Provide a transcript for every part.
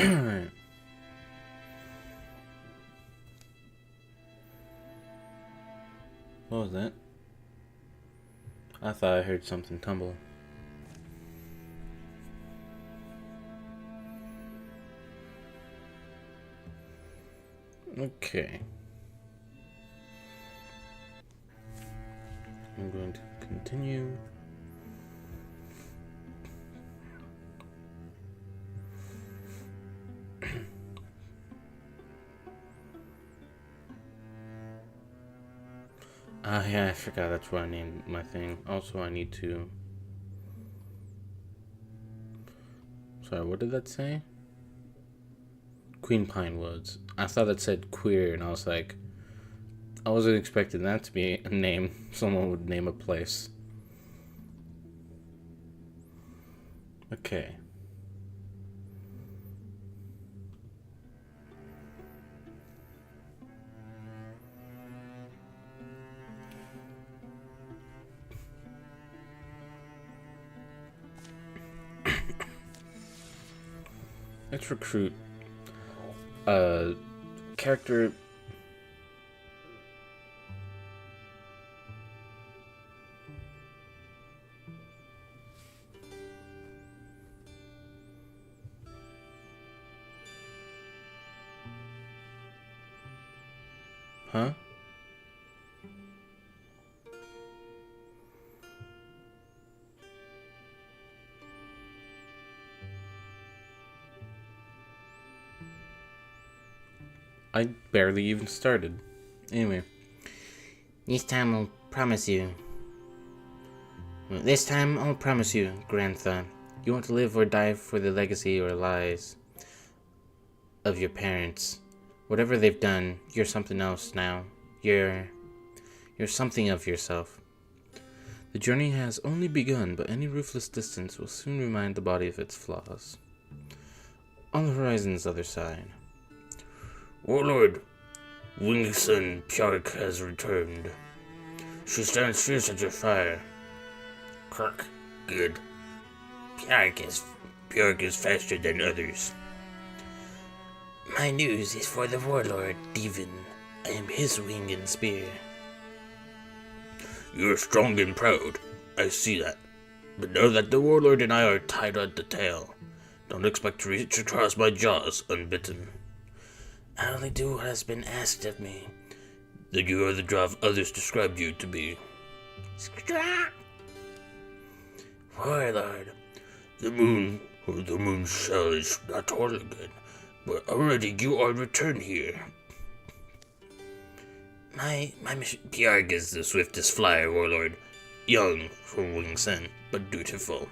Alright. What was that? I thought I heard something tumble. Okay. I'm going to continue. Yeah, I forgot that's what I named my thing. Also, I need to... Sorry, what did that say? Queen Pine Woods. I thought that said queer, and I was like... I wasn't expecting that to be a name. Someone would name a place. Okay. Let's recruit a character. Huh? I barely even started. Anyway. This time I'll promise you, Grandson, you won't live or die for the legacy or lies of your parents. Whatever they've done, you're something else now. You're something of yourself. The journey has only begun, but any ruthless distance will soon remind the body of its flaws. On the horizon's other side. Warlord, Wingson Pjark has returned. She stands fierce at your fire. Kirk, good. Pjark is faster than others. My news is for the Warlord, Devon. I am his wing and spear. You're strong and proud. I see that. But know that the Warlord and I are tied at the tail. Don't expect to reach across my jaws unbitten. I only do what has been asked of me. Then you are the draft others described you to be. Warlord. The moon shell is not whole again, but already you are returned here. My mission. Pjark is the swiftest flyer, Warlord. Young from Wingson, but dutiful.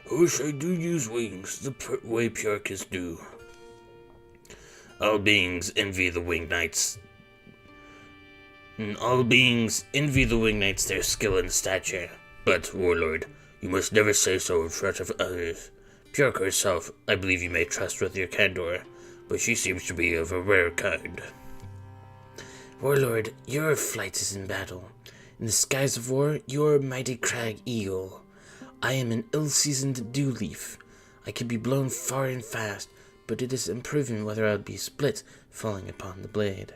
I wish I do use wings the way Pjark is due. All beings envy the wing knights. Their skill and stature. But, Warlord, you must never say so in front of others. Pjark herself, I believe you may trust with your candor, but she seems to be of a rare kind. Warlord, your flight is in battle. In the skies of war, you are a mighty crag eagle. I am an ill-seasoned dew leaf. I can be blown far and fast, but it is unproven whether I would be split falling upon the blade.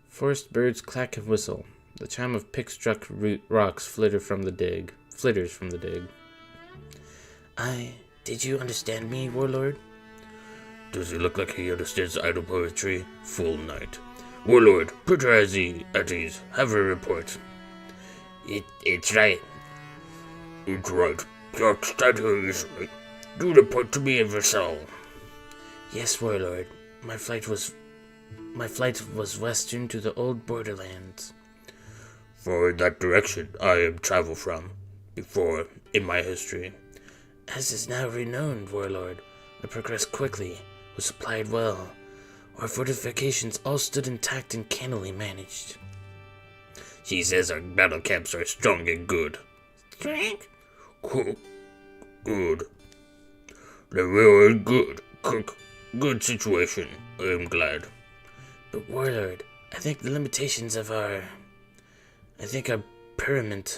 Forest birds clack and whistle. The chime of pick-struck rocks flitters from the dig. Did you understand me, Warlord? Does he look like he understands idle poetry? Full night. Warlord, put her at ease. Have her report. It's right. It's right. Pjark's stature is right. Do report to me in Versailles. Yes, Warlord. My flight was western to the old borderlands. For that direction I have traveled from, before, in my history. As is now renowned, Warlord, I progressed quickly, was supplied well. Our fortifications all stood intact and cannily managed. She says our battle camps are strong and good. Strength? Good. They're really good. Good situation. I am glad. But Warlord, I think the limitations of our pyramid.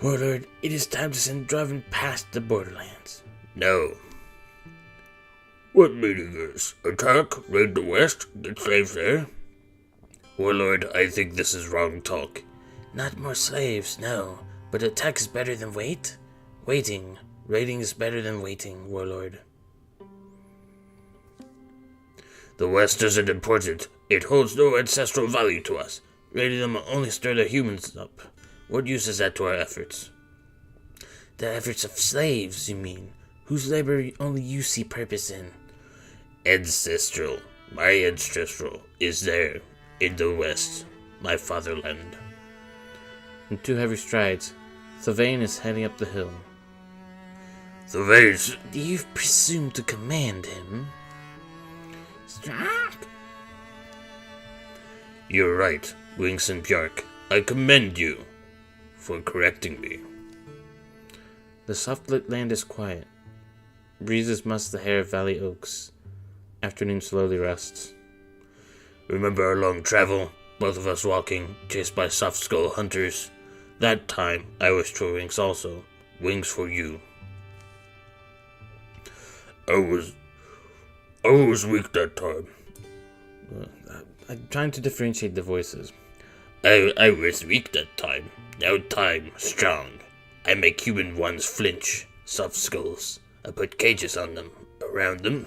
Warlord, it is time to send driving past the borderlands. No. What meaning is? Attack, raid the west, get slaves there? Warlord, I think this is wrong talk. Not more slaves, no. But attack is better than wait? Waiting. Raiding is better than waiting, Warlord. The west isn't important. It holds no ancestral value to us. Raiding them will only stir the humans up. What use is that to our efforts? The efforts of slaves, you mean? Whose labor only you see purpose in? Ancestral. My ancestral is there, in the west, my fatherland. In 2 heavy strides, Sylvain is heading up the hill. Sylvain, Do you presume to command him? Stop! You're right, Winks and Bjark. I commend you for correcting me. The soft-lit land is quiet. Breezes musk the hair of valley oaks. Afternoon slowly rests. Remember our long travel? Both of us walking, chased by soft-skull hunters. That time, I was for Winks also. Wings for you. I was weak that time. I'm trying to differentiate the voices. I was weak that time. Now time, strong. I make human ones flinch. Soft skulls. I put cages on them. Around them.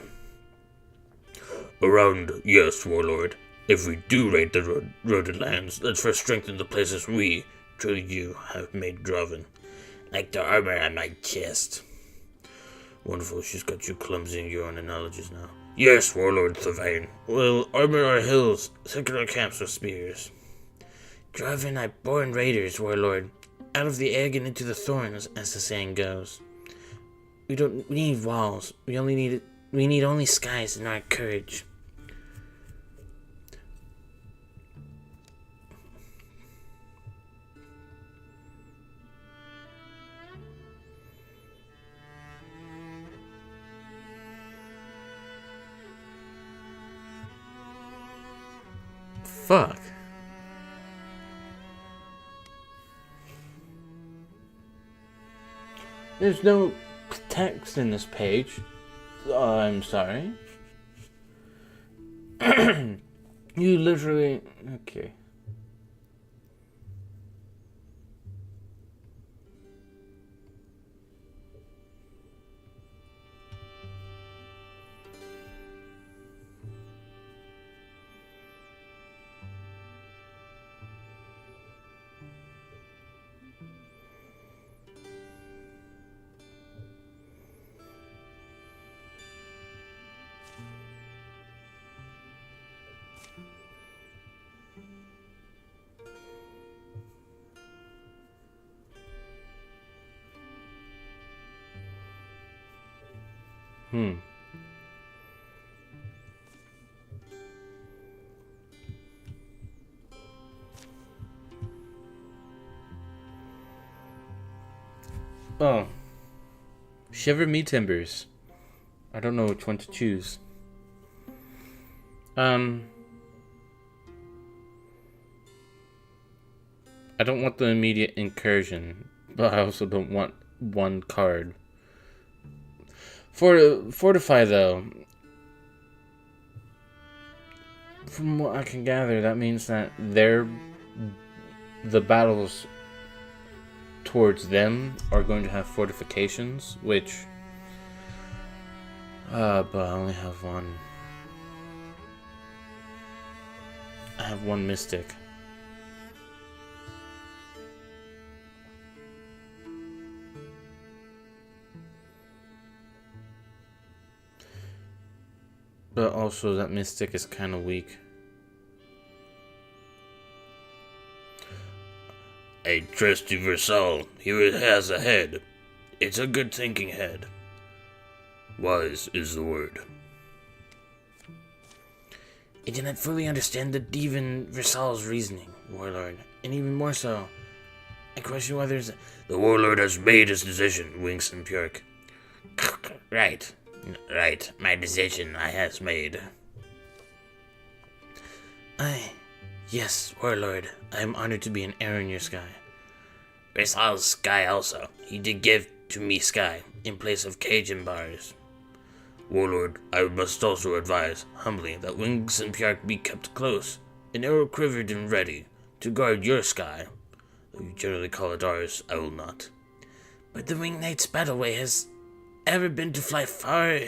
Around, yes, Warlord. If we do raid the rodent lands, let's first strengthen the places we, truly you, have made Draven. Like the armor on my chest. Wonderful, she's got you clumsy in your own analogies now. Yes, Warlord Sylvain. We'll armor our hills, secure our camps with spears. Draven are born raiders, Warlord. Out of the egg and into the thorns, as the saying goes. We need walls. We need only skies and our courage. Fuck. There's no text in this page. I'm sorry. You literally... Okay. Oh. Shiver me timbers. I don't know which one to choose. I don't want the immediate incursion, but I also don't want one card. Fortify, though, from what I can gather, that means that the battles towards them are going to have fortifications, which, but I only have one. I have one mystic. But also that mystic is kind of weak. I trust you, Versal. He has a head. It's a good thinking head. Wise is the word. I do not fully understand the Devon Versal's reasoning, Warlord. And even more so, I question whether the Warlord has made his decision, Winks and Björk. Right. My decision I has made. Yes, Warlord. I am honored to be an heir in your sky. Versal's sky also. He did give to me sky in place of cage and bars. Warlord, I must also advise, humbly, that wings and Pjark be kept close, an arrow quivered and ready, to guard your sky. Though you generally call it ours, I will not. But the Winged Knight's battleway has ever been to fly far.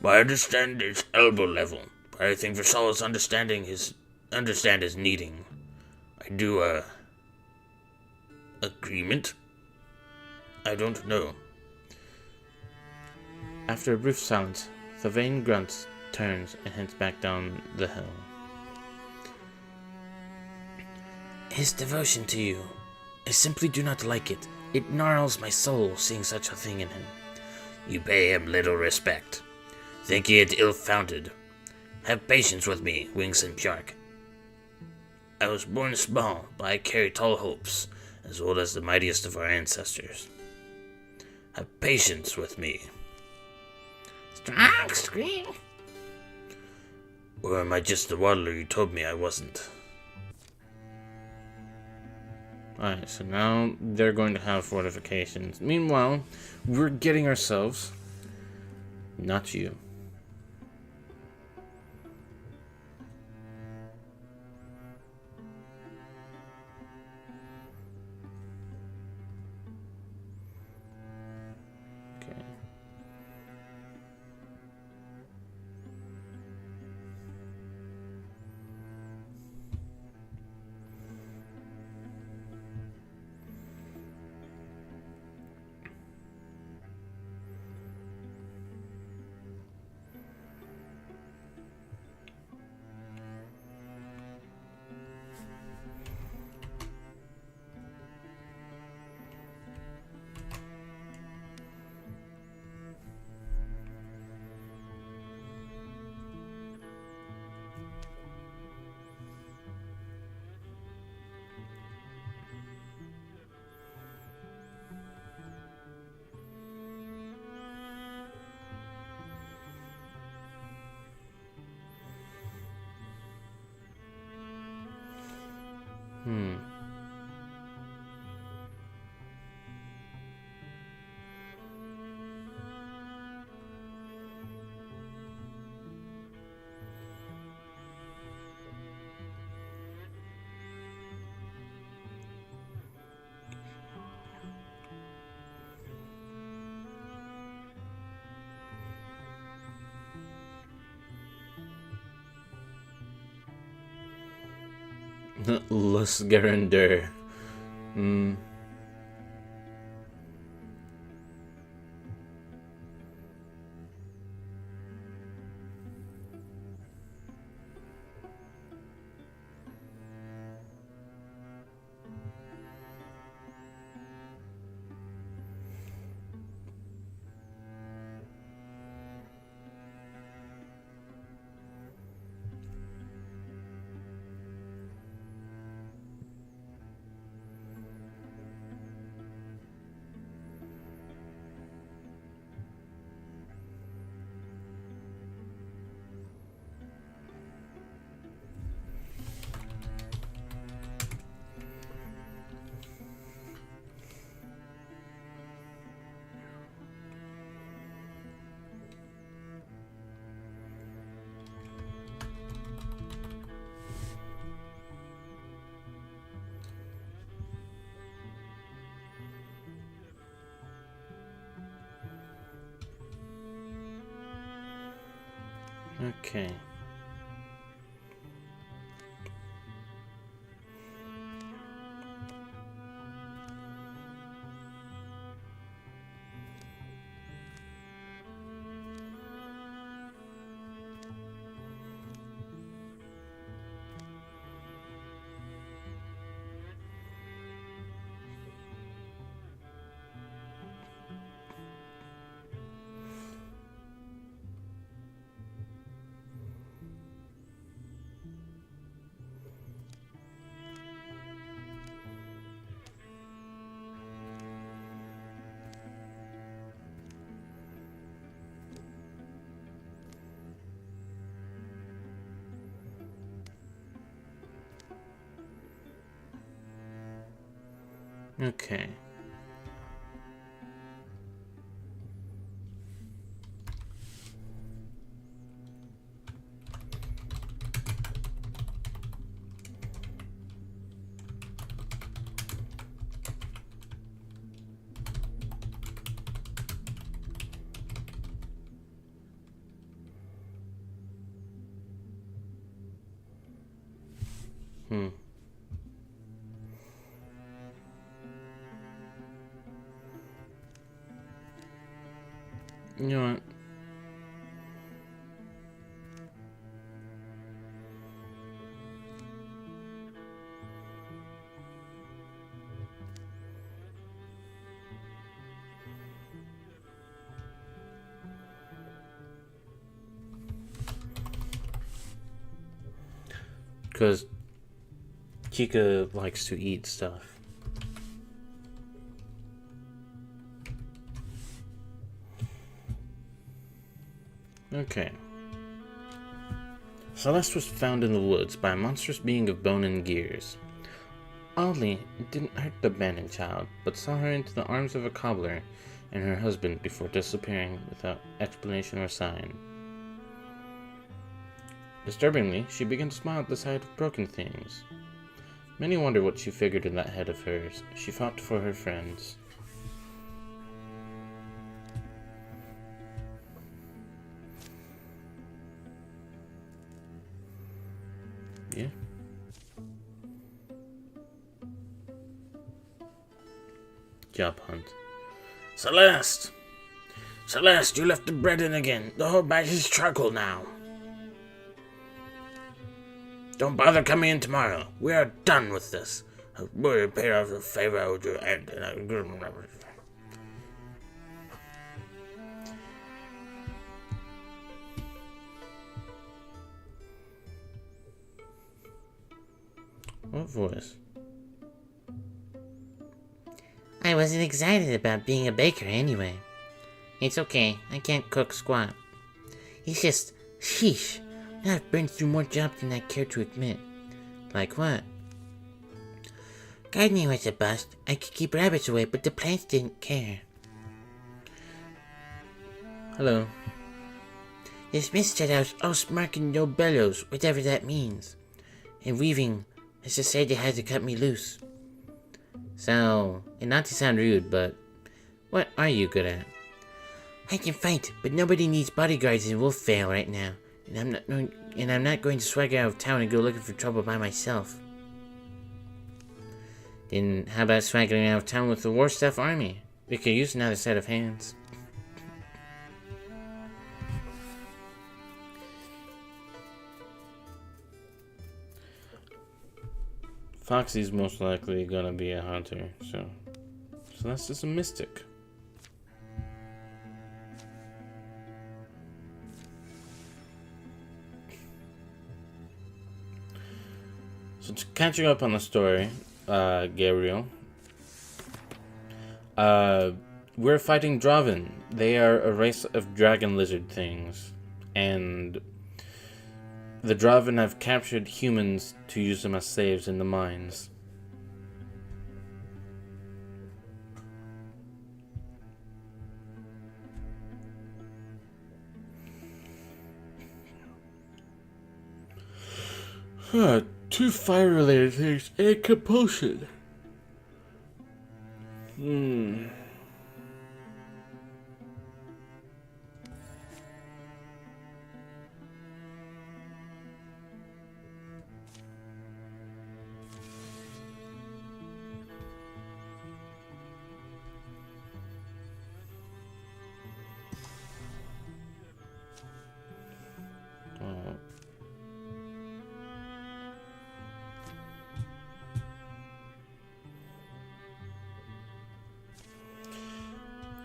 My understand is elbow level, but I think Versailles' understand is needing. I do, agreement? I don't know. After a brief silence, Thavain grunts, turns, and heads back down the hill. His devotion to you, I simply do not like it. It gnarls my soul seeing such a thing in him. You pay him little respect. Think he it ill-founded. Have patience with me, Wings and Pjark. I was born small, but I carry tall hopes, as old as the mightiest of our ancestors. Have patience with me. Strong scream. Or am I just the waddler you told me I wasn't? Alright, so now they're going to have fortifications. Meanwhile, we're getting ourselves... Not you. Okay. Los Garander. Okay. Okay. You know what? Because Chica likes to eat stuff. Okay. Celeste was found in the woods by a monstrous being of bone and gears. Oddly, it didn't hurt the abandoned child, but saw her into the arms of a cobbler and her husband before disappearing without explanation or sign. Disturbingly, she began to smile at the sight of broken things. Many wonder what she figured in that head of hers. She fought for her friends. Yeah. Job hunt. Celeste! Celeste, you left the bread in again. The whole bag is charcoal now. Don't bother coming in tomorrow. We are done with this. We paid off the favor I owed you, and What voice? I wasn't excited about being a baker anyway. It's okay, I can't cook squat. It's just, sheesh, now I've burned through more jobs than I care to admit. Like what? Gardening was a bust. I could keep rabbits away, but the plants didn't care. Hello. The smith said I was all smirk and no bellows, whatever that means. And weaving, I just said they had to cut me loose. So, and not to sound rude, but what are you good at? I can fight, but nobody needs bodyguards in Wolfvale right now. And I'm not going to swagger out of town and go looking for trouble by myself. Then how about swaggering out of town with the War Staff Army? We could use another set of hands. Foxy's most likely gonna be a hunter, so that's just a mystic. So to catching up on the story, Gabriel, we're fighting Draven. They are a race of dragon lizard things, and the Draven have captured humans to use them as slaves in the mines. Two fire-related things and compulsion.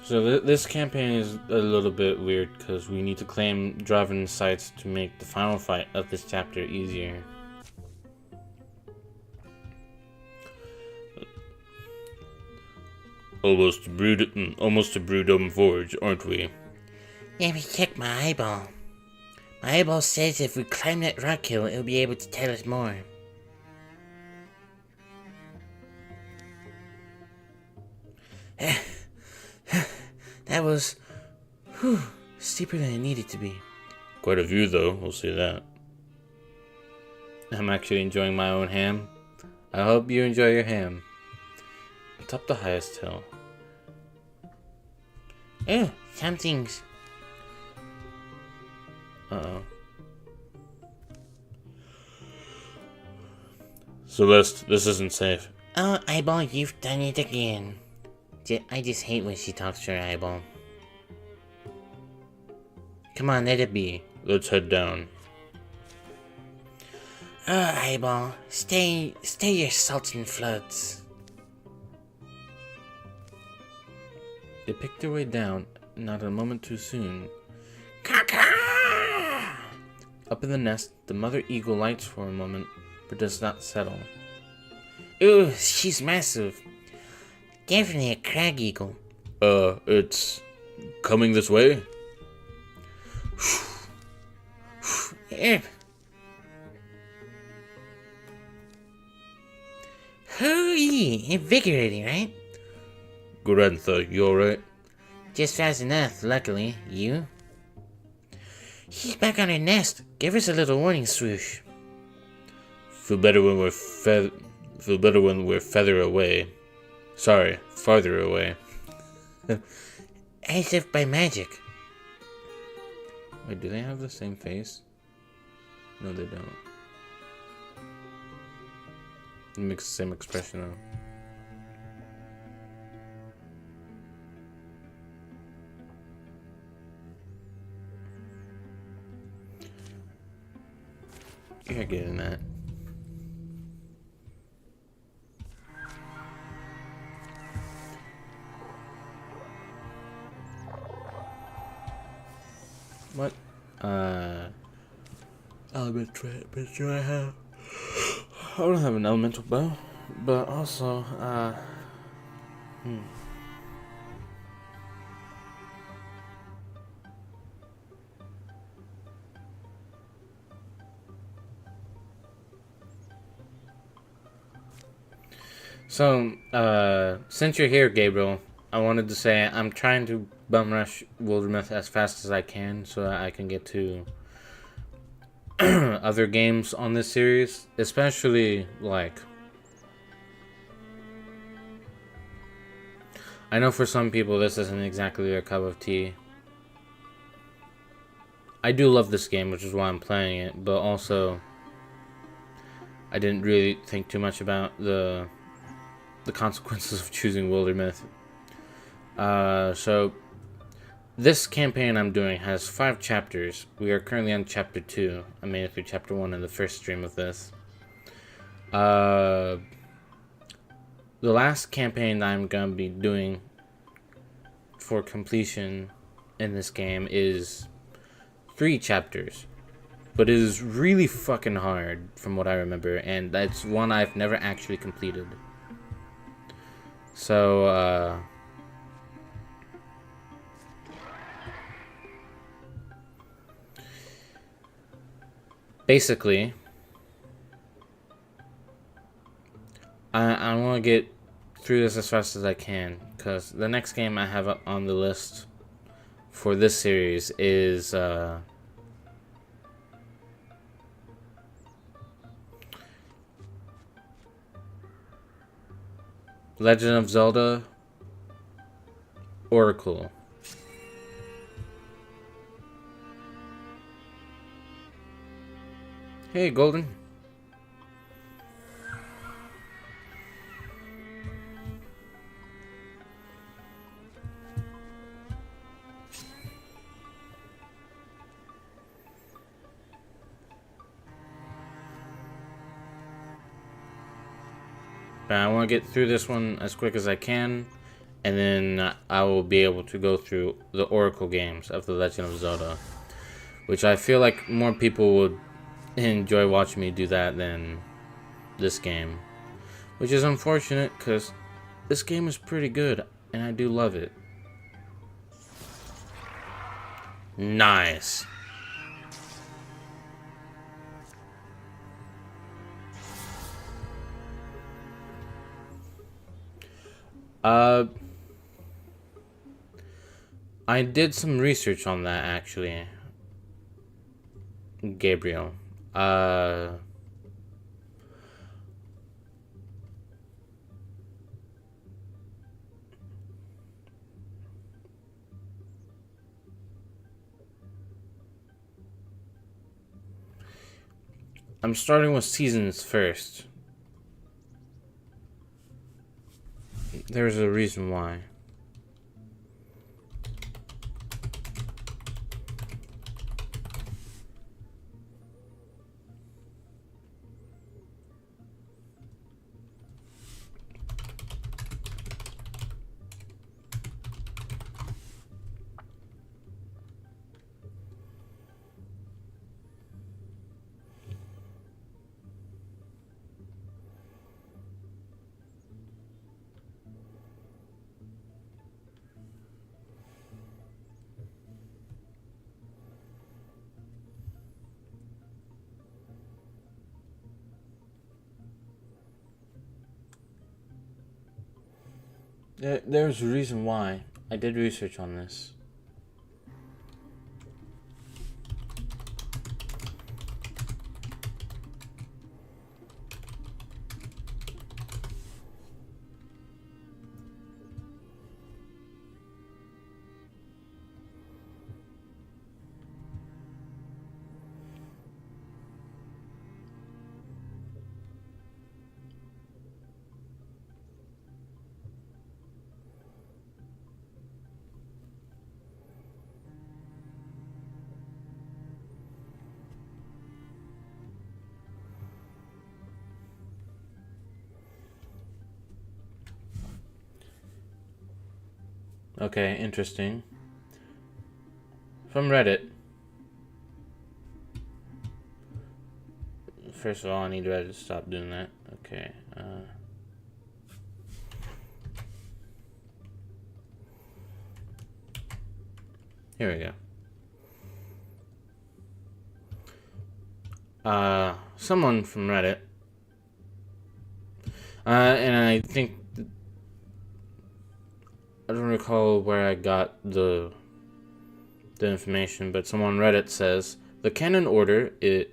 So this campaign is a little bit weird because we need to claim Draven sites to make the final fight of this chapter easier. Almost a Broodum Forge, aren't we? Let me check my eyeball. My eyeball says if we climb that rock hill, it'll be able to tell us more. That was steeper than it needed to be. Quite a view, though, we'll say that. I'm actually enjoying my own ham. I hope you enjoy your ham. Atop the highest hill. Oh, something's... Uh-oh. Celeste, this isn't safe. Oh, Eyeball, you've done it again. I just hate when she talks to her, Eyeball. Come on, let it be. Let's head down. Oh, Eyeball, stay your sultan floods. They picked their way down, not a moment too soon. Caw-caw! Up in the nest, the mother eagle lights for a moment, but does not settle. Ooh, she's massive. Definitely a crag eagle. It's coming this way? Yep. Hooey! Invigorating, right? Grantha, you alright? Just fast enough, luckily. You? She's back on her nest. Give us a little warning swoosh. Feel better when we're feather away. Sorry, farther away. As if by magic. Wait, do they have the same face? No, they don't. It makes the same expression though. You're getting that. What? Elemental I have. I don't have an elemental bow, but also, So, since you're here, Gabriel, I wanted to say I'm trying to bum rush Wildermyth as fast as I can so that I can get to other games on this series, especially, like, I know for some people this isn't exactly their cup of tea. I do love this game, which is why I'm playing it, but also I didn't really think too much about the consequences of choosing Wildermyth. So this campaign I'm doing has 5 chapters. We are currently on chapter 2. I made it through chapter 1 in the first stream of this. The last campaign that I'm gonna be doing for completion in this game is 3 chapters. But it is really fucking hard from what I remember, and that's one I've never actually completed. So, basically, I want to get through this as fast as I can, because the next game I have up on the list for this series is, Legend of Zelda Oracle. Hey, Golden. But I want to get through this one as quick as I can, and then I will be able to go through the Oracle games of The Legend of Zelda, which I feel like more people would enjoy watching me do that than this game, which is unfortunate because this game is pretty good and I do love it. Nice. I did some research on that actually, Gabriel. I'm starting with seasons first. There's a reason why. There's a reason why. I did research on this. Okay, interesting. From Reddit. First of all, I need Reddit to stop doing that. Okay. Here we go. Someone from Reddit. And I think I don't recall where I got the information, but someone on Reddit says the canon order in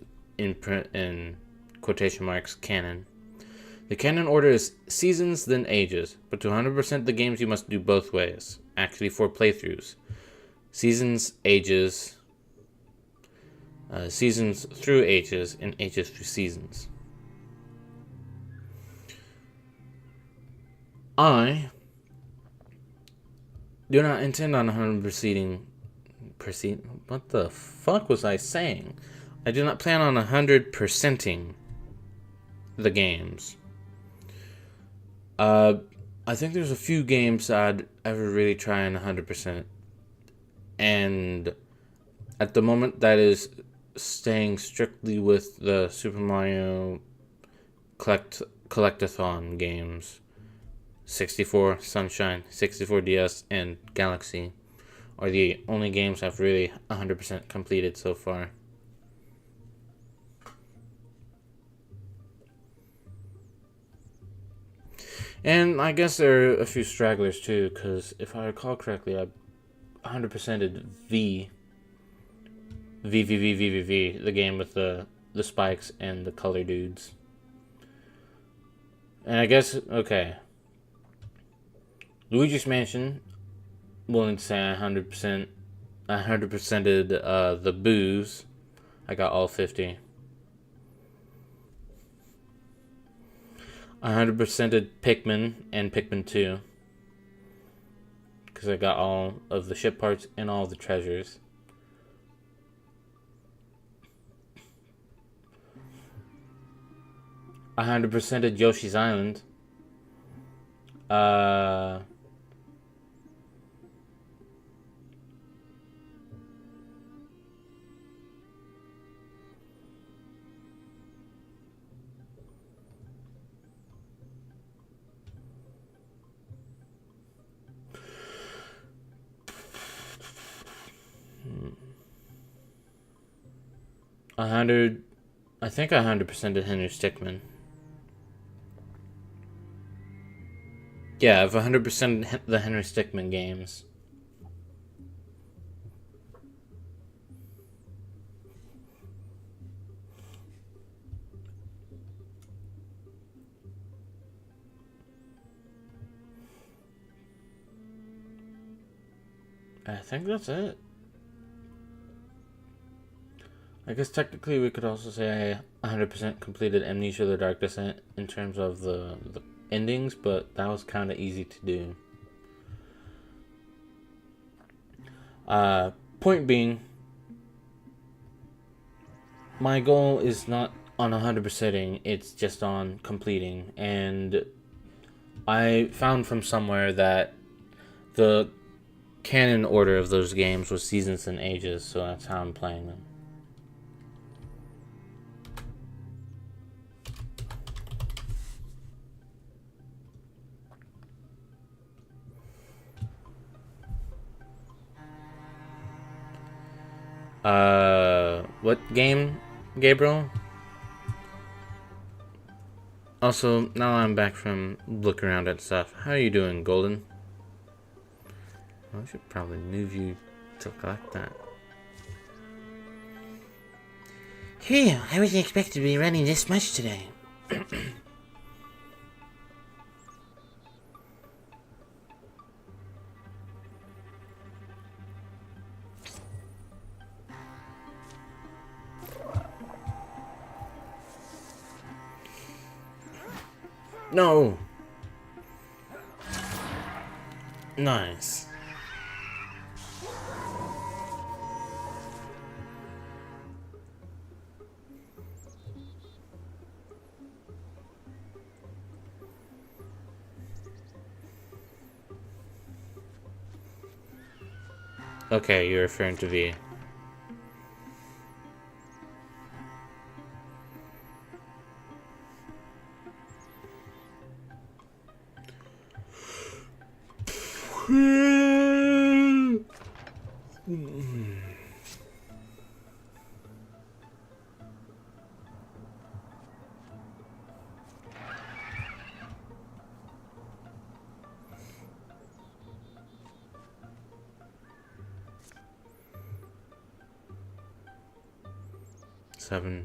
quotation marks canon. The canon order is seasons then ages, but to 100% the games you must do both ways. Actually, 4 playthroughs. Seasons, ages, seasons through ages, and ages through seasons. I do not intend on 100%. What the fuck was I saying? I do not plan on 100%ing the games. I think there's a few games I'd ever really try and 100%. And at the moment, that is staying strictly with the Super Mario Collectathon games. 64, Sunshine, 64DS, and Galaxy are the only games I've really 100% completed so far. And I guess there are a few stragglers too, because if I recall correctly, I 100%ed V, the game with the spikes and the color dudes. And I guess, okay. Luigi's Mansion, willing to say I 100%ed the Boos. I got all 50. I 100%ed Pikmin and Pikmin 2. Because I got all of the ship parts and all of the treasures. I 100%ed Yoshi's Island. 100. I think I 100%ed Henry Stickmin. Yeah, I've 100% the Henry Stickmin games. I think that's it. I guess technically we could also say I 100% completed Amnesia: The Dark Descent in terms of the endings, but that was kind of easy to do. Point being, my goal is not on 100%ing, it's just on completing. And I found from somewhere that the canon order of those games was Seasons and Ages, so that's how I'm playing them. What game, Gabriel? Also, now I'm back from looking around at stuff. How are you doing, Golden? Well, I should probably move you to collect that. Phew, I wasn't expected to be running this much today. No! Nice. Okay, you're referring to V.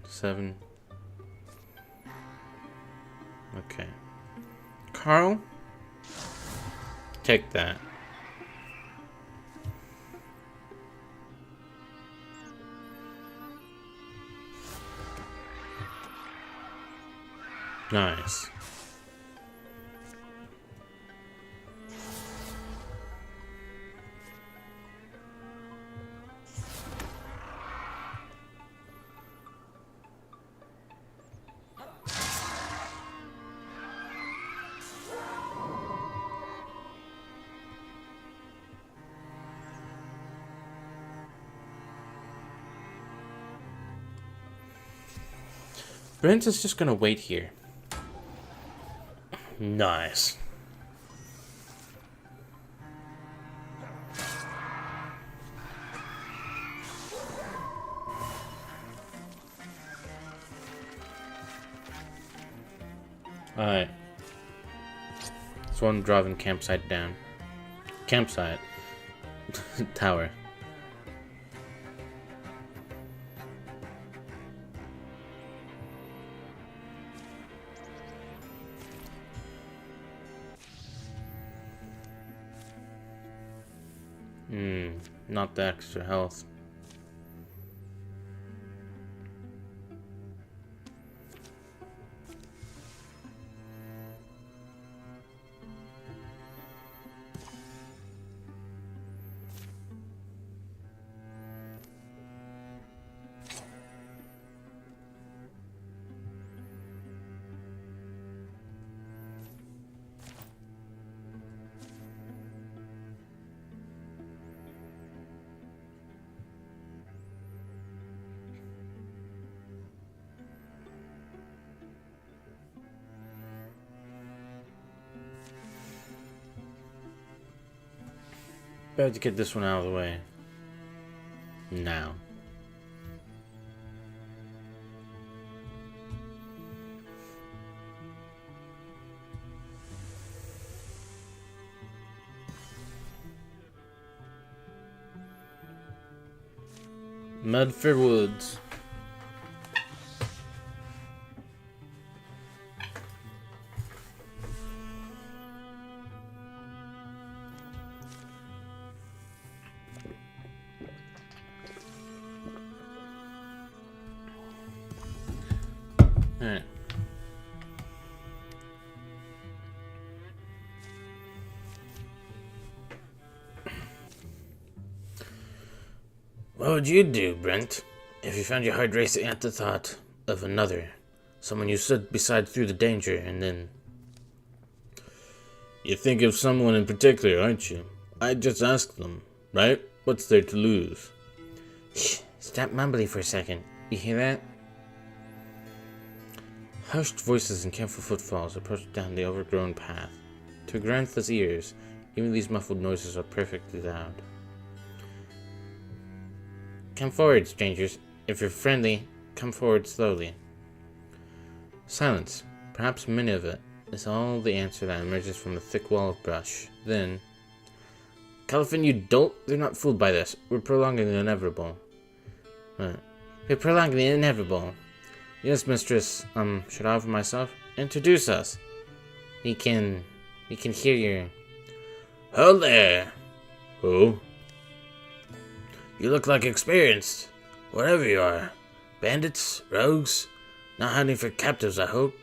Seven. Okay. Carl? Take that. Nice. Brent is just gonna wait here. Nice. Alright. So I'm driving campsite down. Campsite. Tower. Not the extra health. Better to get this one out of the way. Now. Medford Woods. Alright. What would you do, Brent, if you found your heart racing at the thought of another? Someone you stood beside through the danger, and then... You think of someone in particular, aren't you? I'd just ask them, right? What's there to lose? Shh, stop mumbling for a second. You hear that? Hushed voices and careful footfalls approach down the overgrown path. To Grantha's ears, even these muffled noises are perfectly loud. Come forward, strangers. If you're friendly, come forward slowly. Silence, perhaps a minute of it, is all the answer that emerges from a thick wall of brush. Then, Calvin, you dolt! They're not fooled by this. We're prolonging the inevitable. We're prolonging the inevitable. Yes, mistress. Should I offer myself? Introduce us. We can hear your... Hold there! Who? You look like experienced. Whatever you are. Bandits? Rogues? Not hunting for captives, I hope.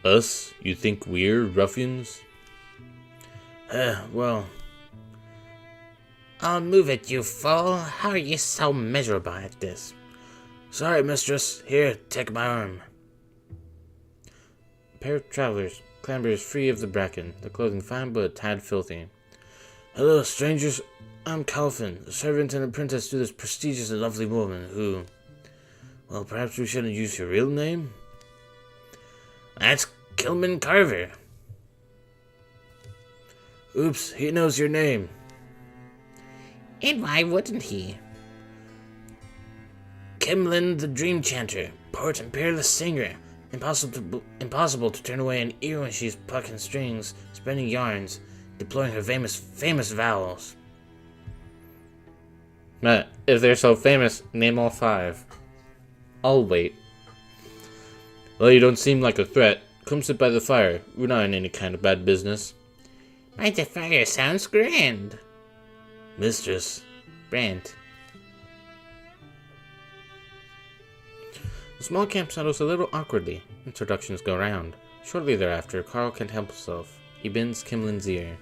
Us? You think we're ruffians? Well... Oh, move it, you fool. How are you so miserable at this? Sorry, mistress. Here, take my arm. A pair of travelers clambers free of the bracken, the clothing fine but a tad filthy. Hello, strangers. I'm Calvin, the servant and apprentice to this prestigious and lovely woman who... Well, perhaps we shouldn't use your real name? That's Kilman Carver. Oops, he knows your name. And why wouldn't he? Kimlin the Dream Chanter, poet and peerless singer. Impossible to turn away an ear when she's plucking strings, spinning yarns, deploying her famous vowels. If they're so famous, name all 5. I'll wait. Well, you don't seem like a threat. Come sit by the fire. We're not in any kind of bad business. By the fire sounds grand. Mistress. Brent. The small camp settles a little awkwardly. Introductions go round. Shortly thereafter, Carl can't help himself. He bends Kimlin's ear.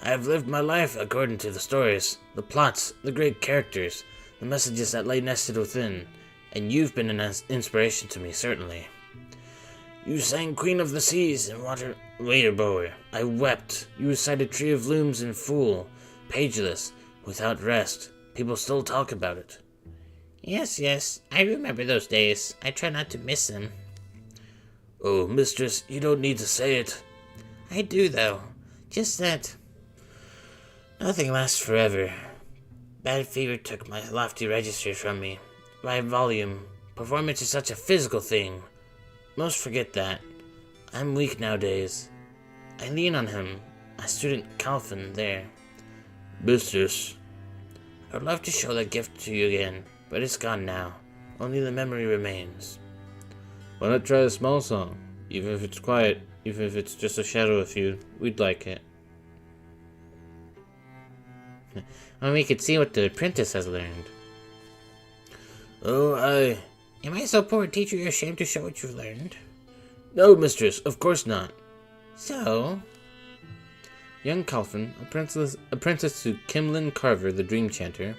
I have lived my life according to the stories, the plots, the great characters, the messages that lay nested within, and you've been an inspiration to me, certainly. You sang Queen of the Seas and Waterbower. I wept. You recited Tree of Looms in full, pageless, without rest. People still talk about it. Yes, I remember those days. I try not to miss them. Oh, mistress, you don't need to say it. I do, though. Just that... nothing lasts forever. Bad fever took my lofty registers from me. My volume. Performance is such a physical thing. Most forget that. I'm weak nowadays. I lean on him. My student Calvin there. Mistress. I would love to show that gift to you again, but it's gone now. Only the memory remains. Why not try a small song? Even if it's quiet, even if it's just a shadow of you, we'd like it. Well, we could see what the apprentice has learned. Oh, Am I so poor a teacher you're ashamed to show what you've learned? No, mistress, of course not. So? Young Calvin, apprentice to Kimlin Carver, the Dream Chanter,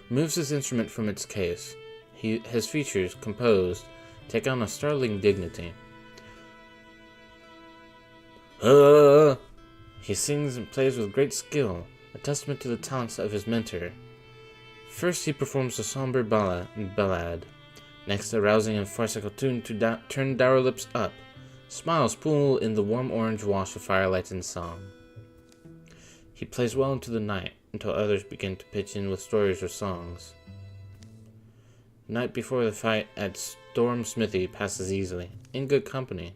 removes his instrument from its case. His features, composed, take on a startling dignity. He sings and plays with great skill, a testament to the talents of his mentor. First he performs a somber ballad, next a rousing and farcical tune to turn dour lips up. Smiles pool in the warm orange wash of firelight and song. He plays well into the night, until others begin to pitch in with stories or songs. The night before the fight at Storm Smithy passes easily, in good company.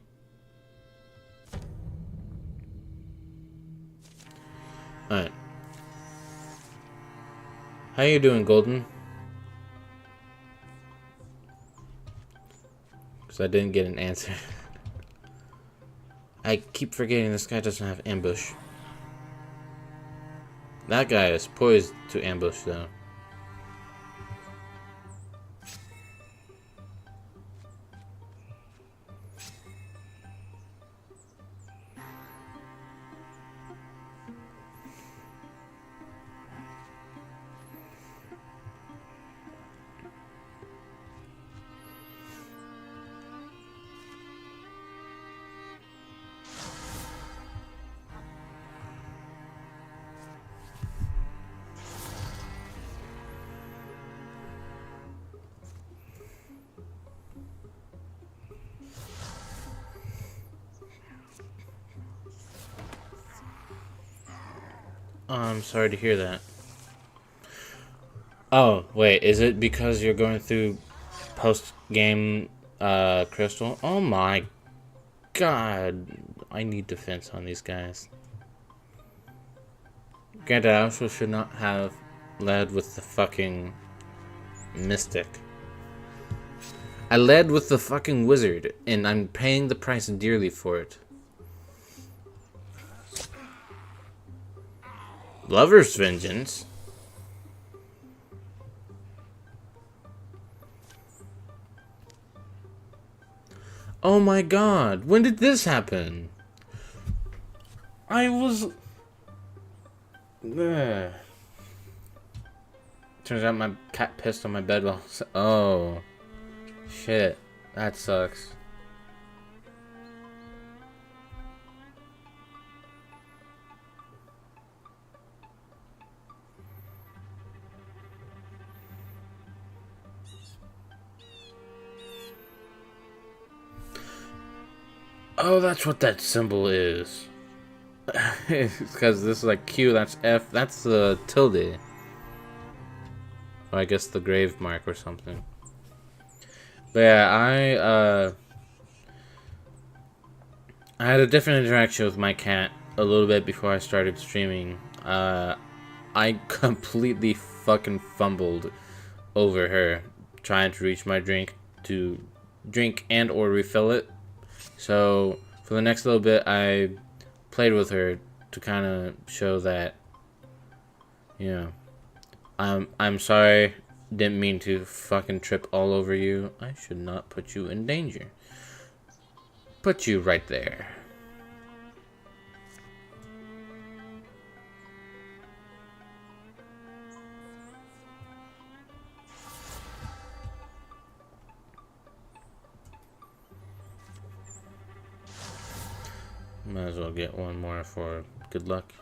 Alright. How you doing, Golden? Because I didn't get an answer. I keep forgetting this guy doesn't have ambush. That guy is poised to ambush, though. Oh, I'm sorry to hear that. Oh, wait, is it because you're going through post-game crystal? Oh my god. I need defense on these guys. Granted, I also should not have led with the fucking mystic. I led with the fucking wizard, and I'm paying the price dearly for it. Lover's vengeance? Oh my god, when did this happen? I was... Ugh. Turns out my cat pissed on my bed while... Oh. Shit. That sucks. Oh, that's what that symbol is. Because this is like Q, that's F, that's the tilde. Or I guess the grave mark or something. But yeah, I had a different interaction with my cat a little bit before I started streaming. I completely fucking fumbled over her trying to reach my drink to drink and or refill it. So for the next little bit, I played with her to kind of show that, you know, I'm sorry, didn't mean to fucking trip all over you. I should not put you in danger. Put you right there. Might as well get one more for good luck.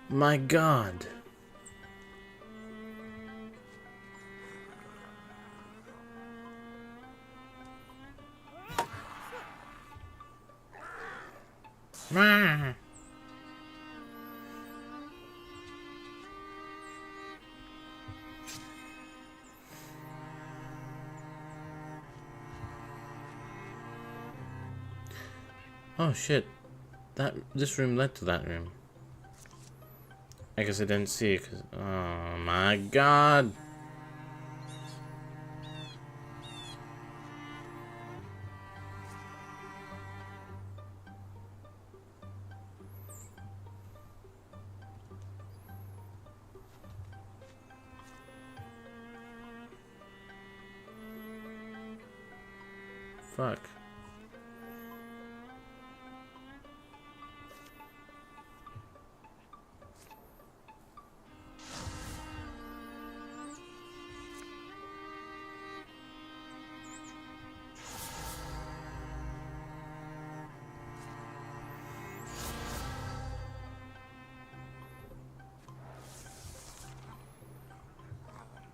My god. Ah. Oh shit. This room led to that room. I guess I didn't see it cause oh my god. Fuck.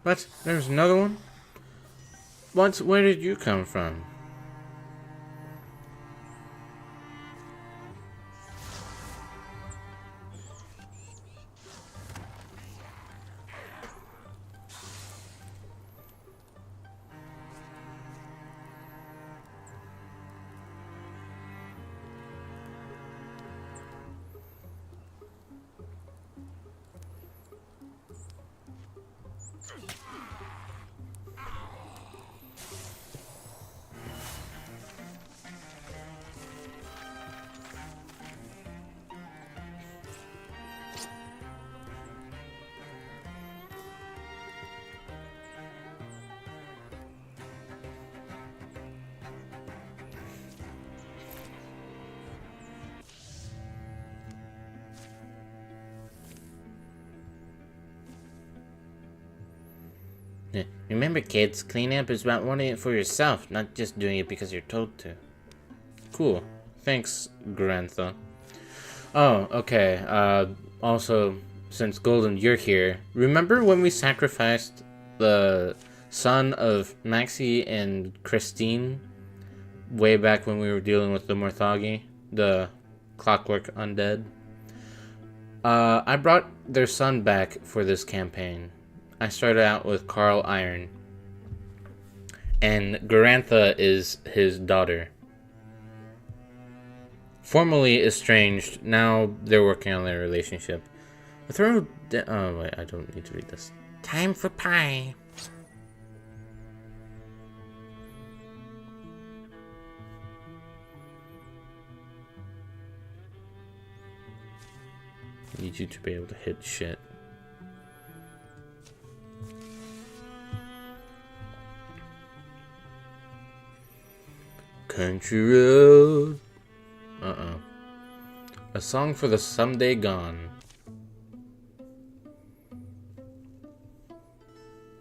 What? There's another one? What? Where did you come from? Remember, kids, cleaning up is about wanting it for yourself, not just doing it because you're told to. Cool. Thanks, Grantha. Oh, okay. Also, since Golden, you're here. Remember when we sacrificed the son of Maxie and Christine way back when we were dealing with the Morthagi, the clockwork undead? I brought their son back for this campaign. I started out with Carl Iron, and Garantha is his daughter. Formerly estranged, now they're working on their relationship. Oh wait, I don't need to read this. Time for pie. Need you to be able to hit shit. Country road. A song for the someday gone.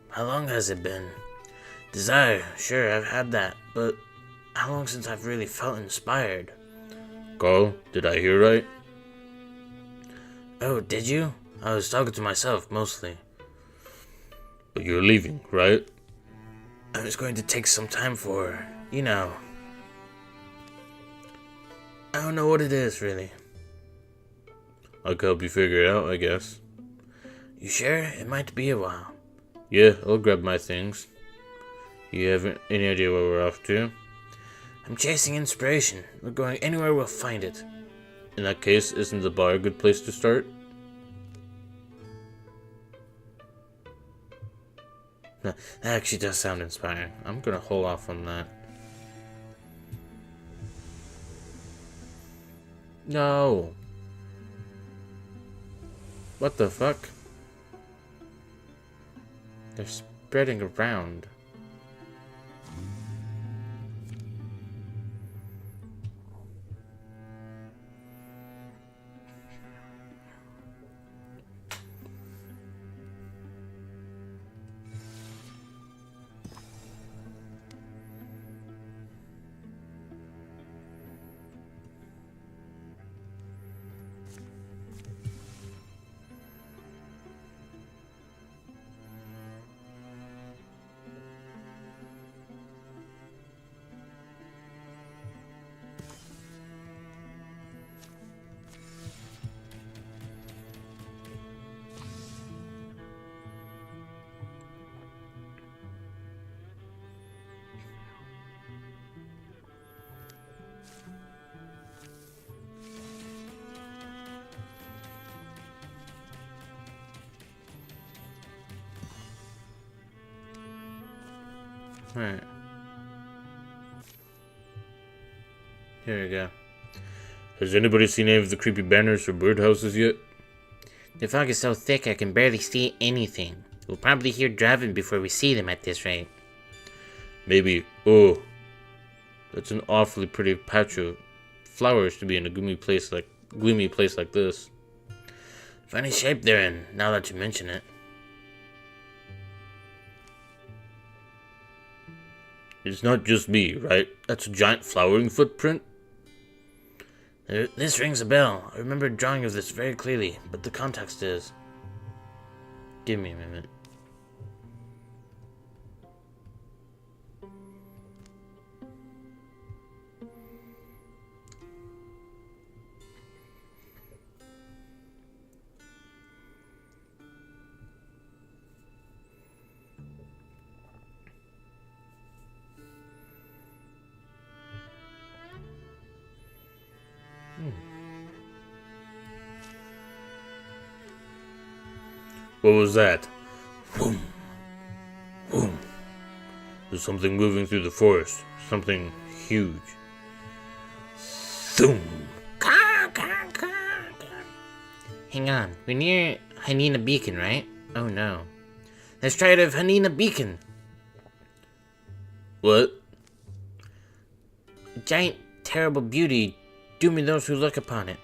How long has it been? Desire, sure, I've had that, but how long since I've really felt inspired? Carl, did I hear right? Oh, did you? I was talking to myself, mostly. But you're leaving, right? I was going to take some time for, you know. I don't know what it is, really. I can help you figure it out, I guess. You sure? It might be a while. Yeah, I'll grab my things. You have any idea where we're off to? I'm chasing inspiration. We're going anywhere we'll find it. In that case, isn't the bar a good place to start? That actually does sound inspiring. I'm gonna hold off on that. No. What the fuck? They're spreading around. Alright. Here we go. Has anybody seen any of the creepy banners or birdhouses yet? The fog is so thick I can barely see anything. We'll probably hear driving before we see them at this rate. Maybe. Oh, that's an awfully pretty patch of flowers to be in a gloomy place like this. Funny shape they're in, now that you mention it. It's not just me, right? That's a giant flowering footprint. This rings a bell. I remember a drawing of this very clearly, but the context is... Give me a minute. What was that? Boom. Boom. There's something moving through the forest. Something huge. Thoom. Hang on, we're near Hanina Beacon, right? Oh no. Let's try it of Hanina Beacon. What? Giant, terrible beauty, dooming those who look upon it.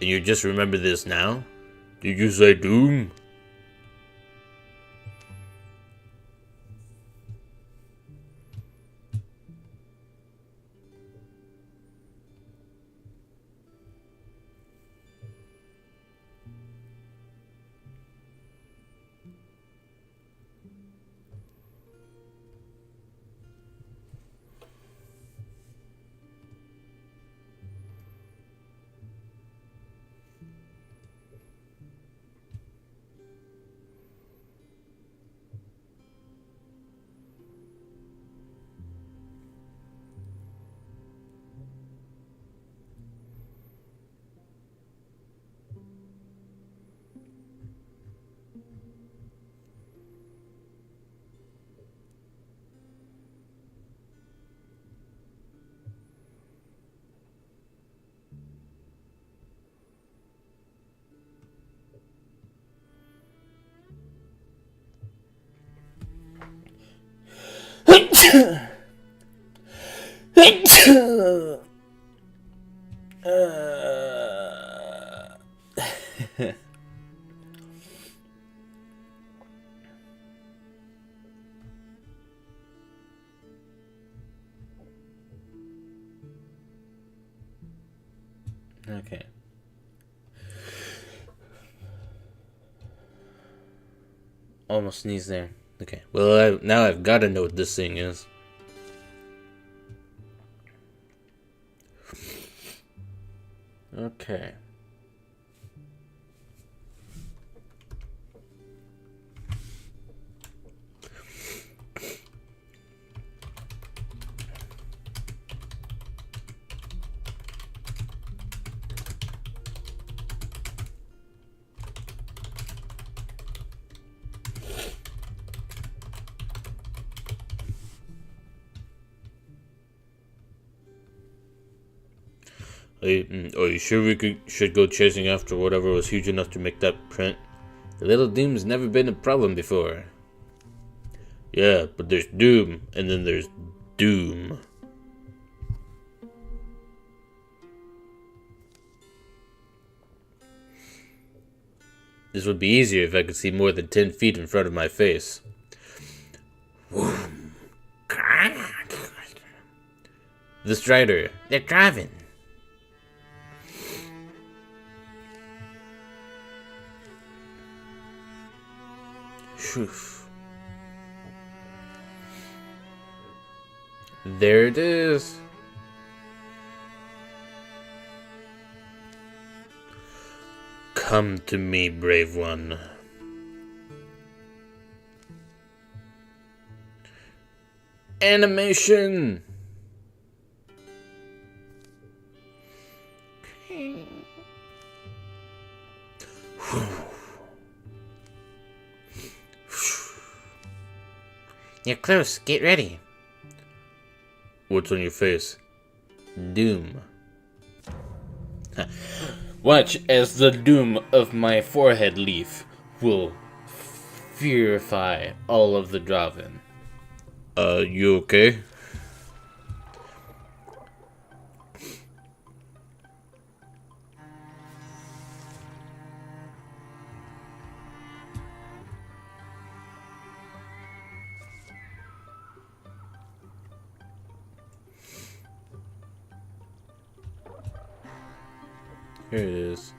And you just remember this now? Did you say doom? Okay. Almost sneezed there. Okay. Well, now I've got to know what this thing is. Okay. Are you sure we should go chasing after whatever was huge enough to make that print? The little Doom's never been a problem before. Yeah, but there's Doom, and then there's Doom. This would be easier if I could see more than 10 feet in front of my face. The Strider. They're driving. Phew. There it is. Come to me, brave one. Animation! You're close. Get ready. What's on your face? Doom. Watch as the doom of my forehead leaf will purify all of the Draven. You okay? Here it is.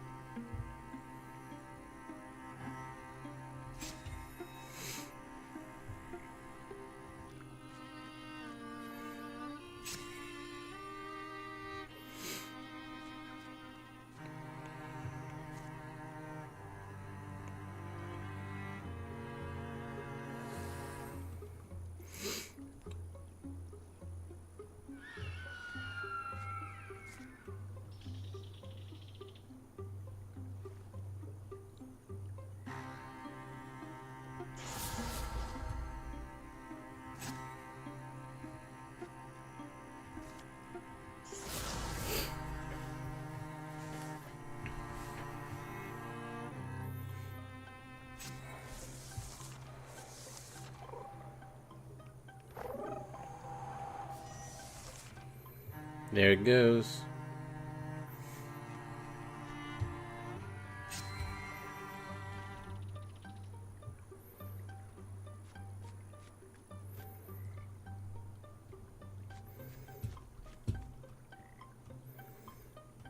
There it goes.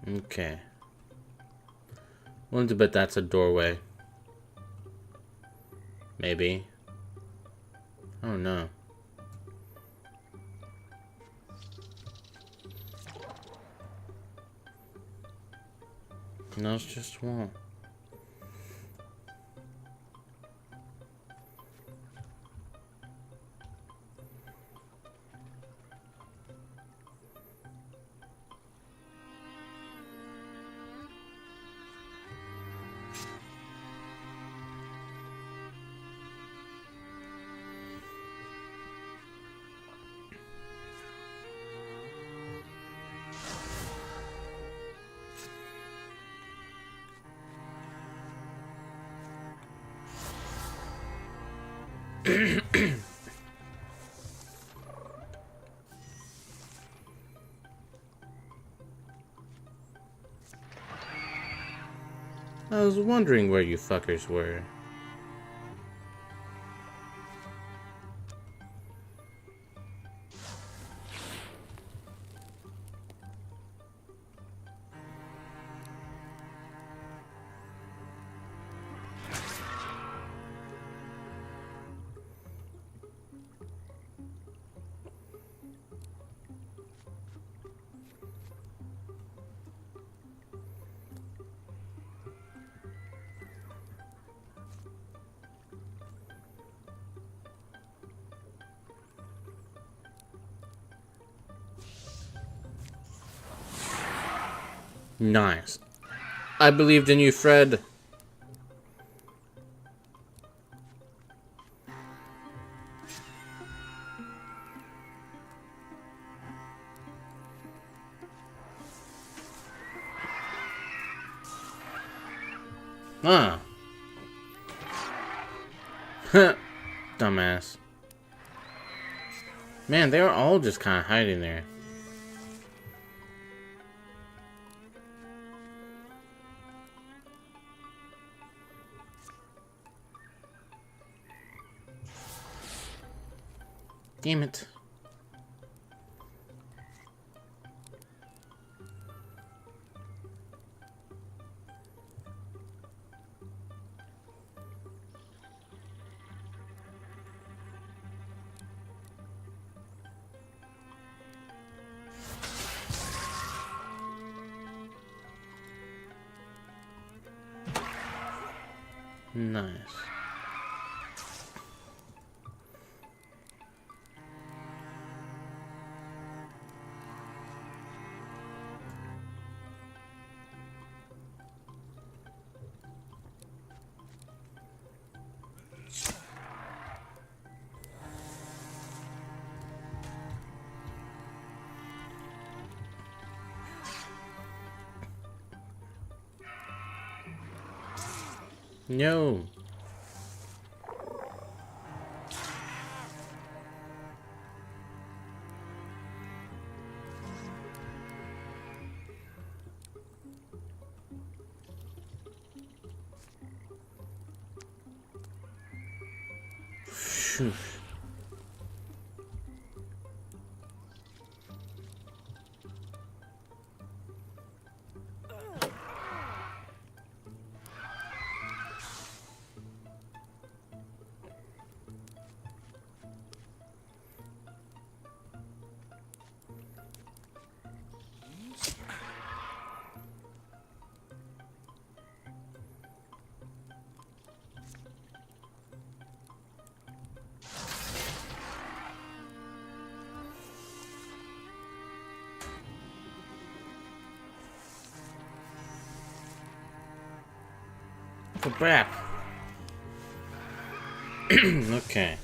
Okay. Willing to bet that's a doorway. Maybe. I don't know. No, it's just wall. was wondering where you fuckers were. Nice. I believed in you, Fred. Ah. Dumbass. Man, they were all just kind of hiding there. Damn it. Nice. No. Phew. For crap. Okay.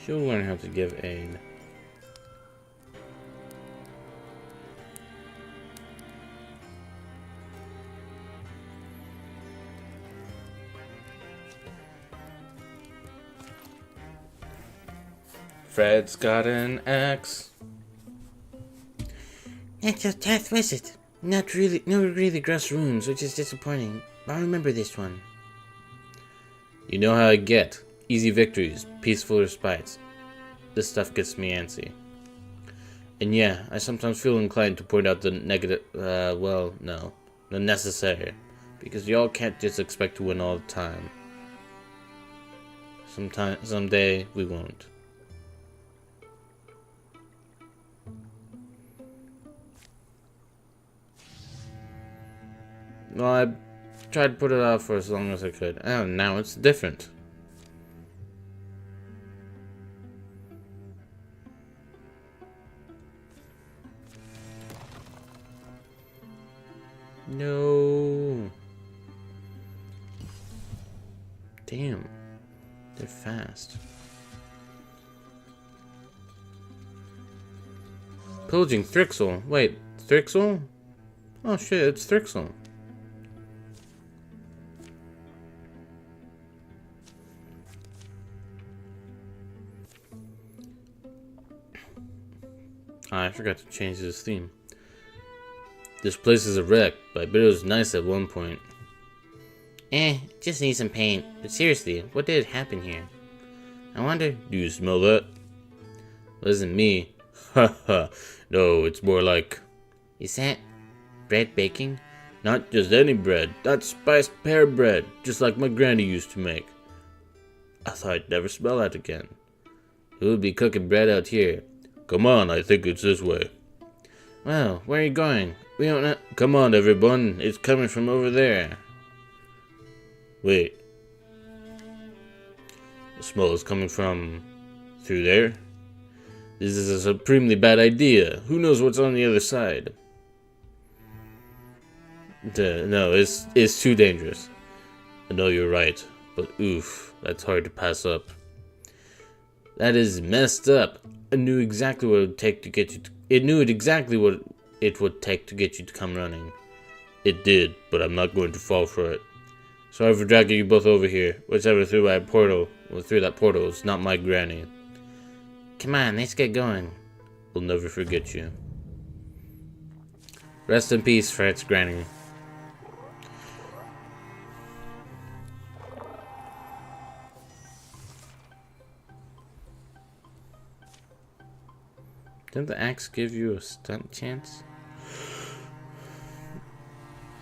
She'll learn how to give aid. Fred's got an axe. That's a tough visit. No really gross wounds, which is disappointing. But I remember this one. You know how I get. Easy victories, peaceful respites. This stuff gets me antsy. And yeah, I sometimes feel inclined to point out the negative, well, no, the necessary. Because y'all can't just expect to win all the time. Someday, we won't. Well, I tried to put it off for as long as I could. And now it's different. No. Damn. They're fast. Pillaging Thrixel. Wait, Thrixel? Oh shit, it's Thrixel. I forgot to change this theme. This place is a wreck, but I bet it was nice at one point. Just need some paint. But seriously, what did happen here? I wonder. Do you smell that? Wasn't me. Haha. No, it's more like... Is that bread baking? Not just any bread. That's spiced pear bread, just like my granny used to make. I thought I'd never smell that again. Who would be cooking bread out here? Come on, I think it's this way. Well, where are you going? We don't know. Come on, everyone. It's coming from over there. Wait. The smell is coming from... through there? This is a supremely bad idea. Who knows what's on the other side? No, it's too dangerous. I know you're right, but oof, that's hard to pass up. That is messed up. I knew exactly what it would take to get you to... It knew exactly what it would take to get you to come running. It did, but I'm not going to fall for it. Sorry for dragging you both over here. Whichever through that portal is not my granny. Come on, let's get going. We'll never forget you. Rest in peace, Fred's granny. Didn't the axe give you a stunt chance?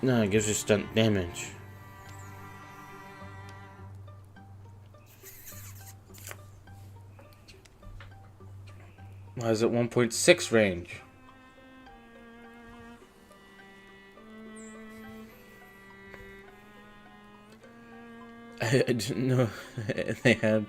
No, it gives you stunt damage. Why is it 1.6 range? I didn't know they had...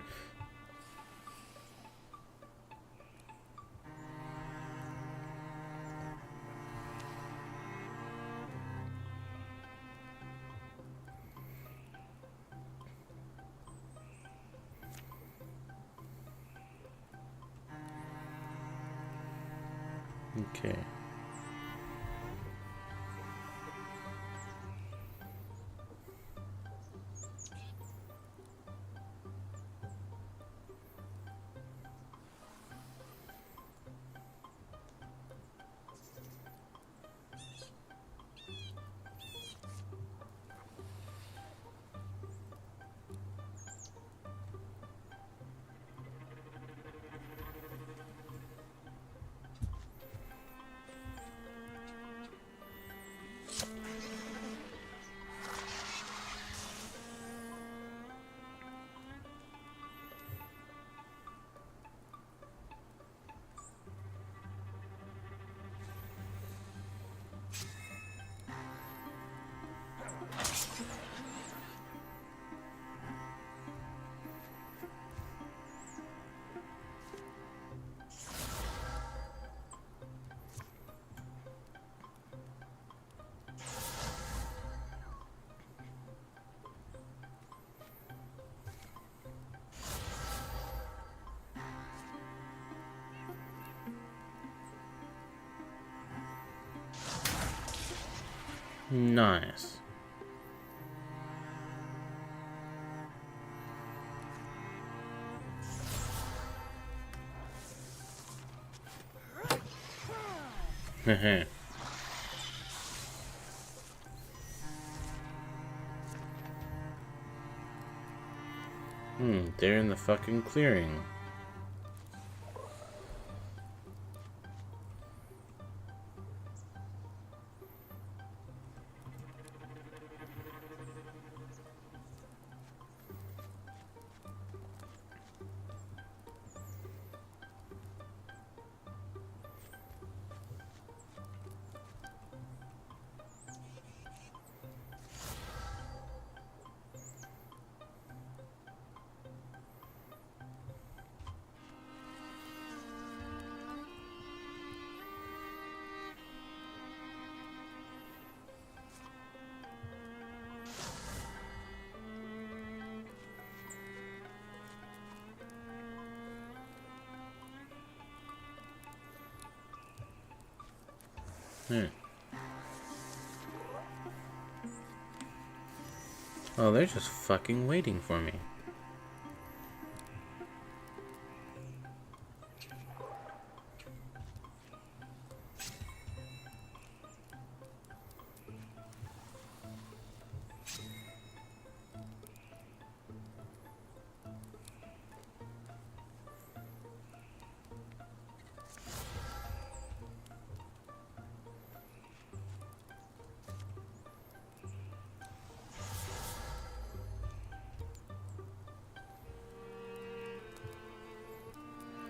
Okay. Nice. Heh. They're in the fucking clearing. Oh, they're just fucking waiting for me.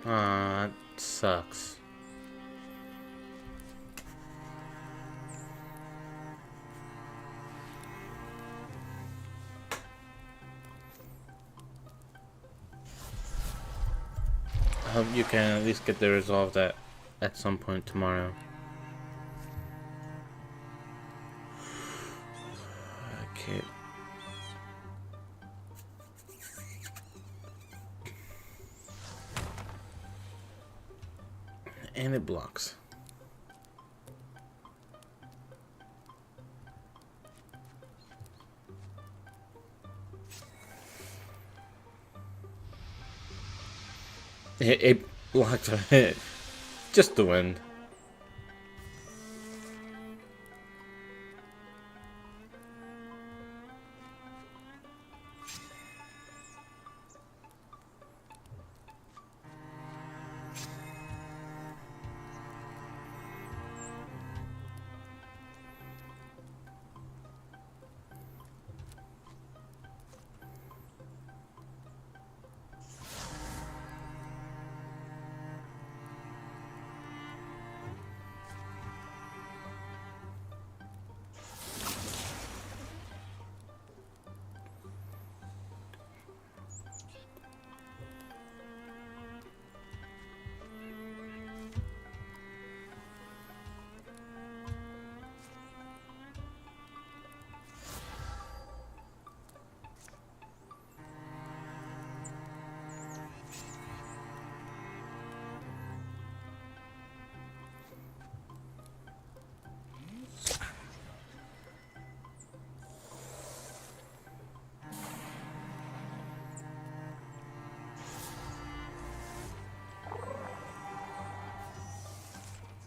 Ah, that sucks. I hope you can at least get the resolve that at some point tomorrow. Okay. And it blocks. It blocked it. Just the wind.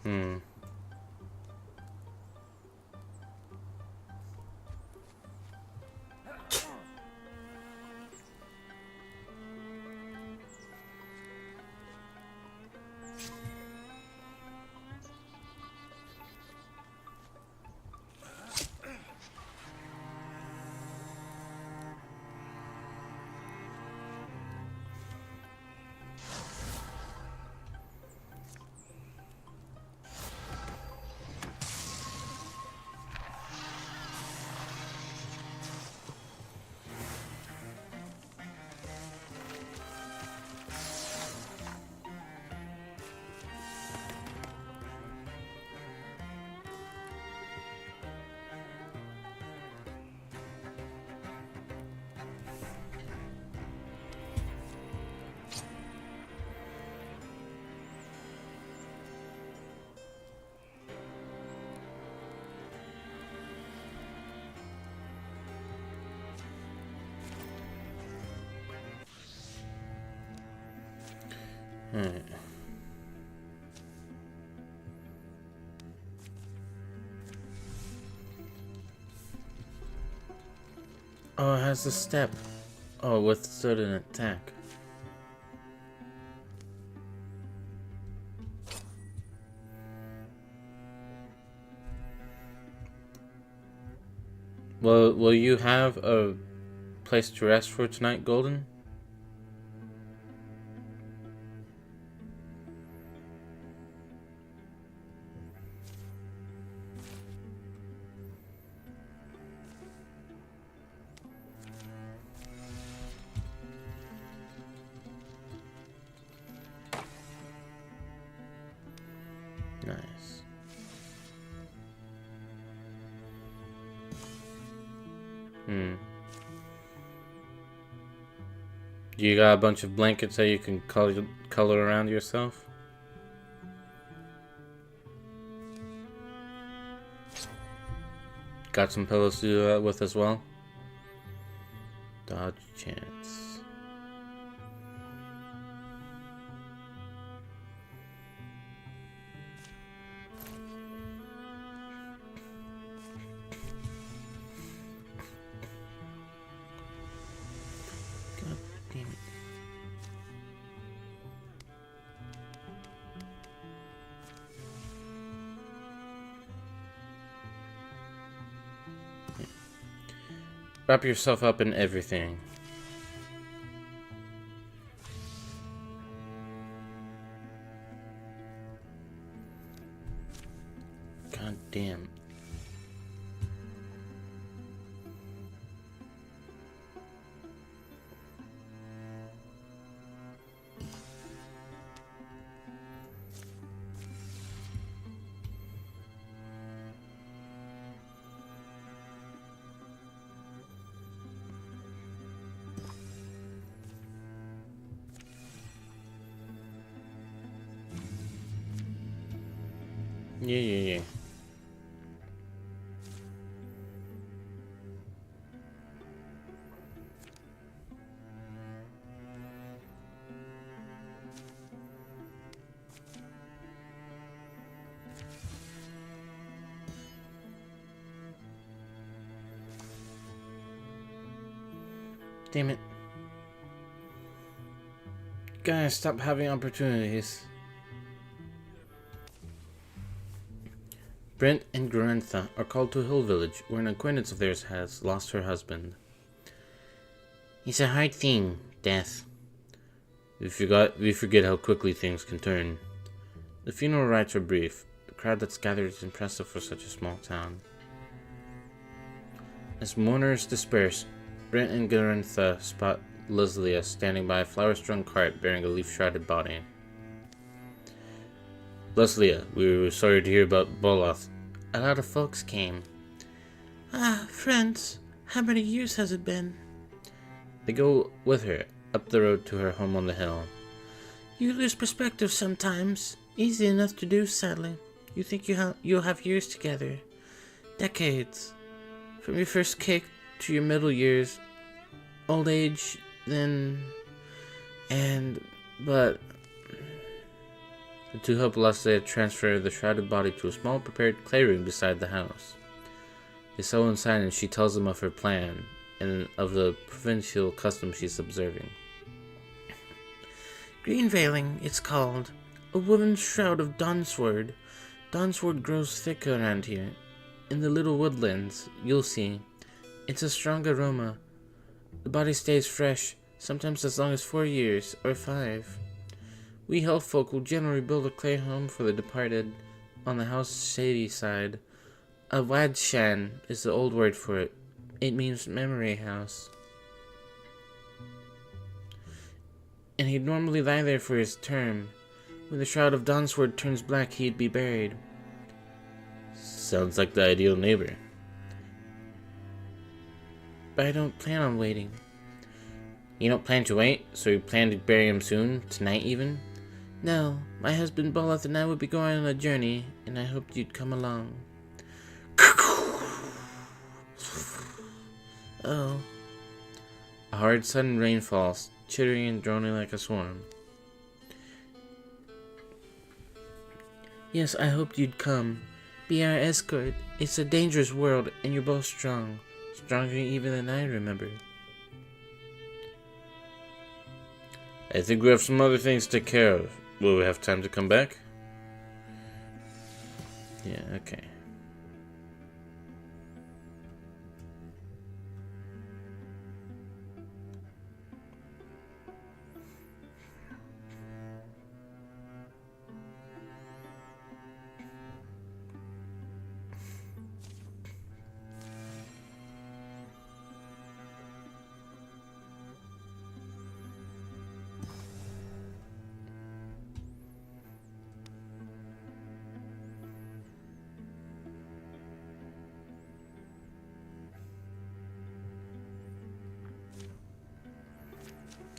Hmm. Alright. Oh, it has a step. Oh, withstood an attack. Well, will you have a place to rest for tonight, Golden? Nice. You got a bunch of blankets that you can color around yourself? got some pillows to do that with as well. Dodge chance. God damn it. Wrap yourself up in everything. God damn. Yeah. Damn it. Guys, stop having opportunities. Brent and Garantha are called to a hill village where an acquaintance of theirs has lost her husband. It's a hard thing, death. We forget how quickly things can turn. The funeral rites are brief. The crowd that's gathered is impressive for such a small town. As mourners disperse, Brent and Garantha spot Leslie standing by a flower-strewn cart bearing a leaf-shrouded body. Leslie, we were sorry to hear about Boloth. A lot of folks came. Ah, friends, how many years has it been? They go with her up the road to her home on the hill. You lose perspective sometimes. Easy enough to do, sadly. You think you'll have years together. Decades. From your first kick to your middle years. Old age, then... But... The two help Leslie transfer the shrouded body to a small prepared clearing beside the house. They settle inside and she tells them of her plan and of the provincial custom she's observing. Green veiling, it's called. A woven shroud of dawnsword. Dawnsword grows thick around here. In the little woodlands, you'll see. It's a strong aroma. The body stays fresh, sometimes as long as 4 years, or 5. We health folk will generally build a clay home for the departed on the house shady side. A wadshan is the old word for it. It means memory house. And he'd normally lie there for his term. When the shroud of Dawnsword turns black, he'd be buried. Sounds like the ideal neighbor. But I don't plan on waiting. You don't plan to wait, so you plan to bury him soon? Tonight even? No, my husband Boloth and I would be going on a journey, and I hoped you'd come along. Oh. A hard sudden rain falls, chittering and droning like a swarm. Yes, I hoped you'd come. Be our escort. It's a dangerous world, and you're both strong. Stronger even than I remember. I think we have some other things to take care of. Will we have time to come back? Yeah, okay.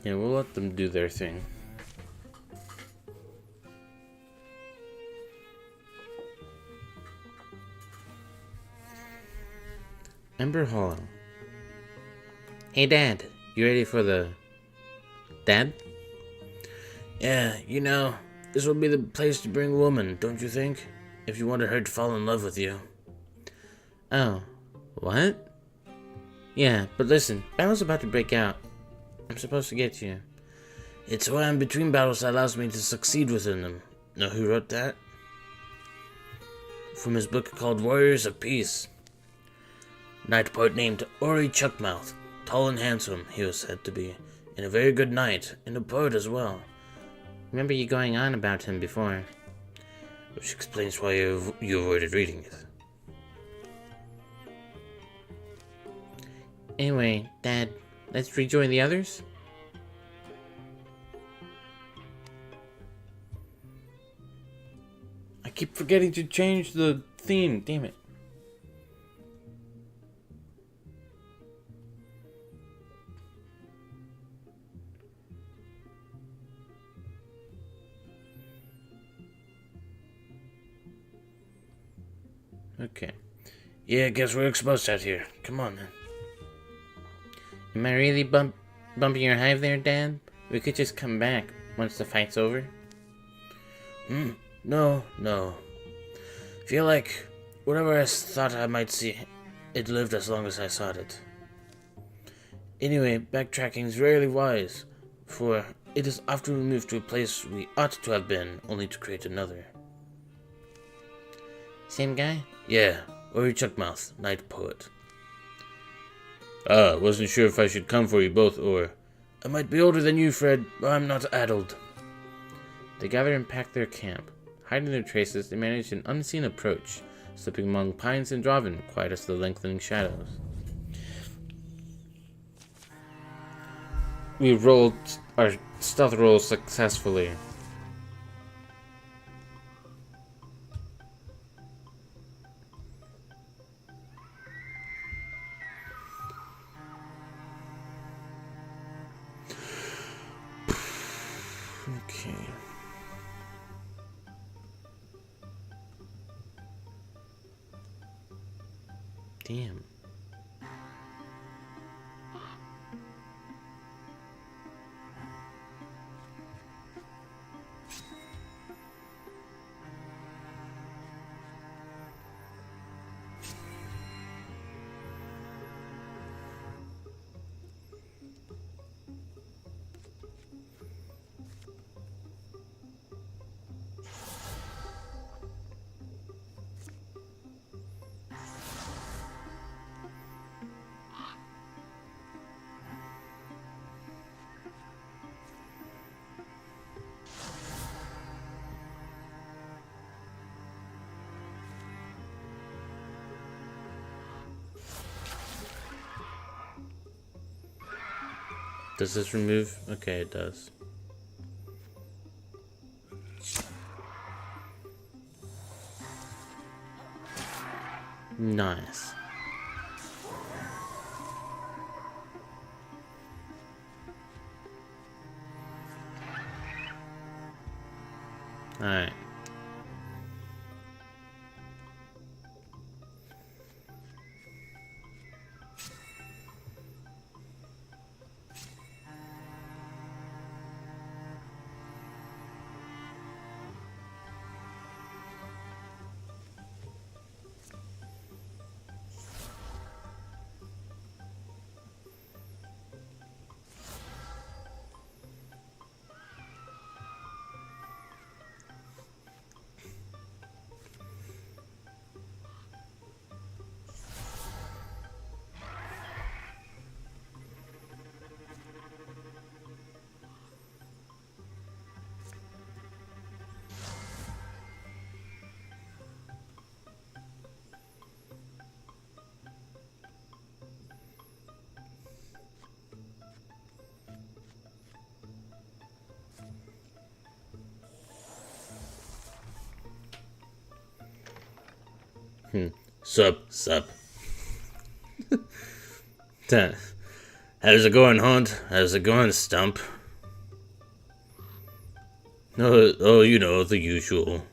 Yeah, we'll let them do their thing. Ember Hollow. Hey, Dad. You ready for the... Dad? Yeah, you know, this would be the place to bring a woman, don't you think? If you wanted her to fall in love with you. Oh. What? Yeah, but listen. Battle's about to break out. I'm supposed to get you. It's why I'm between battles that allows me to succeed within them. Know who wrote that? From his book called Warriors of Peace. Knight poet named Ori Chuckmouth. Tall and handsome, he was said to be. And a very good knight, and a poet as well. Remember you going on about him before. Which explains why you avoided reading it. Anyway, Dad, let's rejoin the others? I keep forgetting to change the theme, damn it. Okay. Yeah, guess we're exposed out here. Come on, then. Am I really bumping your hive there, Dad? We could just come back once the fight's over. No. Feel like whatever I thought I might see, it lived as long as I sought it. Anyway, backtracking is rarely wise, for it is often removed to a place we ought to have been, only to create another. Same guy? Yeah, Ori Chuckmouth, Night Poet. Wasn't sure if I should come for you both, or... I might be older than you, Fred, but I'm not addled. They gathered and packed their camp. Hiding their traces, they managed an unseen approach, slipping among pines and Draven, quiet as the lengthening shadows. We rolled our stealth roll successfully. Okay. Damn. Does this remove? Okay, it does. Nice. Alright. Sup. How's it going, Hunt? How's it going, Stump? Oh, you know, the usual.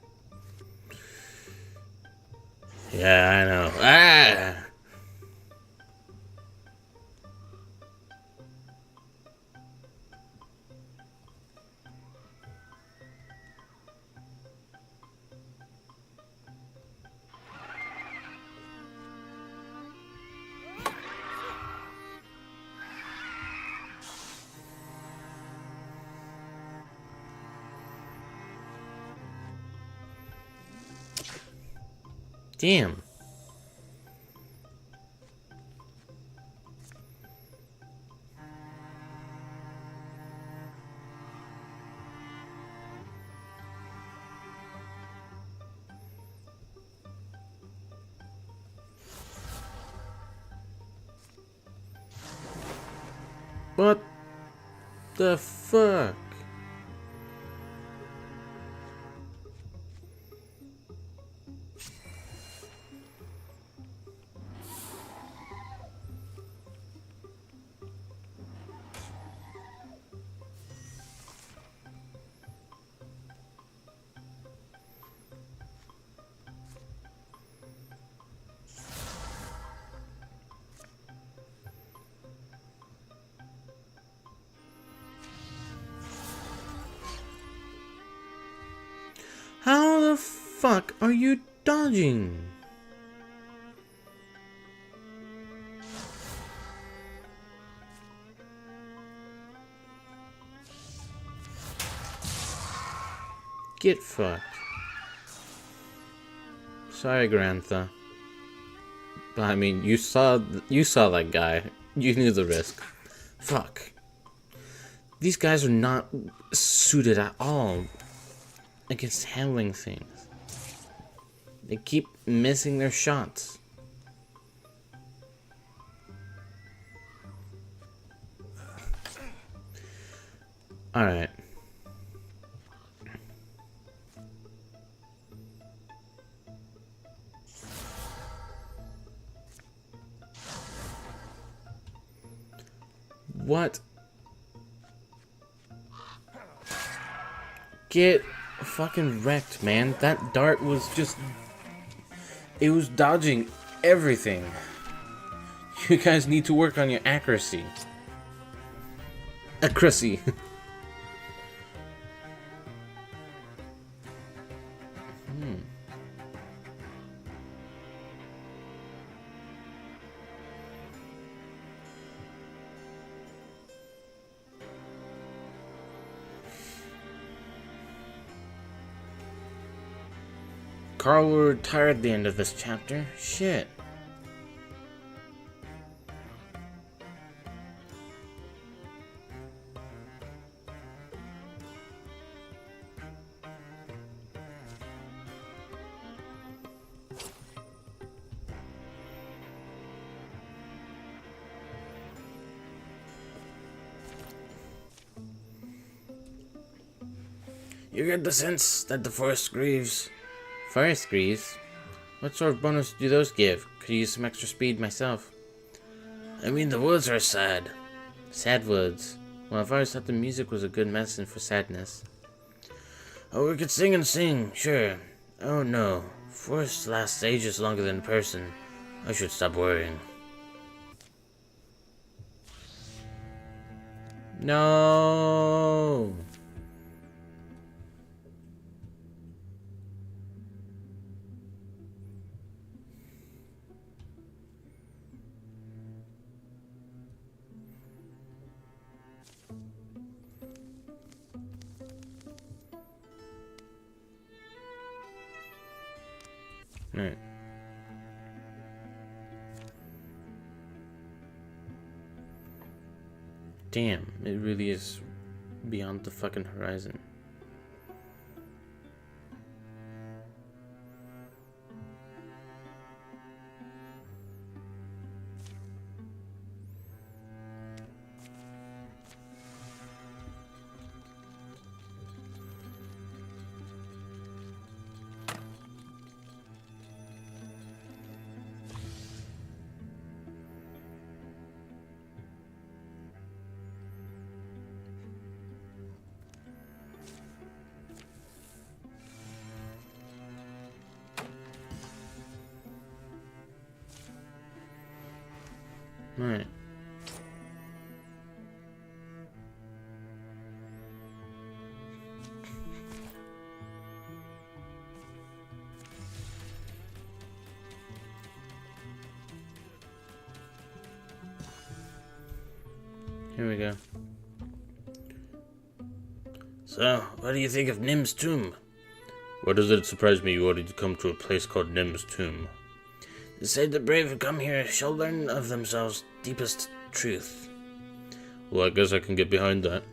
Yeah, I know. Damn. What the fuck? How the fuck are you dodging? Get fucked. Sorry, Grantha. But I mean, you saw that guy. You knew the risk. Fuck. These guys are not suited at all against handling things. They keep missing their shots. Alright. What? Get fucking wrecked, man. That dart was just... It was dodging everything. You guys need to work on your accuracy. Accuracy. Carl will retire at the end of this chapter. Shit. You get the sense that the forest grieves. Forest greaves? What sort of bonus do those give? Could use some extra speed myself. I mean, the woods are sad. Sad woods. Well, I've always thought the music was a good medicine for sadness. Oh, we could sing and sing, sure. Oh no, forest lasts ages longer than a person. I should stop worrying. No. Right. Damn, it really is beyond the fucking horizon. Right. Here we go. So, what do you think of Nim's tomb? Why does it surprise me you wanted to come to a place called Nim's tomb? They say the brave who come here shall learn of themselves deepest truth. Well, I guess I can get behind that.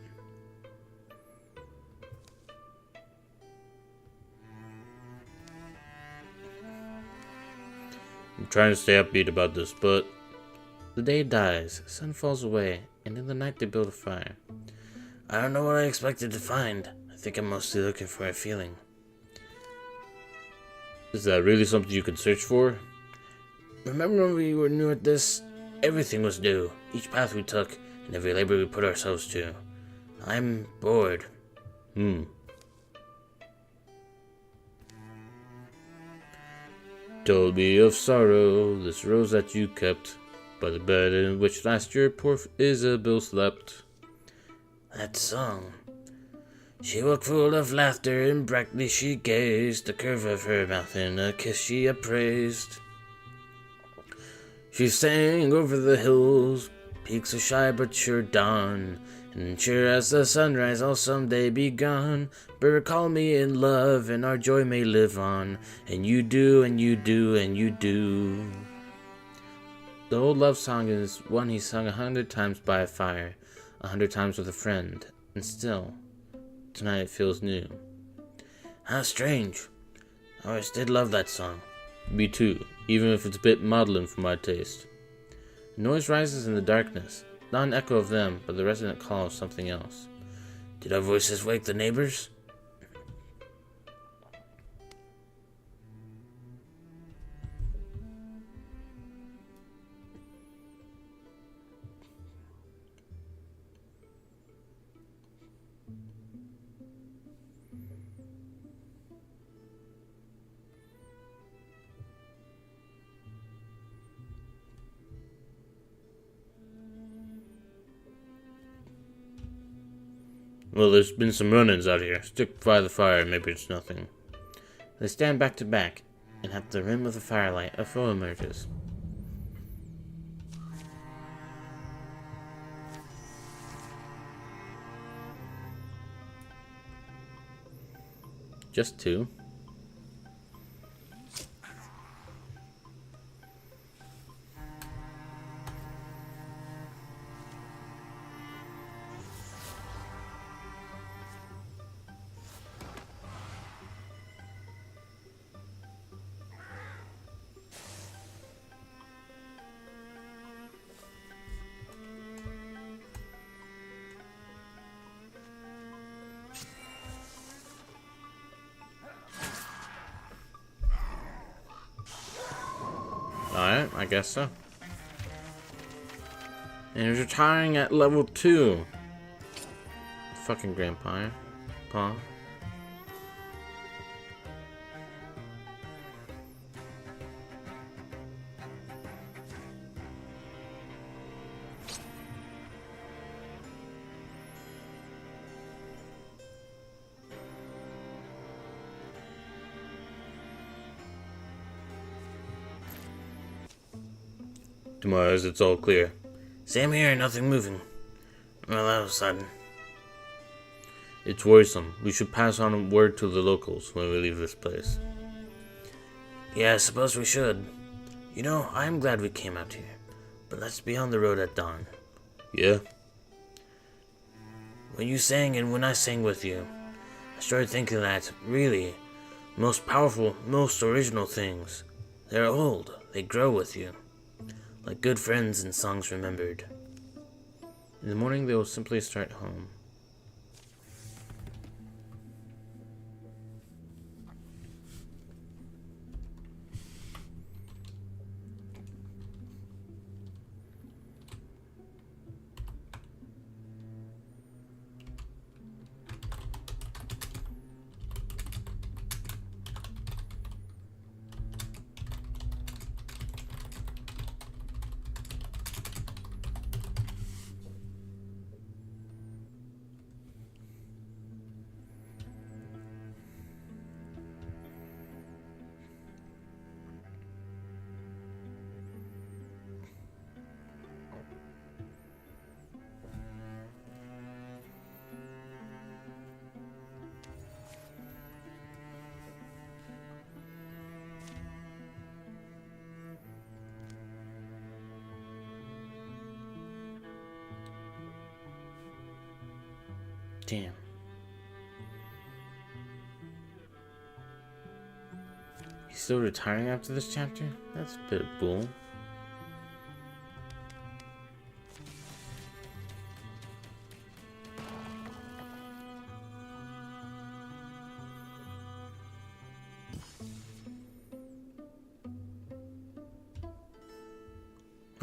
I'm trying to stay upbeat about this, but The day dies, sun falls away, and in the night they build a fire. I don't know what I expected to find. I think I'm mostly looking for a feeling. is that really something you can search for? Remember when we were new at this? Everything was new. Each path we took, and every labor we put ourselves to. I'm bored. Told me of sorrow, this rose that you kept, by the bed in which last year poor Isabel slept. That song. She woke full of laughter and brightly she gazed, the curve of her mouth in a kiss she appraised. She sang over the hills, peaks of shy but sure dawn, and sure as the sunrise I'll someday be gone. But recall me in love and our joy may live on, and you do, and you do, and you do. The old love song is one he sung 100 times by a fire, 100 times with a friend, and still, tonight it feels new. How strange. I always did love that song. Me too, even if it's a bit maudlin for my taste. The noise rises in the darkness, not an echo of them, but the resonant call of something else. Did our voices wake the neighbors? Well, there's been some run-ins out here. Stick by the fire, maybe it's nothing. They stand back to back, and at the rim of the firelight, a foe emerges. Just two. Alright, I guess so. And he's retiring at level 2. Fucking grandpa. Pa. To my eyes, it's all clear. Same here, nothing moving. Well, that was sudden. It's worrisome. We should pass on word to the locals when we leave this place. Yeah, I suppose we should. You know, I'm glad we came out here. But let's be on the road at dawn. Yeah? When you sang and when I sang with you, I started thinking that, really, most powerful, most original things, they're old. They grow with you. Like good friends and songs remembered. In the morning, they will simply start home. Damn. He's still retiring after this chapter? That's a bit of bull.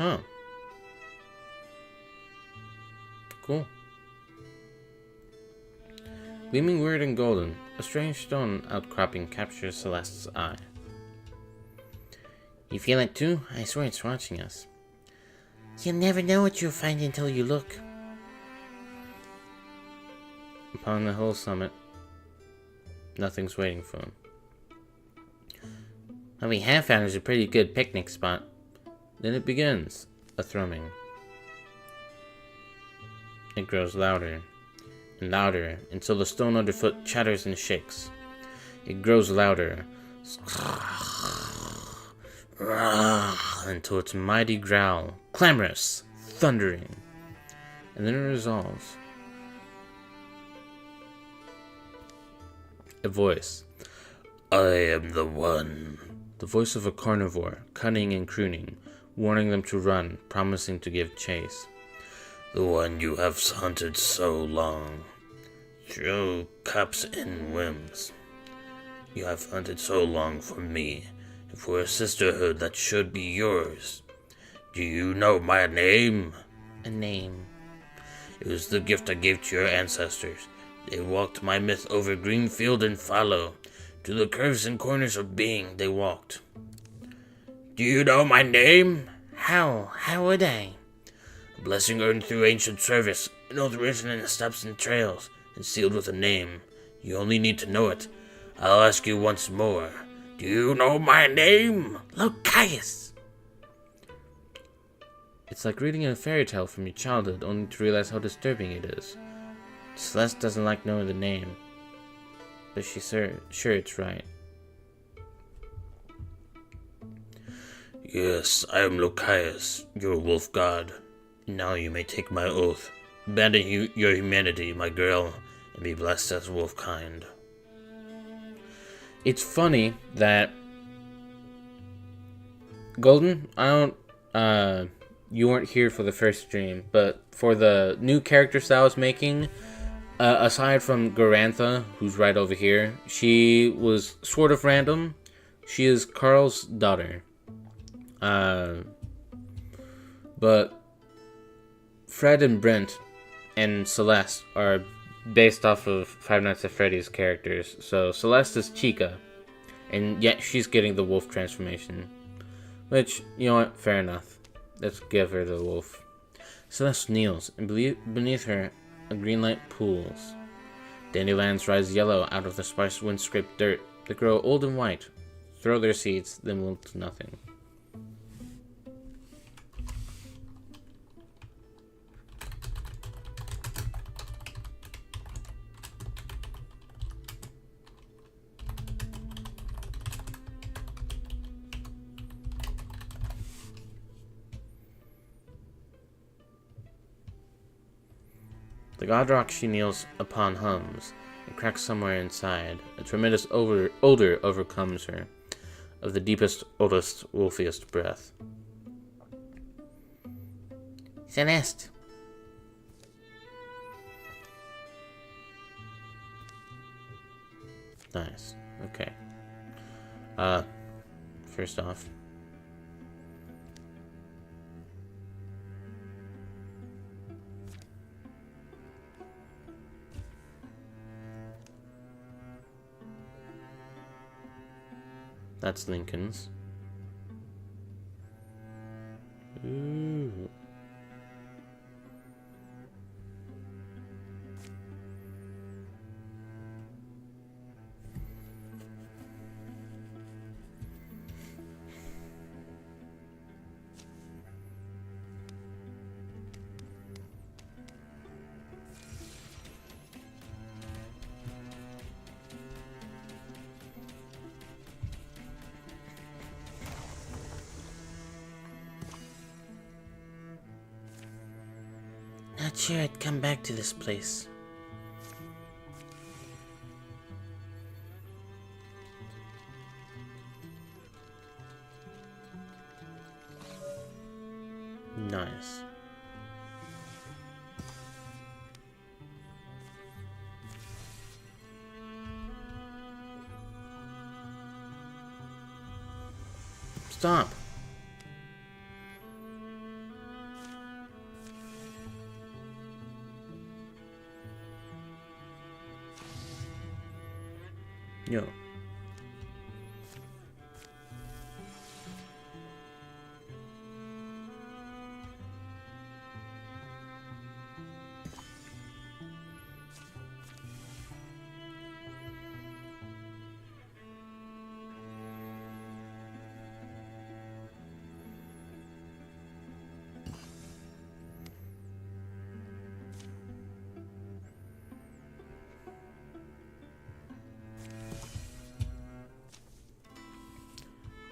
Oh. Cool. Gleaming weird and golden, a strange stone outcropping captures Celeste's eye. You feel it too? I swear it's watching us. You'll never know what you'll find until you look. Upon the whole summit, nothing's waiting for him. What we have found is a pretty good picnic spot. Then it begins, a thrumming. It grows louder and louder until the stone underfoot chatters and shakes. It grows louder until its mighty growl, clamorous, thundering, and then it resolves. A voice. I am the one. The voice of a carnivore, cunning and crooning, warning them to run, promising to give chase. The one you have hunted so long, through cups and whims. You have hunted so long for me, and for a sisterhood that should be yours. Do you know my name? A name. It was the gift I gave to your ancestors. They walked my myth over green field and fallow. To the curves and corners of being they walked. Do you know my name? How? How would I? A blessing earned through ancient service, an oath written in the steps and trails, and sealed with a name. You only need to know it. I'll ask you once more. Do you know my name? Lokias! It's like reading a fairy tale from your childhood, only to realize how disturbing it is. Celeste doesn't like knowing the name, but she's sure it's right. Yes, I am Lokias, your wolf god. Now you may take my oath. Abandon your humanity, my girl, and be blessed as wolfkind. It's funny that Golden, you weren't here for the first stream, but for the new characters that I was making, aside from Garantha, who's right over here, she was sort of random. She is Carl's daughter. But Fred and Brent and Celeste are based off of Five Nights at Freddy's characters. So Celeste is Chica, and yet she's getting the wolf transformation. Which, you know what, fair enough. Let's give her the wolf. Celeste kneels, and beneath her, a green light pools. Dandelions rise yellow out of the sparse wind-scraped dirt. They grow old and white, throw their seeds, then wilt to nothing. The god rock she kneels upon hums, and cracks somewhere inside. A tremendous odor overcomes her, of the deepest, oldest, wolfiest breath. Celeste. Nice. Okay. First off, that's Lincoln's. Ooh. Not sure I'd come back to this place. Nice. Stop. Yo.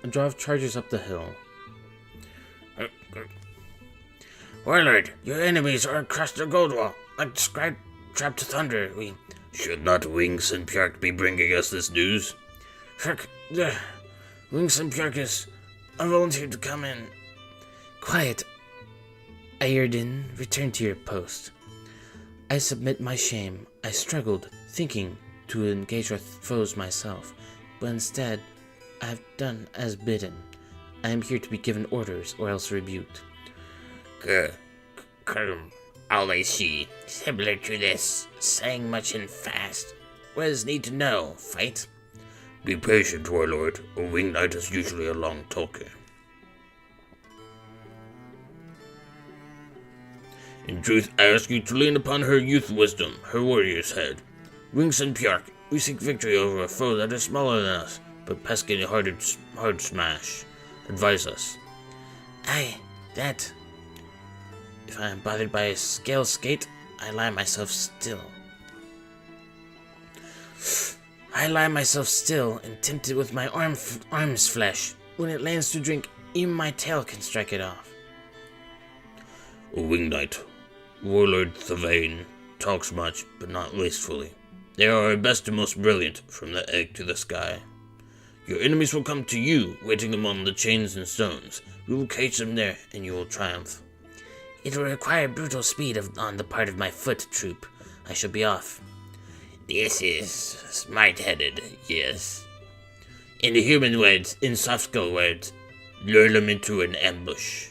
A drive charges up the hill. Warlord, your enemies are across the gold wall, like scribe trapped thunder. We Should not Winks and Pjark be bringing us this news? Frick, Winks and Pjarkus are volunteered to come in. Quiet. Ayerdin, return to your post. I submit my shame. I struggled, thinking to engage our foes myself, but instead, I have done as bidden. I am here to be given orders, or else rebuked. All I see, similar to this, saying much and fast. What does need to know? Fight? Be patient, Warlord. A winged knight is usually a long talker. In truth, I ask you to lean upon her youth wisdom, her warrior's head. Winks and Pjark, we seek victory over a foe that is smaller than us, but pesky hard smash. Advise us. Aye, that. If I am bothered by a scale skate, I lie myself still. I lie myself still and tempt it with my arm's flesh. When it lands to drink, even my tail can strike it off. A winged knight, Warlord Thavain, talks much, but not wastefully. They are our best and most brilliant, from the egg to the sky. Your enemies will come to you, waiting among the chains and stones. We will catch them there, and you will triumph. It will require brutal speed on the part of my foot troop. I shall be off. This is smart-headed, yes. In the human words, in soft skull words, lure them into an ambush.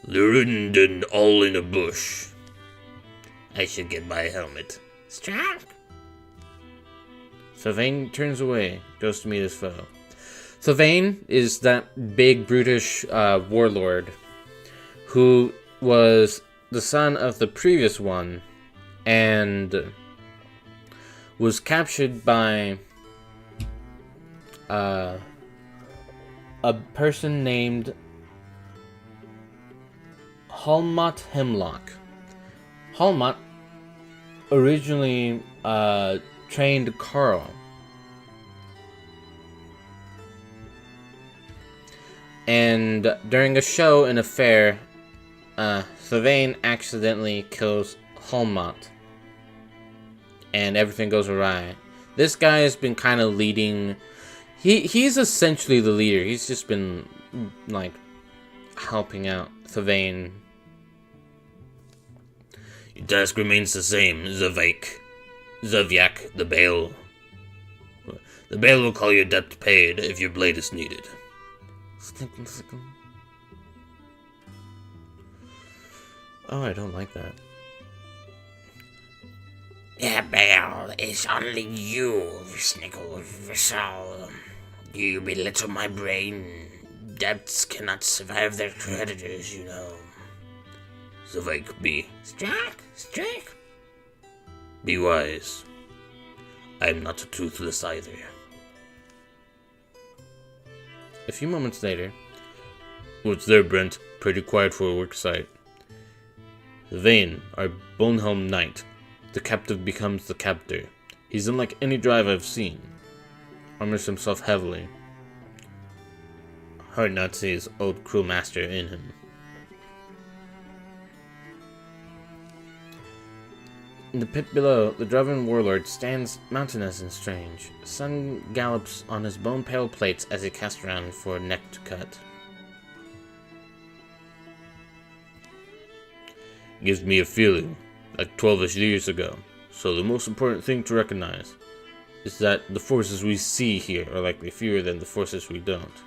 Lurinden all in a bush. I should get my helmet. Strong. Sylvain turns away, goes to meet his foe. Sylvain is that big, brutish warlord who was the son of the previous one and was captured by a person named Halmot Hemlock. Halmot originally trained Carl. And during a show in a fair, Sylvain accidentally kills Halmot. And everything goes awry. This guy has been kind of leading... He's essentially the leader. He's just been, like, helping out Sylvain. Your task remains the same, Zavyak, the Bale. The Bale will call your debt paid if your blade is needed. Oh, I don't like that. Yeah, Bale, it's only you, Snickle Vissal. You belittle my brain. Debts cannot survive their creditors, you know. Zavik, be Strike. wise. I am not toothless either. A few moments later, What's there, Brent? Pretty quiet for a work site. Sylvain, our Bonehelm knight. The captive becomes the captor. He's unlike any drive I've seen. Armors himself heavily. Hard not to see his old cruel master in him. In the pit below, the Droven warlord stands mountainous and strange. Sun gallops on his bone-pale plates as he casts around for a neck to cut. Gives me a feeling like 12-ish years ago. So the most important thing to recognize is that the forces we see here are likely fewer than the forces we don't.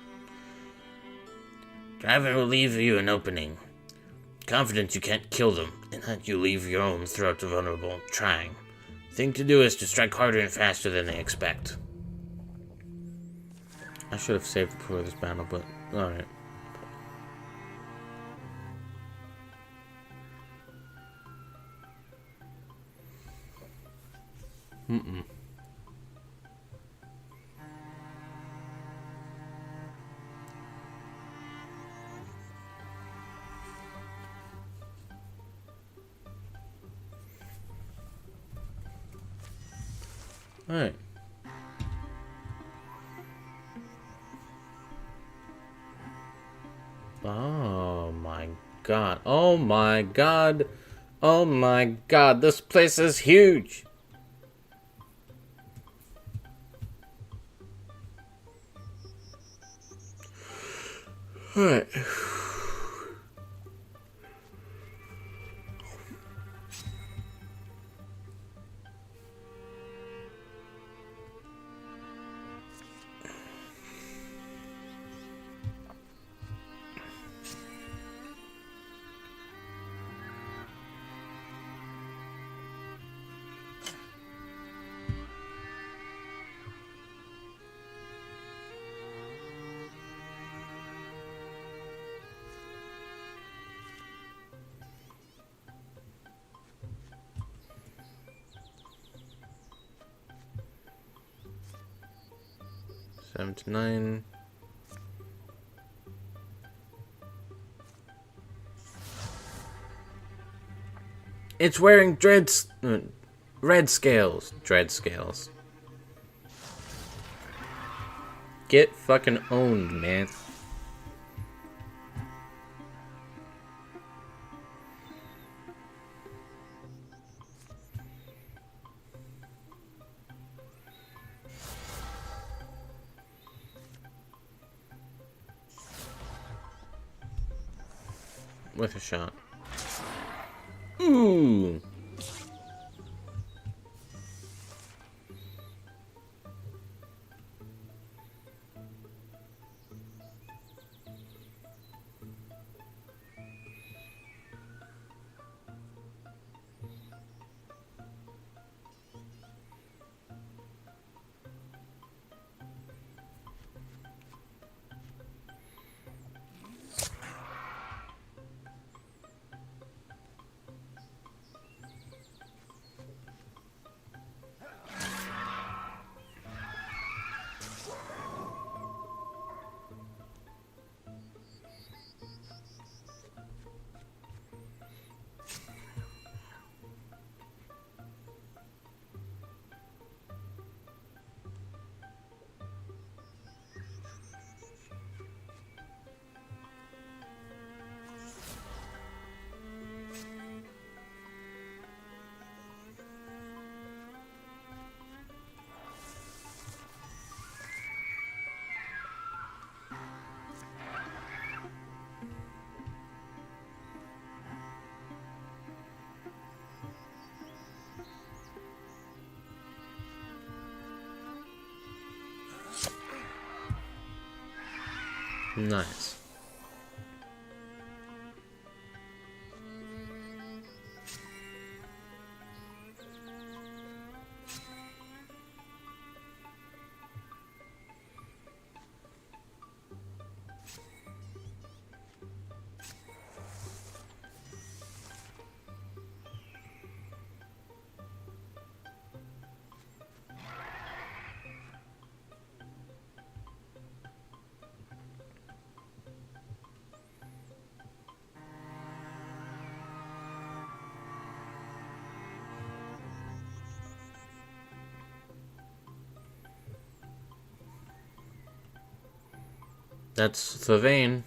Driver will leave you an opening. Confident you can't kill them, and that you leave your own throat vulnerable, trying. Thing to do is to strike harder and faster than they expect. I should have saved it for this battle, but alright. Alright. Oh my god. Oh my god. Oh my god. This place is huge. Alright. Seven to 9. It's wearing red scales. Dread scales. Get fucking owned, man. With a shot. Ooh. Nice. That's the vein.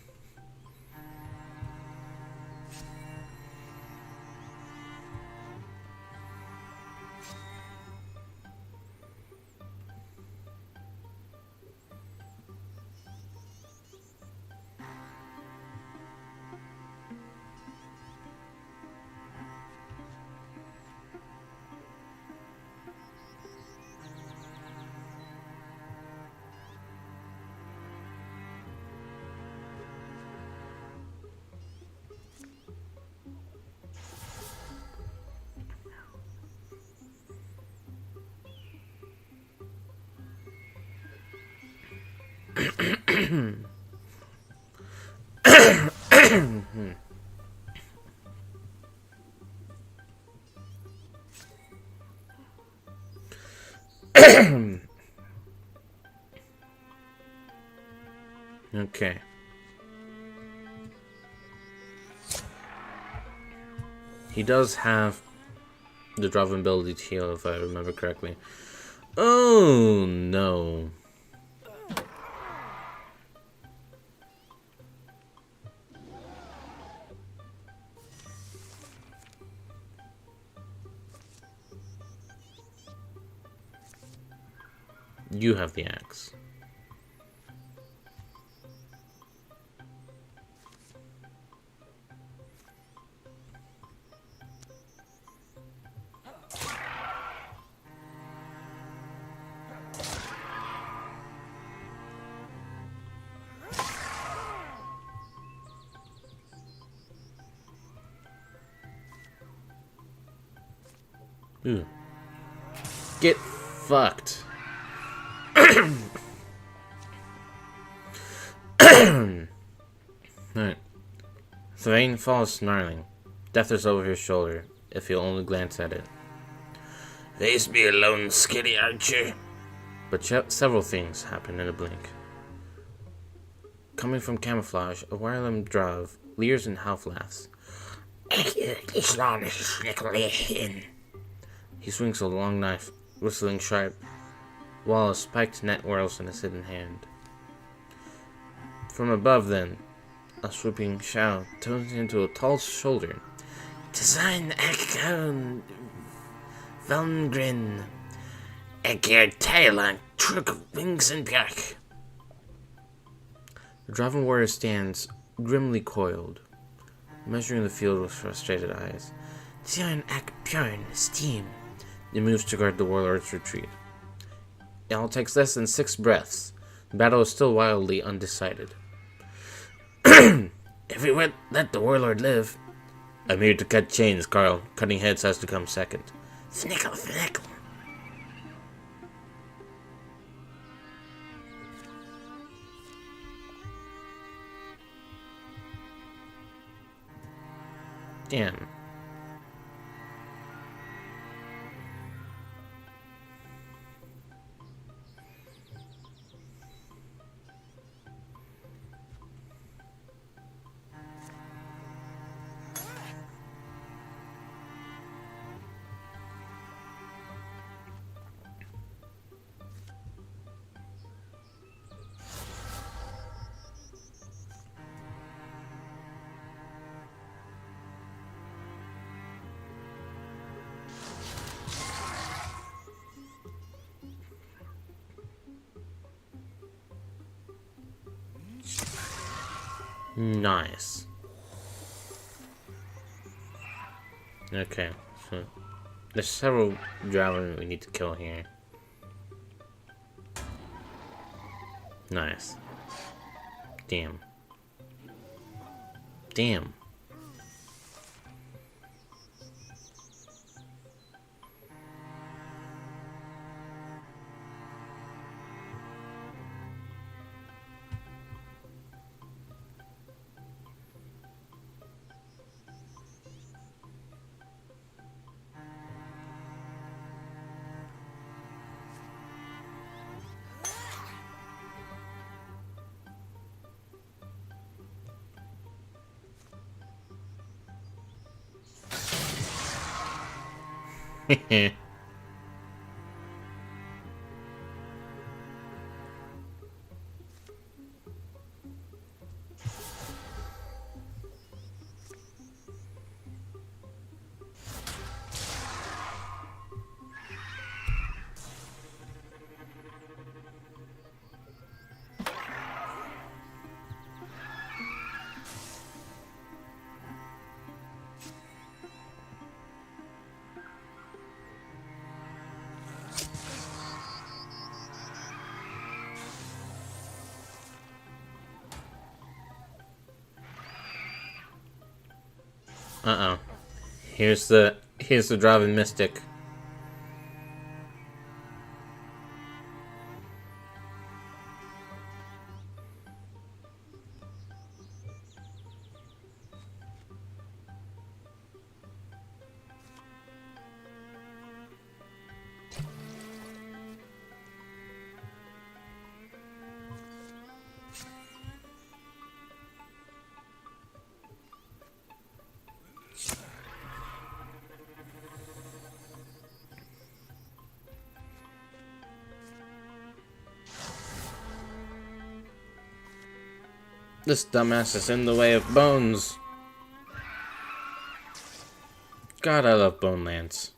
Okay. He does have the Draven ability to heal, if I remember correctly. Oh, no. You have the axe. Ooh. Get fucked. Alright. Thrain falls snarling. Death is over his shoulder, if he'll only glance at it. Face me alone, skinny archer. But several things happen in a blink. Coming from camouflage, a Wirelem Drav leers and half laughs. He swings a long knife, whistling sharp, while a spiked net whirls in his hidden hand. From above, then, a swooping shout turns into a tall shoulder. Design Ekon Velmgren. Ekir Taelang, Truk Wings and Bjark. The Draven warrior stands, grimly coiled, measuring the field with frustrated eyes. Design Ek Bjorn Steam. He moves to guard the warlord's retreat. It all takes less than 6 breaths. The battle is still wildly undecided. Everyone, let the warlord live. I'm here to cut chains, Carl. Cutting heads has to come second. Fnickle, fnickle. Damn. Nice. Okay, so there's several Draven we need to kill here. Nice. Damn. Damn. Uh-oh. Here's the Draven Mystic. This dumbass is in the way of bones. God, I love Bone Lance.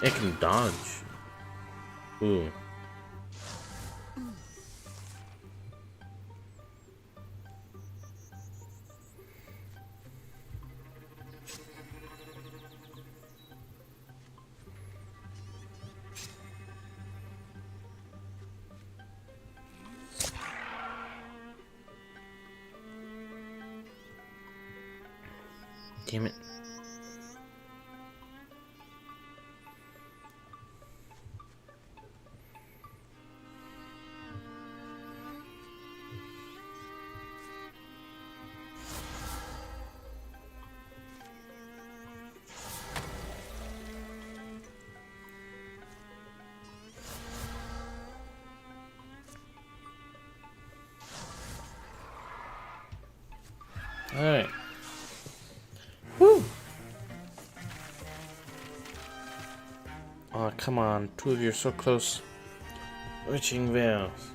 It can dodge. Ooh. Damn it. Alright. Woo! Oh, come on. Two of you are so close. Witching veils.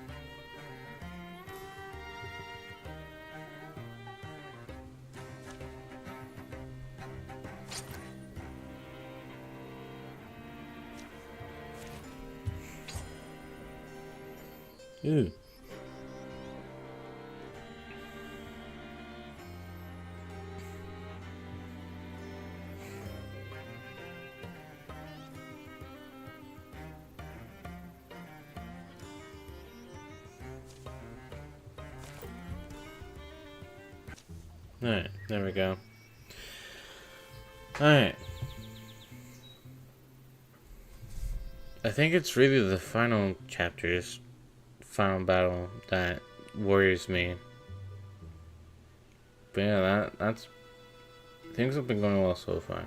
Ooh. Alright, there we go. Alright. I think it's really the final chapters, final battle that worries me. But yeah, that's... Things have been going well so far.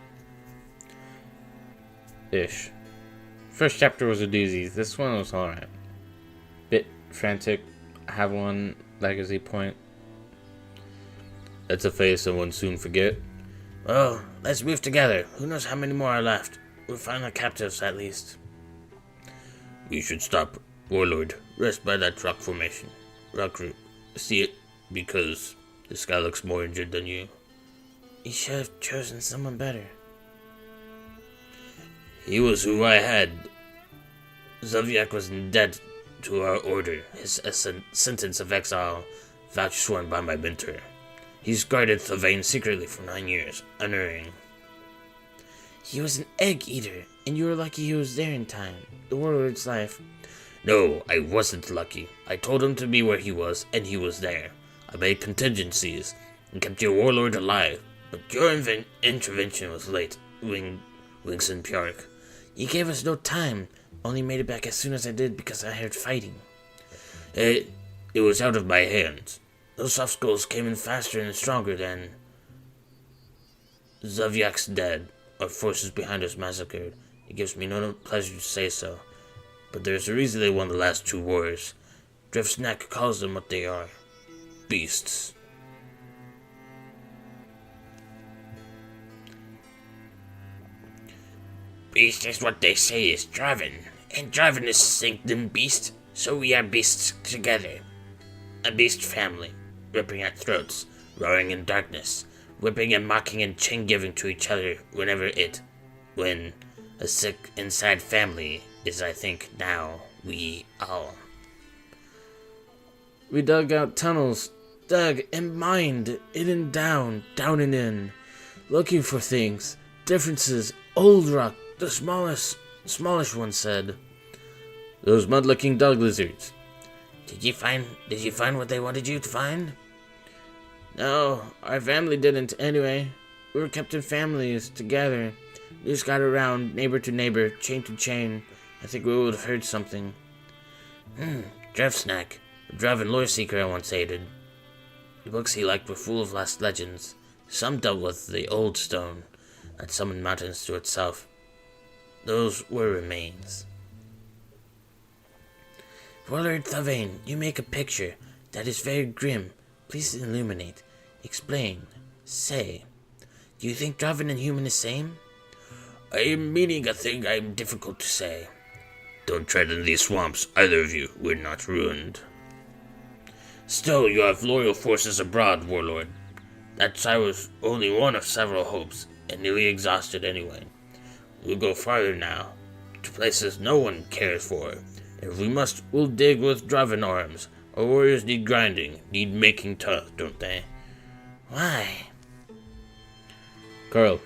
Ish. First chapter was a doozy. This one was alright. Bit frantic. Have one legacy point. That's a phase someone soon forget. Well, let's move together. Who knows how many more are left? We'll find the captives, at least. We should stop. Warlord, rest by that rock formation. Rock root. See it? Because this guy looks more injured than you. You should have chosen someone better. He was who I had. Zavyak was in debt to our order. His sentence of exile vouch sworn by my mentor. He's guarded Thavain secretly for 9 years, unerring. He was an egg eater, and you were lucky he was there in time. The warlord's life. No, I wasn't lucky. I told him to be where he was, and he was there. I made contingencies, and kept your warlord alive. But your intervention was late, Wingson Pjark. You gave us no time. Only made it back as soon as I did because I heard fighting. It was out of my hands. Those soft skulls came in faster and stronger than... Zavyak's dead. Our forces behind us massacred. It gives me no pleasure to say so. But there's a reason they won the last 2 wars. Driftsnack calls them what they are. Beasts. Beast is what they say is Draven, and Draven is Sanctum Beast, so we are beasts together. A beast family, ripping at throats, roaring in darkness, whipping and mocking and chain-giving to each other when a sick and sad family is, I think, now we all. We dug out tunnels, dug and mined, in and down and in, looking for things, differences, old rock, the smallish one said. Those mud-licking dog lizards. Did you find what they wanted you to find? No, our family didn't anyway. We were kept in families, together. News got around, neighbor to neighbor, chain to chain. I think we would have heard something. Driftsnack, a Draven lore seeker I once hated. The books he liked were full of lost legends. Some dealt with the old stone that summoned mountains to itself. Those were remains. Willard Thavain, you make a picture that is very grim. Please illuminate. Explain. Say. Do you think Draven and human is same? I am meaning a thing I am difficult to say. Don't tread in these swamps, either of you. We're not ruined. Still, you have loyal forces abroad, Warlord. That side was only one of several hopes, and nearly exhausted anyway. We'll go farther now, to places no one cares for. If we must, we'll dig with Draven arms. Our warriors need grinding, need making tough, don't they? Why? Carl,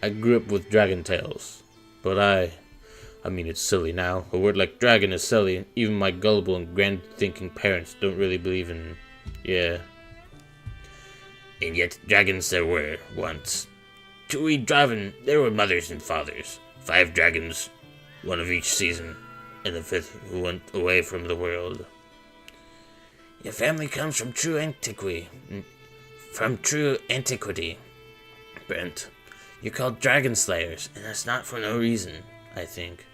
I grew up with dragon tales, but I mean, it's silly now. A word like dragon is silly. Even my gullible and grand-thinking parents don't really believe in... Yeah. And yet, dragons there were, once. To read Draven, there were mothers and fathers. 5 dragons, one of each season, and the 5th who went away from the world. Your family comes from true antiquity. Brent. You're called dragon slayers, and that's not for no reason, I think.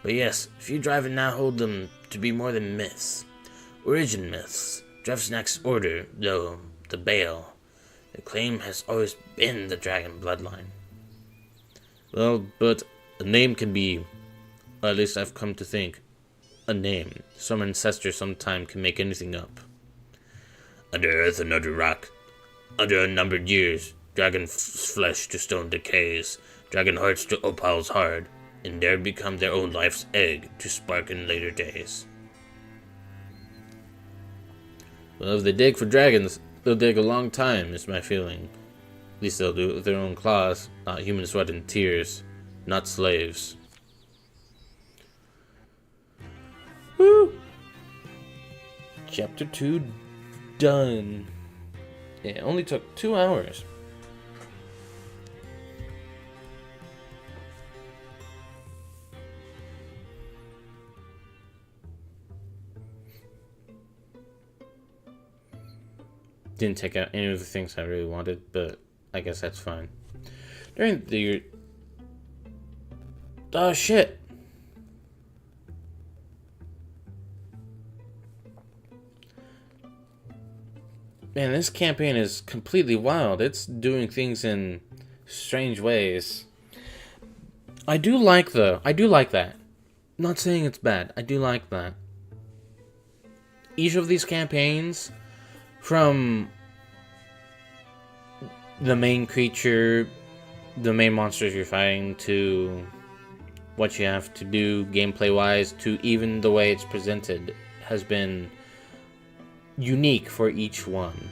But yes, few Draven now hold them to be more than myths. Origin myths. Drevsnak's order, though, the Baal. The claim has always been the dragon bloodline. Well, but a name can be... Or at least I've come to think. A name. Some ancestor sometime can make anything up. Under earth and under rock. Under unnumbered years, dragon flesh to stone decays, dragon hearts to opals hard, and there become their own life's egg to spark in later days. Well, if they dig for dragons, they'll dig a long time, is my feeling. At least they'll do it with their own claws, not human sweat and tears, not slaves. Woo! Chapter 2 done. Yeah, it only took 2 hours. Didn't take out any of the things I really wanted, but I guess that's fine. During the... Oh, shit! Man, this campaign is completely wild. It's doing things in strange ways. I do like that. Not saying it's bad. I do like that. Each of these campaigns, from the main creature, the main monsters you're fighting, to what you have to do gameplay-wise, to even the way it's presented, has been unique for each one.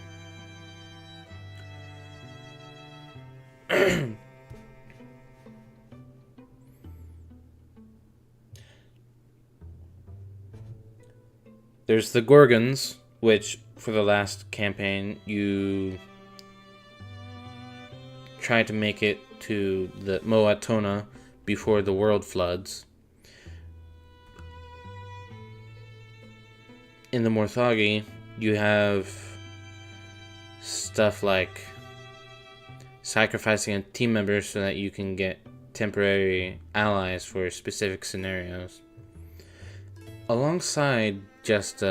There's the Gorgons, which for the last campaign you tried to make it to the Moatona before the world floods. In the Morthagi, you have stuff like sacrificing a team member so that you can get temporary allies for specific scenarios. Alongside just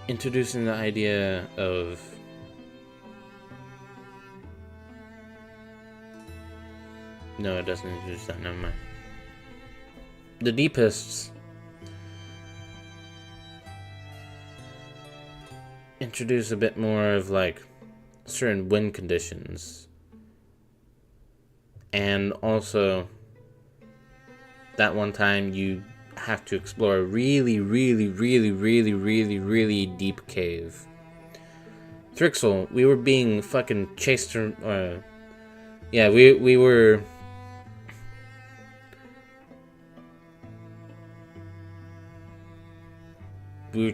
introducing the idea of no, it doesn't introduce that, never mind. The Deepists introduce a bit more of like certain win conditions, and also that one time you have to explore a really deep cave. Thrixel, we were being fucking chased from, yeah, we were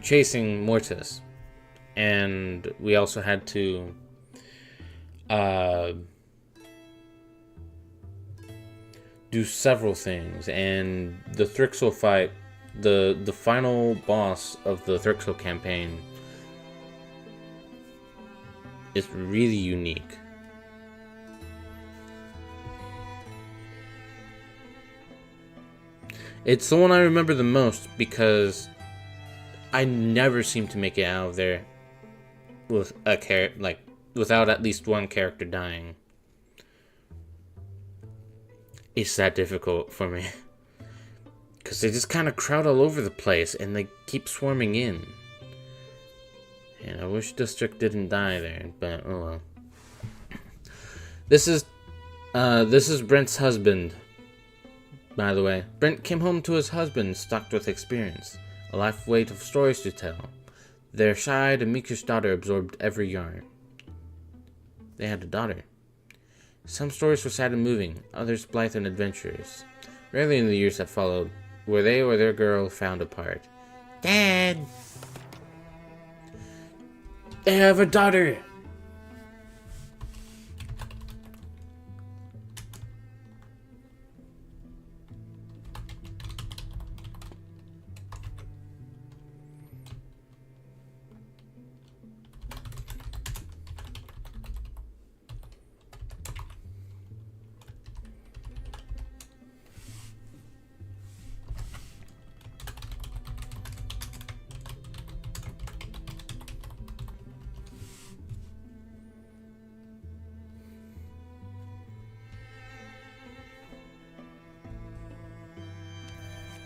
chasing Mortis, and we also had to do several things, and the Thrixel fight, the final boss of the Thrixel campaign, is really unique. It's the one I remember the most because I never seem to make it out of there with a without at least one character dying. It's that difficult for me. Because they just kind of crowd all over the place and they keep swarming in. And I wish District didn't die there, but oh well. This is Brent's husband, by the way. Brent came home to his husband stocked with experience, a life weight of stories to tell. Their shy and meekish daughter absorbed every yarn. They had a daughter. Some stories were sad and moving, others blithe and adventurous. Rarely in the years that followed were they or their girl found apart. Dad! They have a daughter!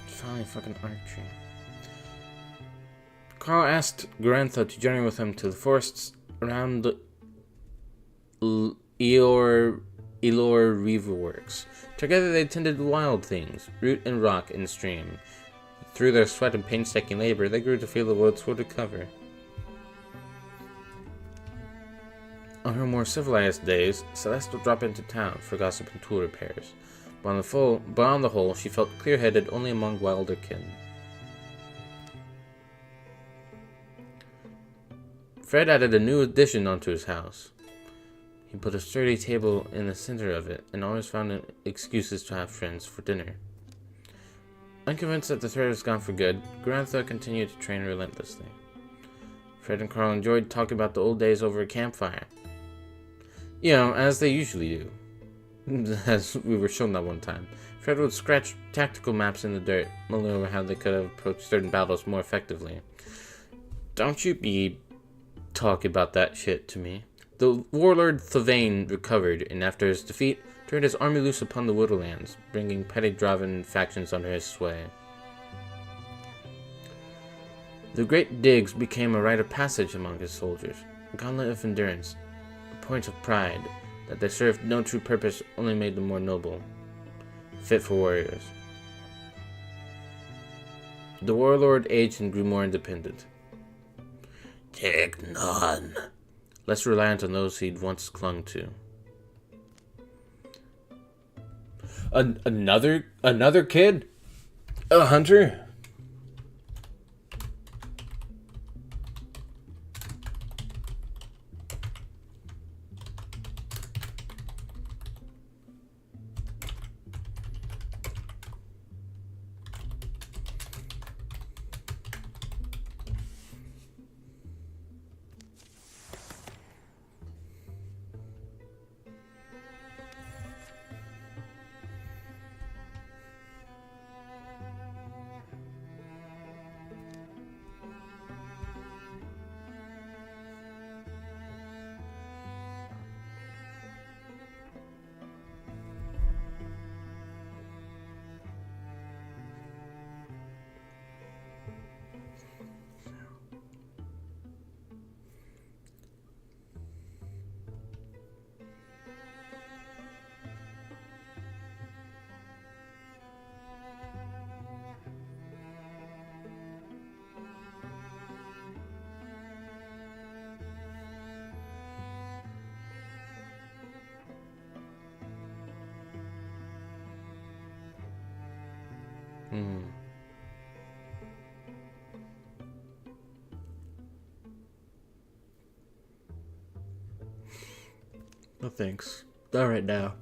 Finally, fucking archery. Carl asked Garantha to journey with him to the forests around the Elor Reaverworks. Together they tended wild things, root and rock and stream. Through their sweat and painstaking labor, they grew to feel the woods would recover. On her more civilized days, Celeste would drop into town for gossip and tool repairs. But on the whole, she felt clear-headed only among wilder kin. Fred added a new addition onto his house. He put a sturdy table in the center of it, and always found excuses to have friends for dinner. Unconvinced that the threat was gone for good, Garantha continued to train relentlessly. Fred and Carl enjoyed talking about the old days over a campfire. You know, as they usually do. As we were shown that one time. Fred would scratch tactical maps in the dirt, mulling over how they could have approached certain battles more effectively. Don't you be talking about that shit to me. The warlord Thavain recovered, and after his defeat, turned his army loose upon the Woodlands, bringing petty Draven factions under his sway. The Great Digs became a rite of passage among his soldiers, a gauntlet of endurance, a point of pride. That they served no true purpose only made them more noble, fit for warriors. The warlord aged and grew more independent. Take none. Less reliant on those he'd once clung to. Another kid? A hunter? No thanks. All right now.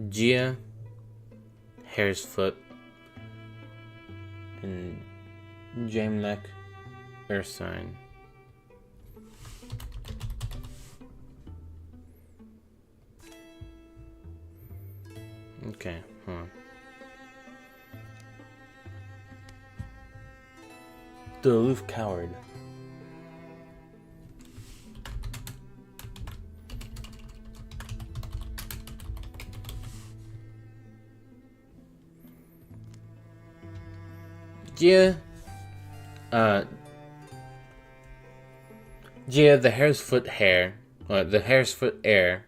Gia, Hare's Foot, and Jamlek, Earth Sign. Okay, hold on. The Aloof Coward. Gia, the Hare's Foot heir,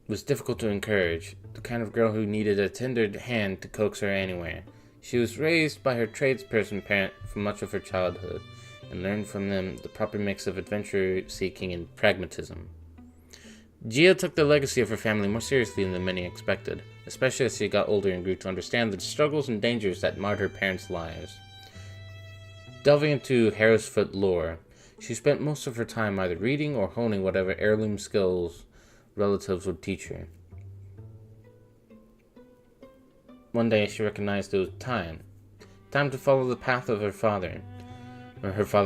was difficult to encourage, the kind of girl who needed a tender hand to coax her anywhere. She was raised by her tradesperson parent for much of her childhood, and learned from them the proper mix of adventure-seeking and pragmatism. Gia took the legacy of her family more seriously than many expected, especially as she got older and grew to understand the struggles and dangers that marred her parents' lives. Delving into Hare's Foot lore, she spent most of her time either reading or honing whatever heirloom skills relatives would teach her. One day she recognized it was time to follow the path of her father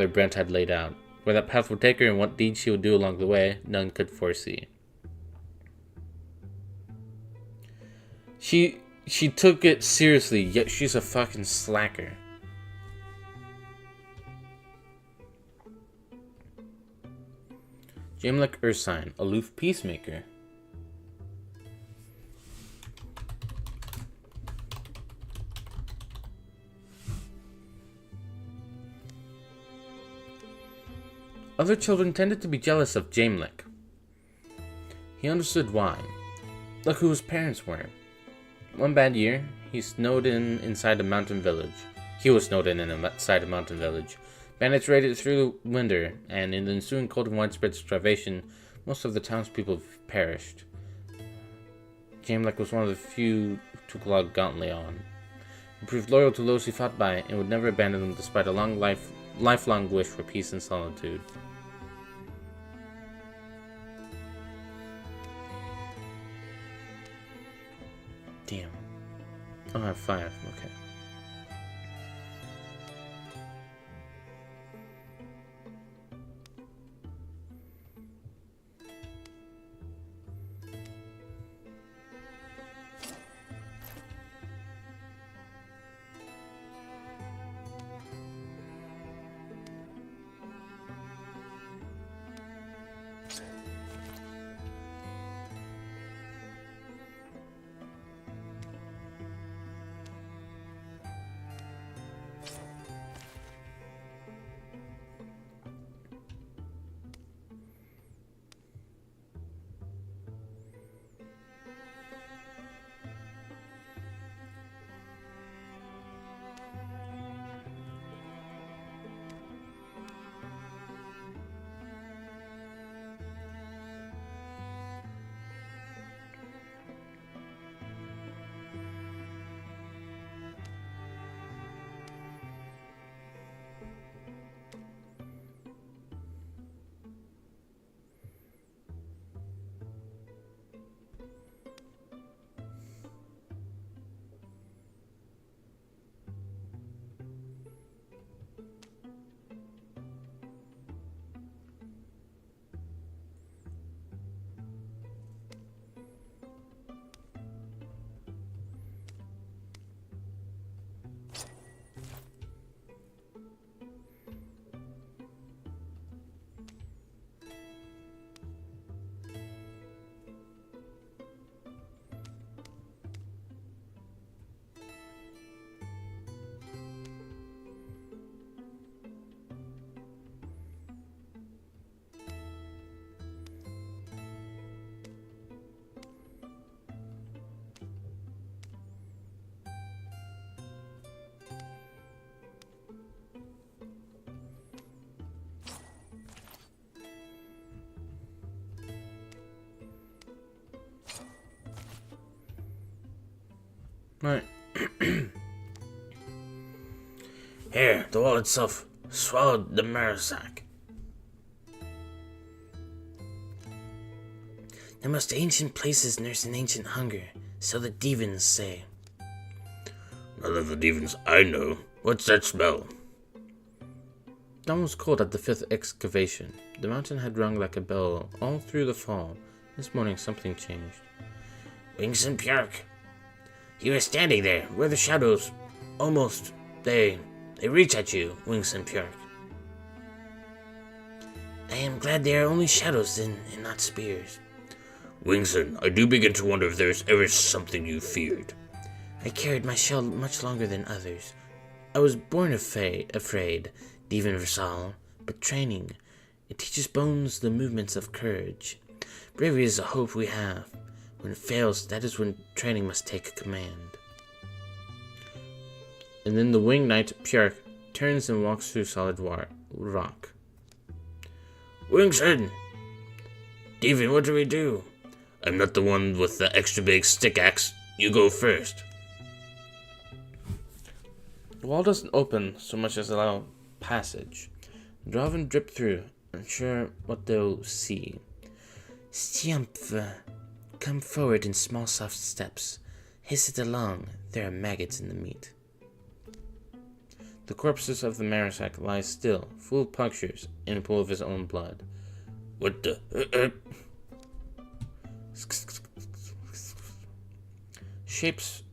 Brent had laid out. Where that path would take her and what deeds she would do along the way, none could foresee. She took it seriously, yet she's a fucking slacker. Jamlek Ursine, Aloof Peacemaker. Other children tended to be jealous of Jamlek. He understood why. Look who his parents were. One bad year, he was snowed in inside a mountain village. Bandits raided through the winter, and in the ensuing cold and widespread starvation, most of the townspeople perished. Jamlek was one of the few who took Log gauntly on. He proved loyal to those he fought by, and would never abandon them despite a lifelong wish for peace and solitude. Damn. Oh, I have 5. Okay. Right. Here, the wall itself swallowed the marrow sack. The most ancient places nurse an ancient hunger. So the Devons say. None of the demons I know. What's that smell? Dawn was cold at the 5th excavation. The mountain had rung like a bell all through the fall. This morning something changed. Wings and Bjark. You were standing there, where the shadows almost... They reach at you, Wings and Bjark. I am glad they are only shadows and not spears. Wingson, I do begin to wonder if there is ever something you feared. I carried my shell much longer than others. I was born afraid, Devon Versal, but training, it teaches bones the movements of courage. Bravery is a hope we have. When it fails, that is when training must take command. And then the winged knight, Bjark, turns and walks through solid rock. Wingson! Devon, what do we do? I'm not the one with the extra big stick axe. You go first. The wall doesn't open so much as allow passage. The Draven drip through, unsure what they'll see. Stiumph, come forward in small soft steps. Hiss it along, there are maggots in the meat. The corpses of the Marisak lie still, full of punctures, in a pool of his own blood. What the... Shapes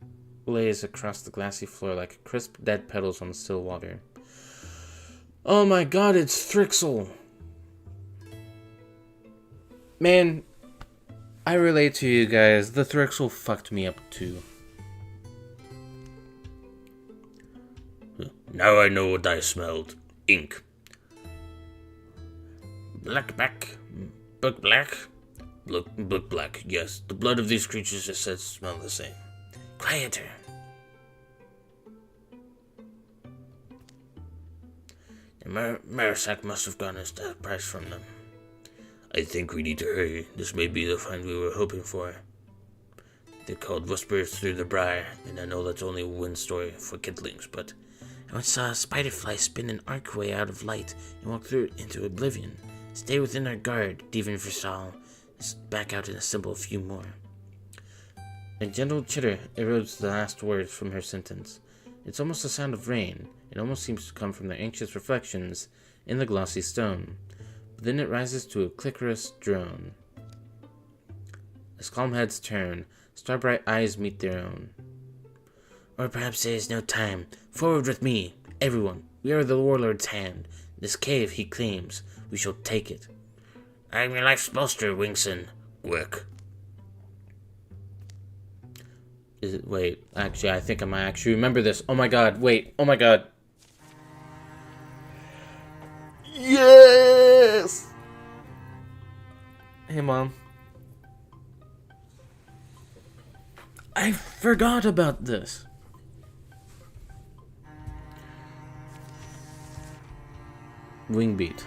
lays across the glassy floor like crisp dead petals on still water. Oh my god, it's Thrixel! Man, I relate to you guys. The Thrixel fucked me up too. Now I know what I smelled. Ink. Black. Book black? Book black, yes. The blood of these creatures is said to smell the same. Quieter. The Marisak must have gotten us that price from them. I think we need to hurry. This may be the find we were hoping for. They're called Whispers Through the Briar, and I know that's only a wind story for kidlings, but... I once saw a spiderfly spin an archway out of light and walk through it into oblivion. Stay within our guard, Devon Versal. Back out and assemble a few more. A gentle chitter erodes the last words from her sentence. It's almost the sound of rain. It almost seems to come from their anxious reflections in the glossy stone. But then it rises to a clickerous drone. As calm heads turn, star-bright eyes meet their own. Or perhaps there is no time. Forward with me, everyone. We are the warlord's hand. This cave, he claims. We shall take it. I am your life's bolster, Wingson. Quick. Wait, actually, I think I might actually remember this. Oh my god, wait, oh my god. Yes! Hey, Mom. I forgot about this. Wingbeat.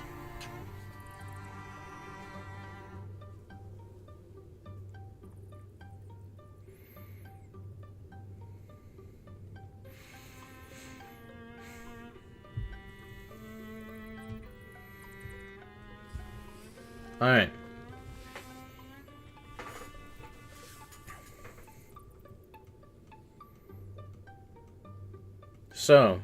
Alright. So.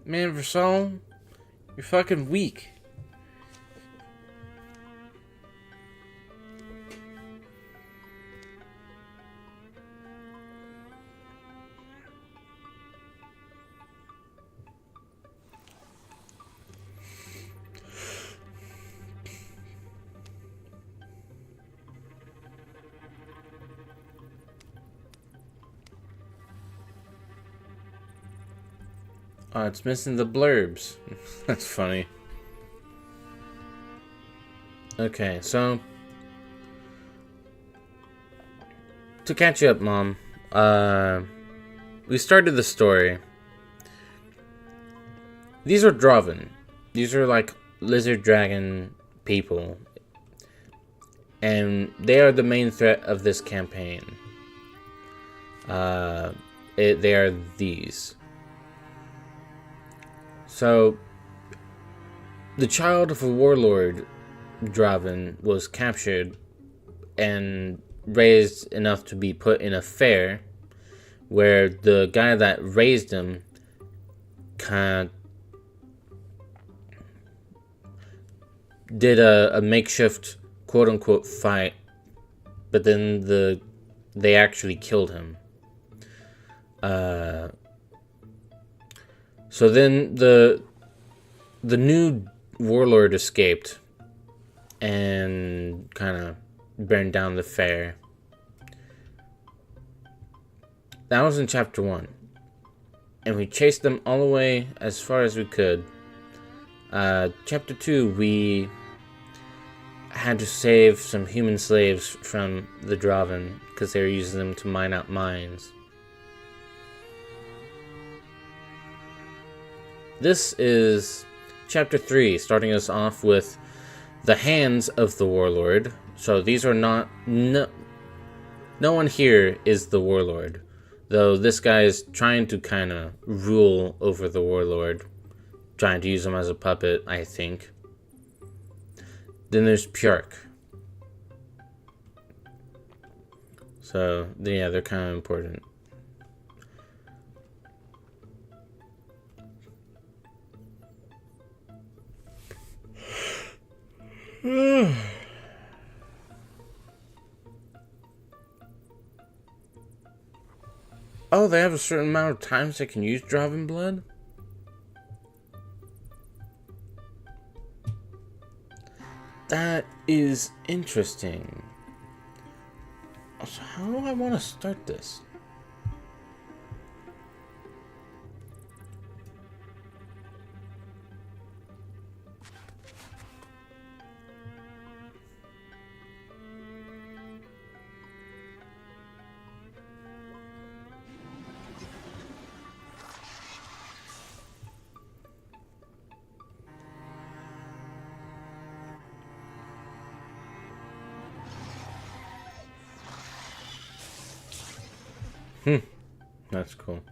Man, Versal, you're fucking weak. Oh, it's missing the blurbs. That's funny. Okay, so to catch you up, Mom, we started the story These are Draven. These are like lizard dragon people. And they are the main threat of this campaign. They are these. So, the child of a warlord, Draven, was captured and raised enough to be put in a fair where the guy that raised him kind of did a makeshift quote-unquote fight, but then they actually killed him. So then the new warlord escaped and kind of burned down the fair. That was in chapter 1. And we chased them all the way as far as we could. Chapter 2, we had to save some human slaves from the Draven because they were using them to mine out mines. This is chapter 3, starting us off with the hands of the warlord. So these are not... No one here is the warlord. Though this guy is trying to kind of rule over the warlord. Trying to use him as a puppet, I think. Then there's Pjark. So, yeah, they're kind of important. Oh, they have a certain amount of times they can use Draven blood? That is interesting. So how do I want to start this? That's cool.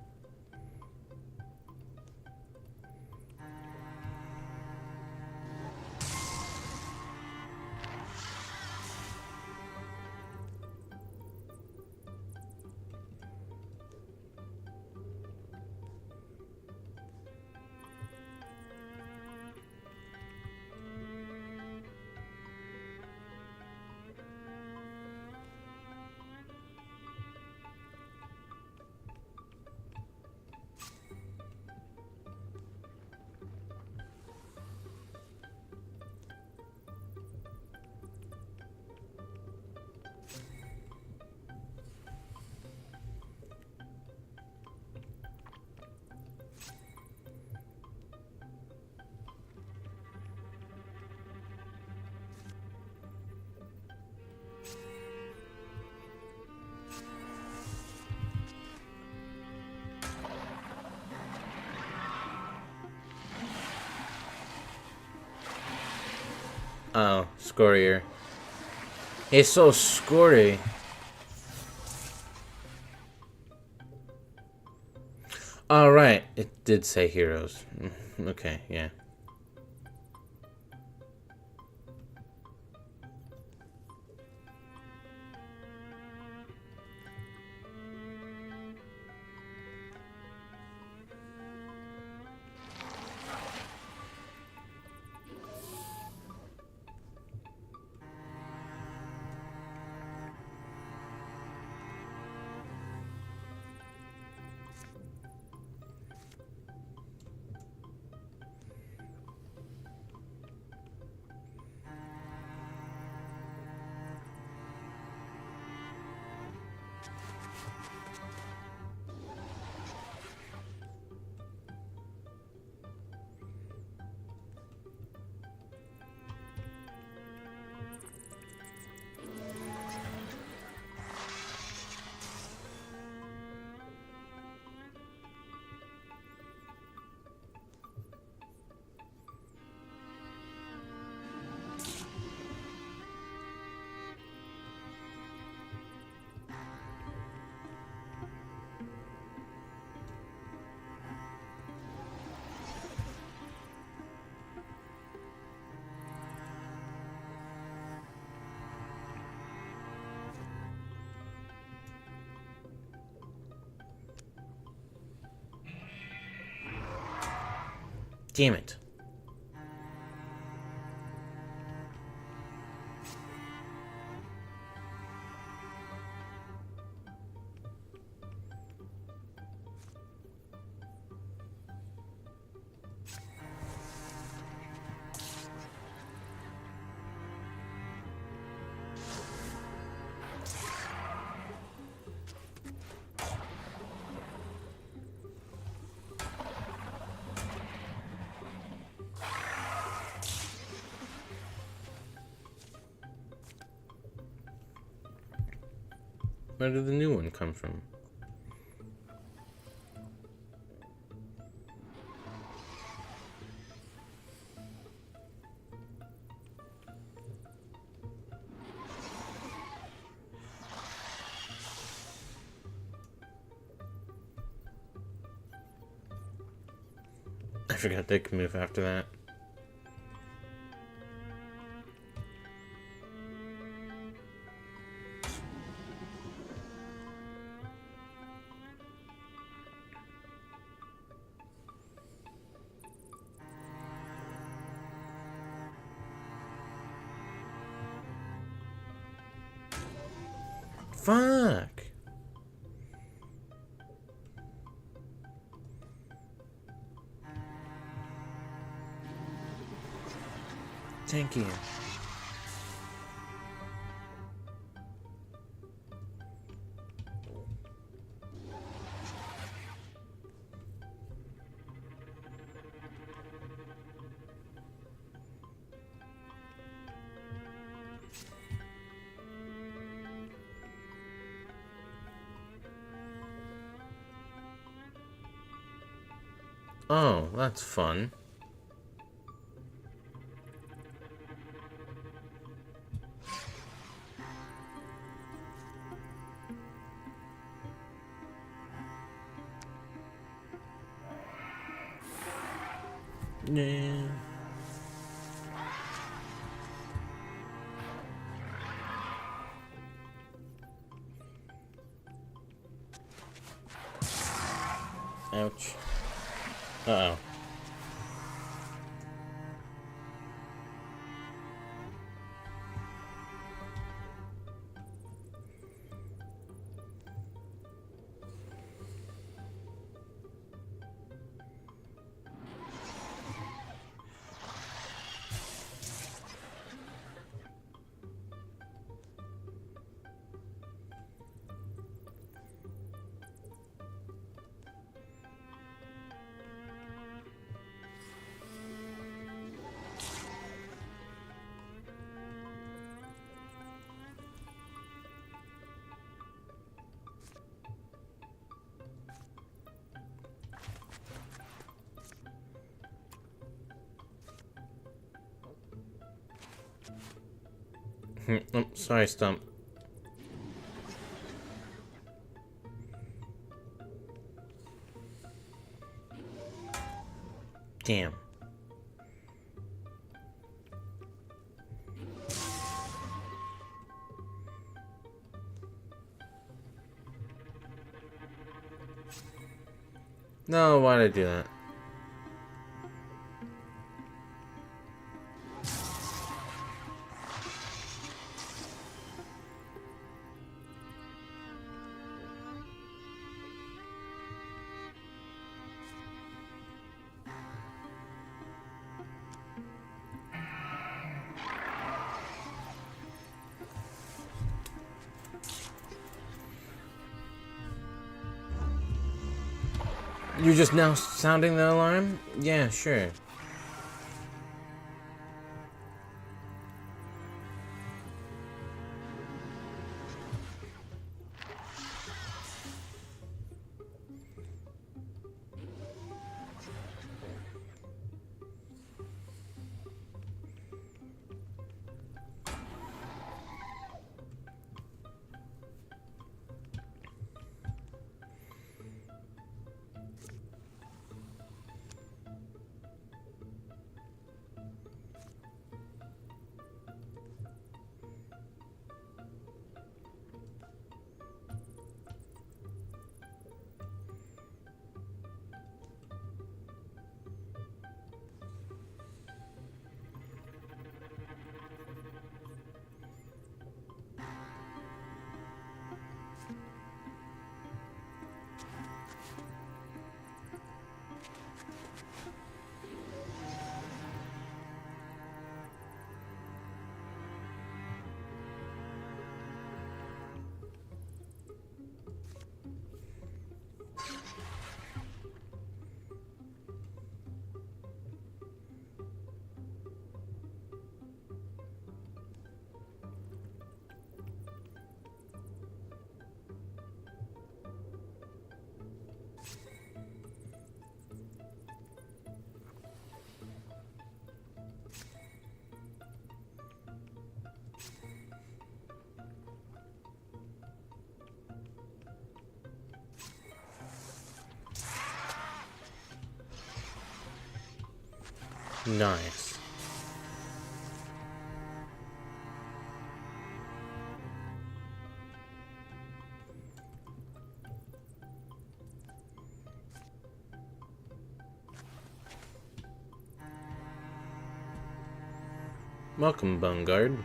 Oh, Scorier. It's so scory. Alright, it did say heroes. Okay, yeah. Damn it. Where did the new one come from? I forgot they could move after that. Fuck! Thank you. Oh, that's fun. Yeah. Ouch. Uh-oh. Oh, sorry, Stump. Damn. No, why'd I do that? You're just now sounding the alarm? Yeah, sure. Nice. Welcome, Bone Guard.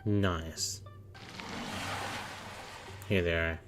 Nice. Here they are.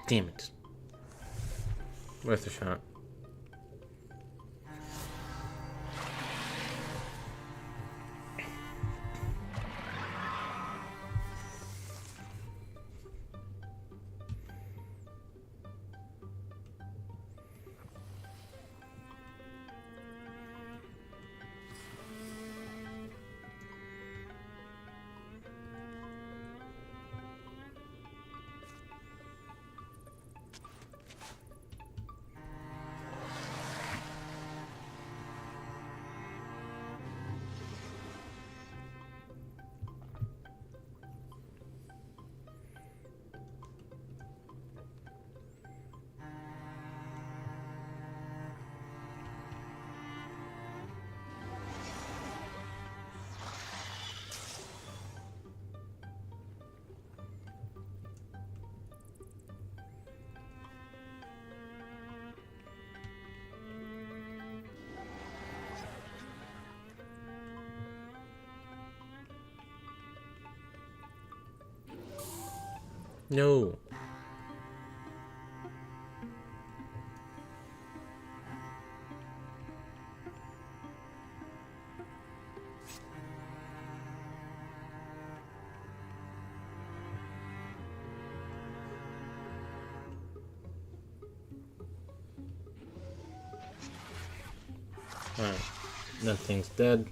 Damn it. Worth a shot. No. Alright. Nothing's dead.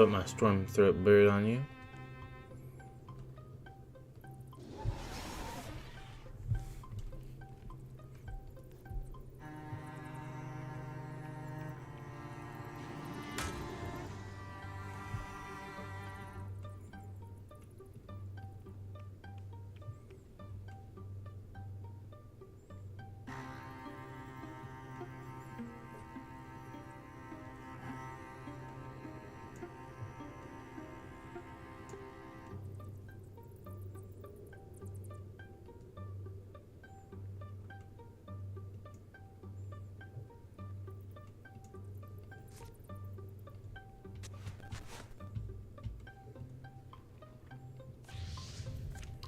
put my storm throat bird on you.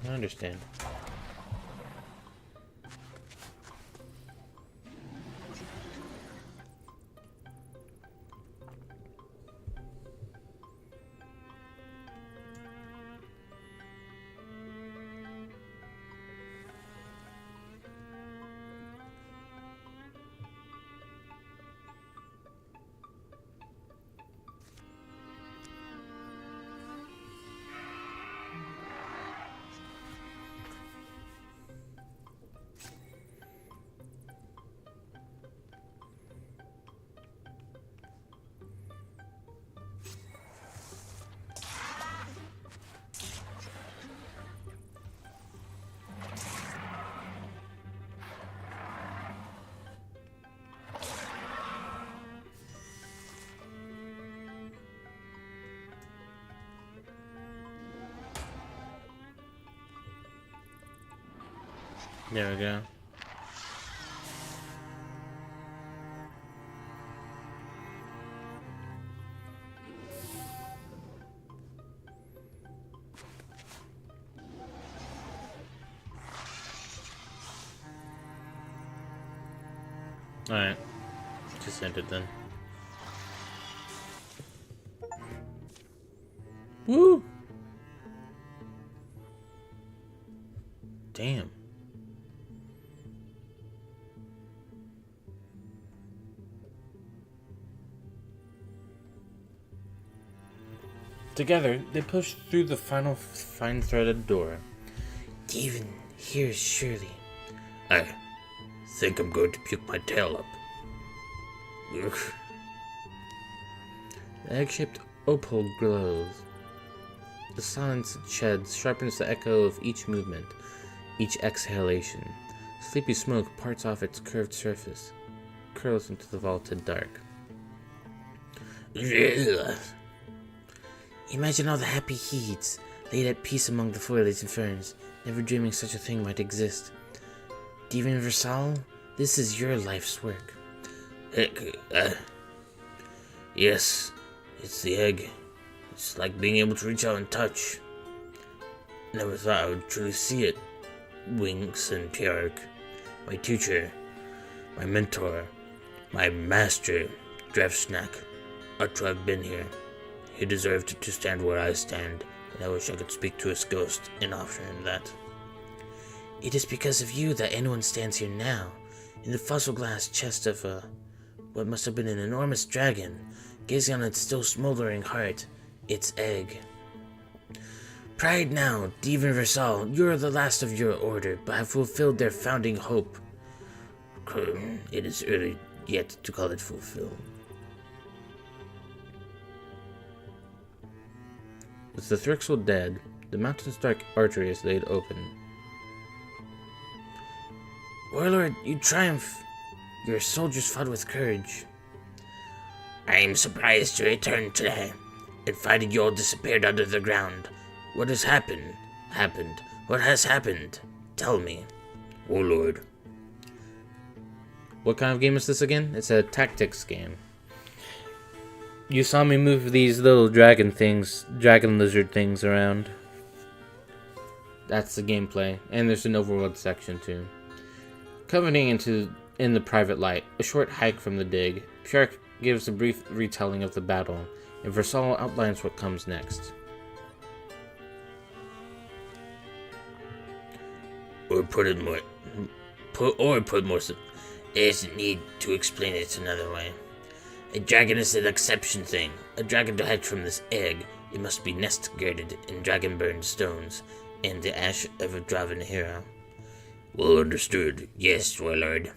I understand. There we go. Alright. Just ended then. Woo! Damn. Together, they push through the final fine-threaded door. Even here, surely. I think I'm going to puke my tail up. Ugh. The egg-shaped opal glows. The silence it sheds sharpens the echo of each movement, each exhalation. Sleepy smoke parts off its curved surface, curls into the vaulted dark. Ugh. Imagine all the happy heats, laid at peace among the foliage and ferns, never dreaming such a thing might exist. Divine Versal, this is your life's work. Yes, it's the egg. It's like being able to reach out and touch. Never thought I would truly see it. Winks and Pierre, my teacher, my mentor, my master, Drevsnak, ought to have been here. He deserved to stand where I stand, and I wish I could speak to his ghost and offer him that. It is because of you that anyone stands here now, in the fossil glass chest of what must have been an enormous dragon, gazing on its still smoldering heart, its egg. Pride now, Divine Versal, you are the last of your order, but have fulfilled their founding hope. It is early yet to call it fulfilled. With the Thrixel dead, the mountain's dark artery is laid open. Warlord, you triumph. Your soldiers fought with courage. I am surprised to return today, and finding you all disappeared under the ground. What has happened? What has happened? Tell me. Oh Lord. What kind of game is this again? It's a tactics game. You saw me move these little dragon lizard things around. That's the gameplay, and there's an overworld section too. Coming in the private light, a short hike from the dig, Pjark gives a brief retelling of the battle, and Versal outlines what comes next. There's need to explain it another way. A dragon is an exception thing. A dragon to hatch from this egg, it must be nest girded in dragon-burned stones and the ash of a Draven hero. Well understood. Yes, warlord.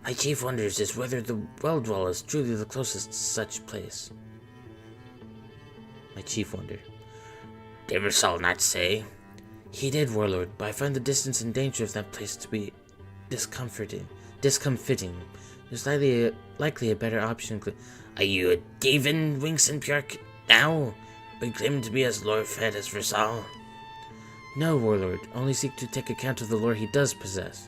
My chief wonders is whether the Weldwall is truly the closest such place. My chief wonder. Did Versal not say? He did, warlord, but I find the distance and danger of that place to be discomforting. There's likely a better option. Are you a Daven, Winks and Björk, now? Are you claiming to be as lore-fed as Versal? No, warlord, only seek to take account of the lore he does possess.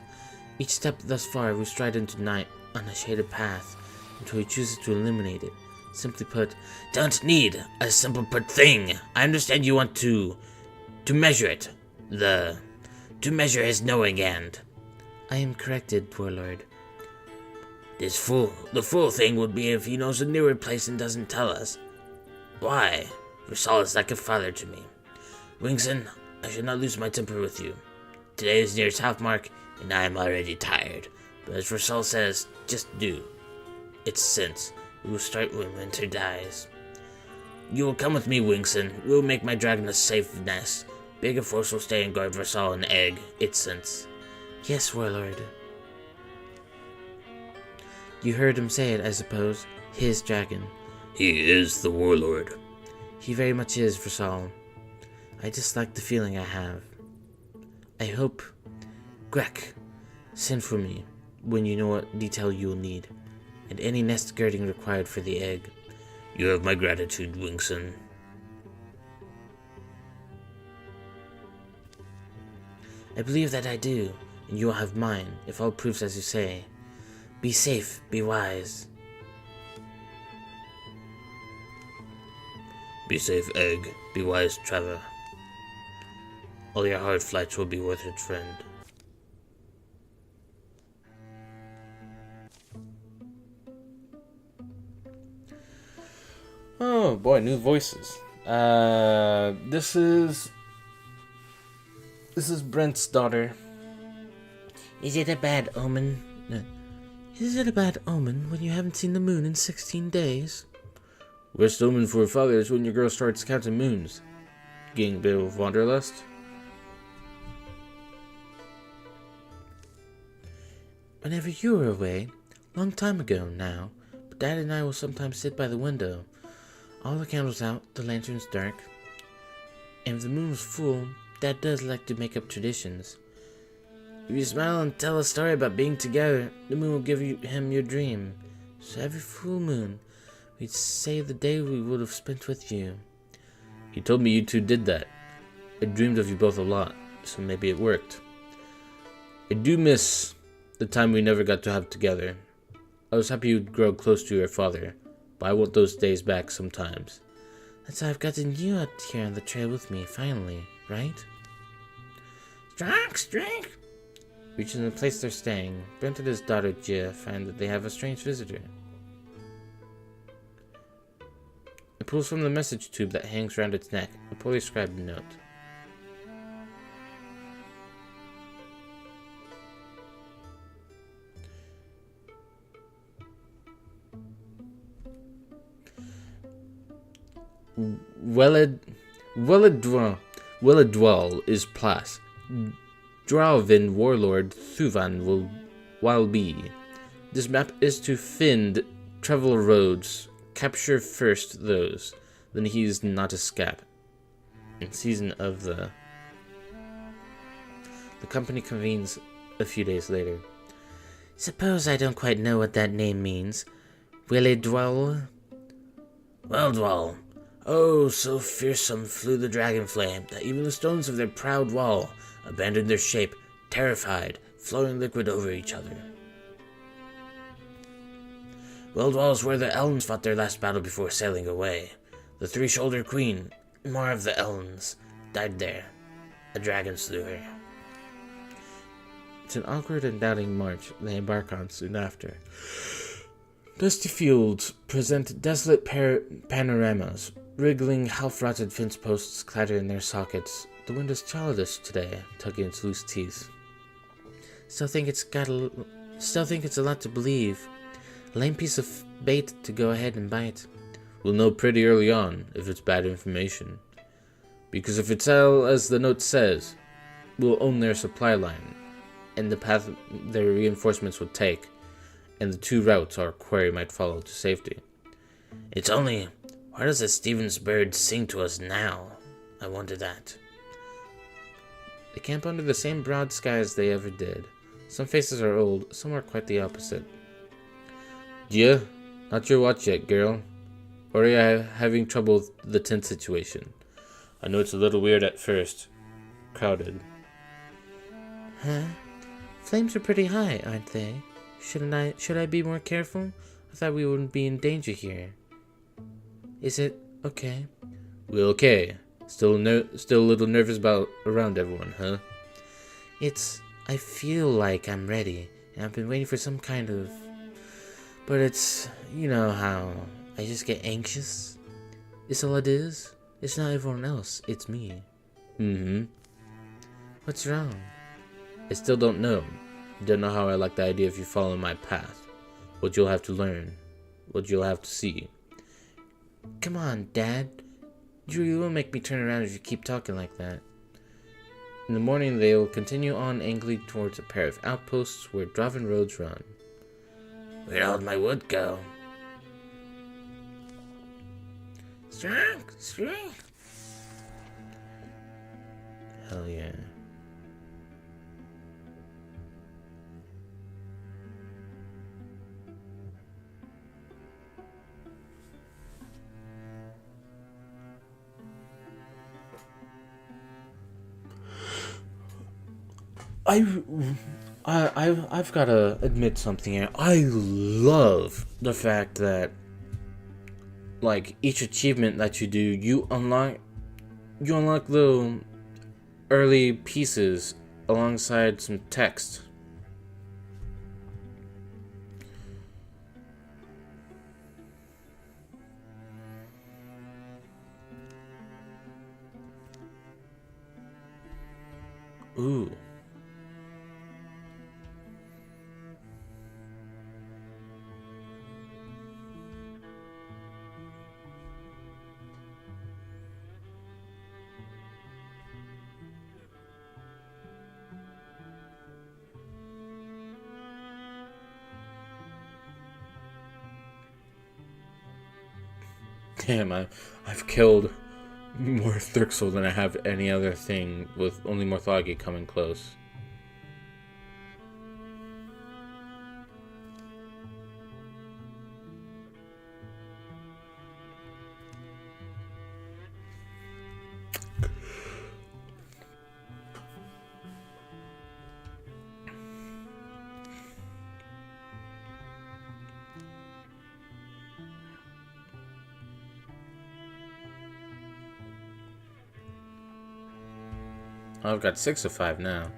Each step thus far we stride into night on a shaded path until he chooses to illuminate it. Simply put, don't need a simple put thing. I understand you want to measure it. To measure his knowing and. I am corrected, warlord. The fool thing would be if he knows a newer place and doesn't tell us. Why? Versal is like a father to me. Wingson, I should not lose my temper with you. Today is near its half mark, and I am already tired. But as Versal says, just do. It's sense. We will start when winter dies. You will come with me, Wingson. We will make my dragon a safe nest. Bigger force will stay and guard Versal and Egg. It's sense. Yes, warlord. You heard him say it, I suppose. His dragon. He is the warlord. He very much is, Versal. I dislike the feeling I have. I hope, Grek, send for me when you know what detail you will need, and any nest girding required for the egg. You have my gratitude, Wingson. I believe that I do, and you will have mine, if all proves as you say. Be safe, be wise. Be safe, Egg. Be wise, Trevor. All your hard flights will be worth it, friend. Oh boy, new voices. This is Brent's daughter. Is it a bad omen? Is it a bad omen when you haven't seen the moon in 16 days? Worst omen for a father is when your girl starts counting moons. Getting a bit of wanderlust. Whenever you were away, long time ago now, but Dad and I will sometimes sit by the window. All the candles out, the lanterns dark. And if the moon was full, Dad does like to make up traditions. If you smile and tell a story about being together, the moon will give him your dream. So every full moon, we'd say the day we would have spent with you. He told me you two did that. I dreamed of you both a lot, so maybe it worked. I do miss the time we never got to have together. I was happy you'd grow close to your father, but I want those days back sometimes. That's how I've gotten you out here on the trail with me, finally, right? Strike! Reaching the place they're staying, Brent and his daughter Gia find that they have a strange visitor. It pulls from the message tube that hangs around its neck a poorly scribed note. Welladwal is Plas. Dralvin Warlord Thuvan will be. This map is to find travel roads. Capture first those. Then he's not a scap. In season of the company convenes a few days later. Suppose I don't quite know what that name means. Willadwal? Weldwall. Oh, so fearsome flew the dragon flame that even the stones of their proud wall abandoned their shape, terrified, flowing liquid over each other. Weldwall is where the Elns fought their last battle before sailing away. The three-shouldered queen, more of the Elns, died there. A dragon slew her. It's an awkward and doubting march they embark on soon after. Dusty fields present desolate panoramas. Wriggling, half-rotted fence posts clatter in their sockets. The wind is childish today, tugging its loose teeth. Still think it's a lot to believe. A lame piece of bait to go ahead and bite. We'll know pretty early on if it's bad information. Because if it's all as the note says, we'll own their supply line, and the path their reinforcements would take, and the 2 routes our quarry might follow to safety. It's only, why does the Stevens bird sing to us now? I wonder that. They camp under the same broad sky as they ever did. Some faces are old, some are quite the opposite. Yeah, not your watch yet, girl. Or are you having trouble with the tent situation? I know it's a little weird at first. Crowded. Huh? Flames are pretty high, aren't they? Should I be more careful? I thought we wouldn't be in danger here. Is it okay? We're okay. Still a little nervous around everyone, huh? I feel like I'm ready, and I've been waiting for some kind of... But it's, you know how I just get anxious? It's all it is. It's not everyone else, it's me. Mm-hmm. What's wrong? I still don't know. Don't know how I like the idea of you following my path. What you'll have to learn. What you'll have to see. Come on, Dad. You will make me turn around if you keep talking like that. In the morning, they'll continue on angrily towards a pair of outposts where driven roads run. Where'd all my wood go? Strong. Hell yeah. I've gotta admit something here. I love the fact that, like, each achievement that you do, you unlock the early pieces alongside some text. Ooh. Damn, I've killed more Thrixel than I have any other thing, with only Morthagi coming close. I've got 6 of 5 now.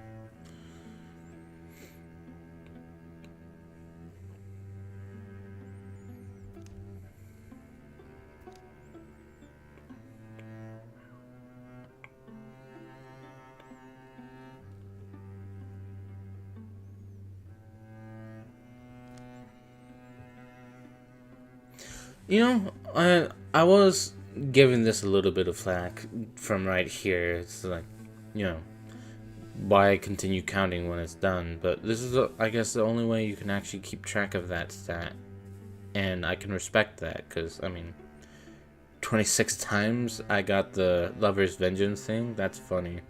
You know, I was giving this a little bit of flack from right here. It's like, you know, why continue counting when it's done? But this is, I guess, the only way you can actually keep track of that stat. And I can respect that, because, I mean, 26 times I got the Lover's Vengeance thing. That's funny.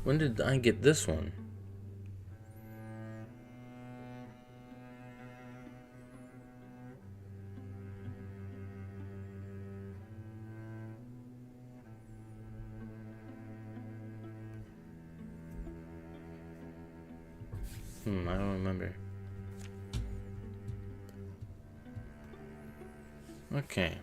When did I get this one? I don't remember. Okay.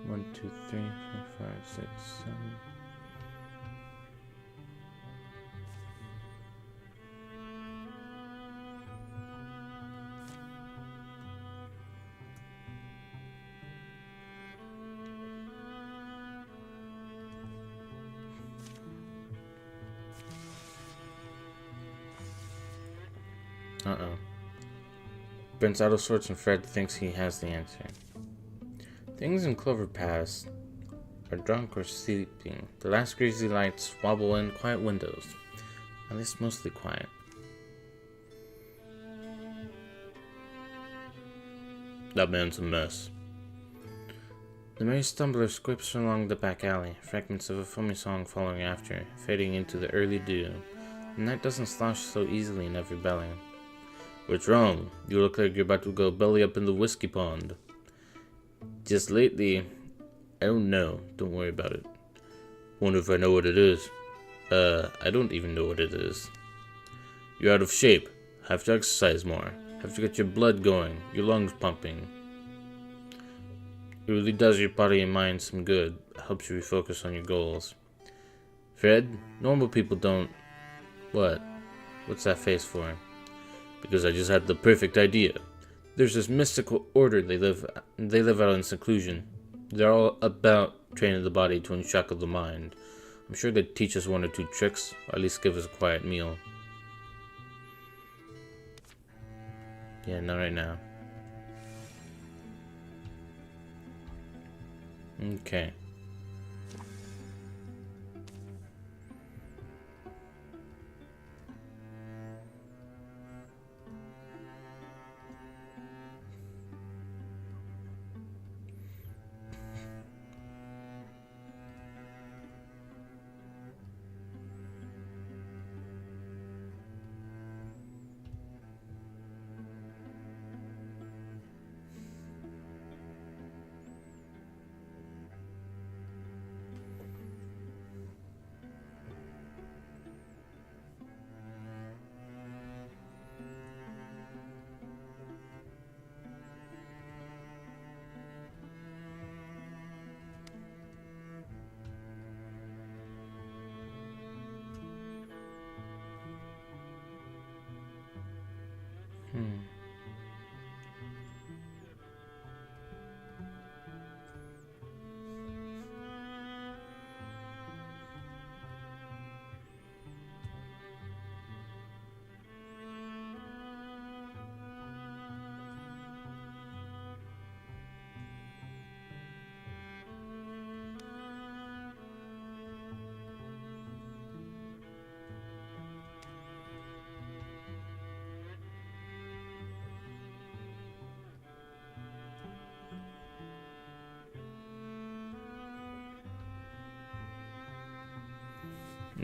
One, two, three, four, 5, 6, 7. Uh-oh. Brent's out of sorts and Fred thinks he has the answer. Things in Clover Pass are drunk or sleeping. The last greasy lights wobble in quiet windows. At least mostly quiet. That man's a mess. The merry stumbler squips along the back alley, fragments of a foamy song following after, fading into the early dew. The night doesn't slosh so easily in every belly. What's wrong? You look like you're about to go belly up in the whiskey pond. Just lately, I don't know. Don't worry about it. Wonder if I know what it is. I don't even know what it is. You're out of shape. Have to exercise more. Have to get your blood going, your lungs pumping. It really does your body and mind some good. Helps you refocus on your goals. Fred, normal people don't... What? What's that face for? Because I just had the perfect idea. There's this mystical order they live out in seclusion. They're all about training the body to unshackle the mind. I'm sure they'd teach us one or two tricks, or at least give us a quiet meal. Yeah, not right now. Okay.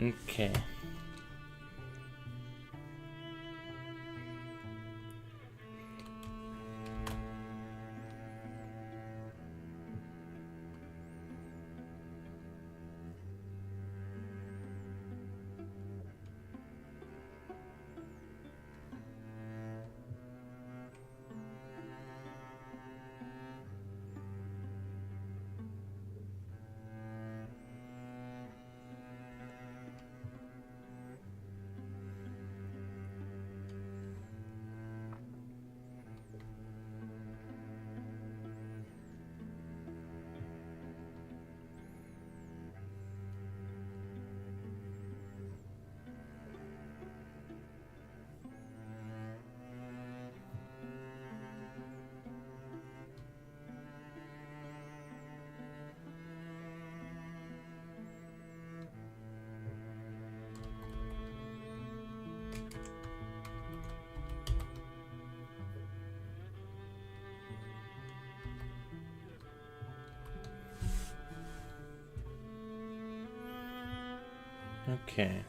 Okay. Okay.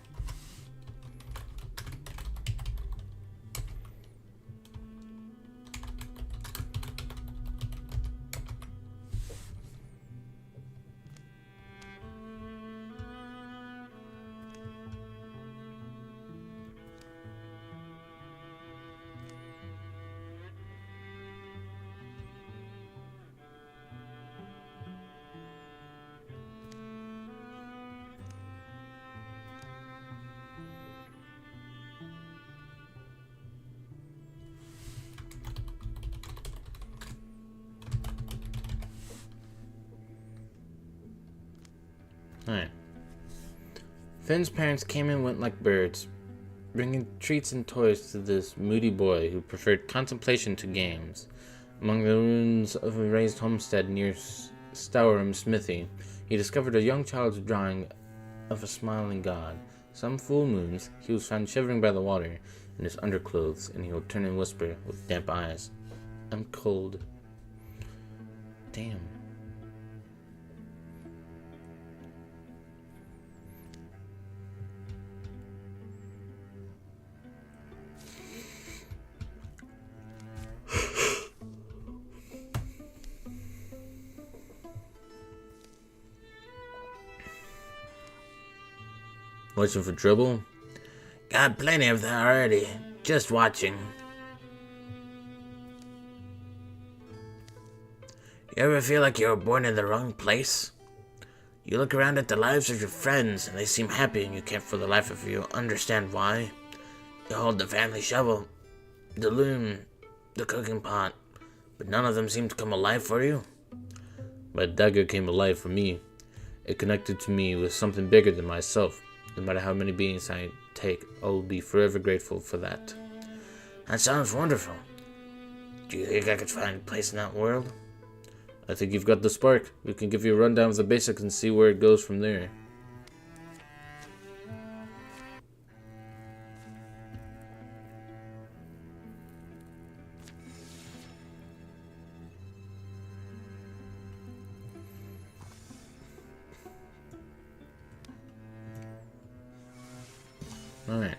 Alright. Finn's parents came and went like birds, bringing treats and toys to this moody boy who preferred contemplation to games. Among the ruins of a raised homestead near Stourham Smithy, he discovered a young child's drawing of a smiling god. Some full moons, he was found shivering by the water in his underclothes, and he would turn and whisper with damp eyes, "I'm cold." Damn. Watching for trouble? Got plenty of that already. Just watching. You ever feel like you were born in the wrong place? You look around at the lives of your friends and they seem happy and you can't for the life of you understand why. You hold the family shovel, the loom, the cooking pot, but none of them seem to come alive for you. My dagger came alive for me. It connected to me with something bigger than myself. No matter how many beings I take, I will be forever grateful for that. That sounds wonderful. Do you think I could find a place in that world? I think you've got the spark. We can give you a rundown of the basics and see where it goes from there. Alright.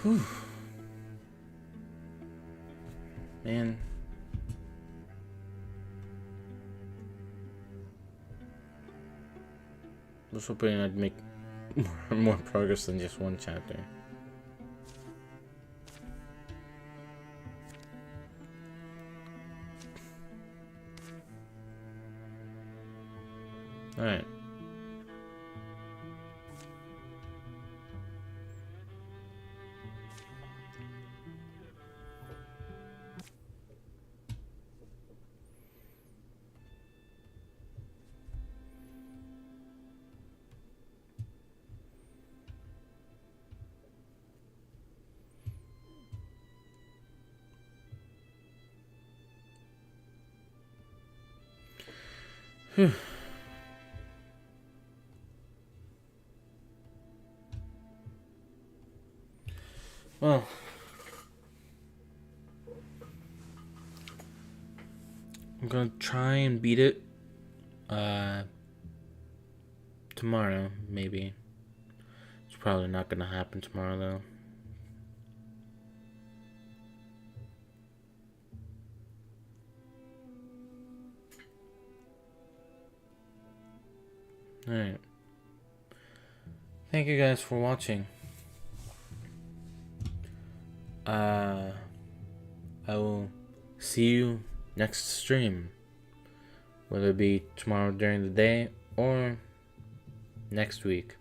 Whew. Man. I was hoping I'd make more progress than just one chapter. Alright. Whew. Well, I'm gonna try and beat it tomorrow, maybe. It's probably not gonna happen tomorrow though. Alright. Thank you guys for watching. I will see you next stream, whether it be tomorrow during the day or next week.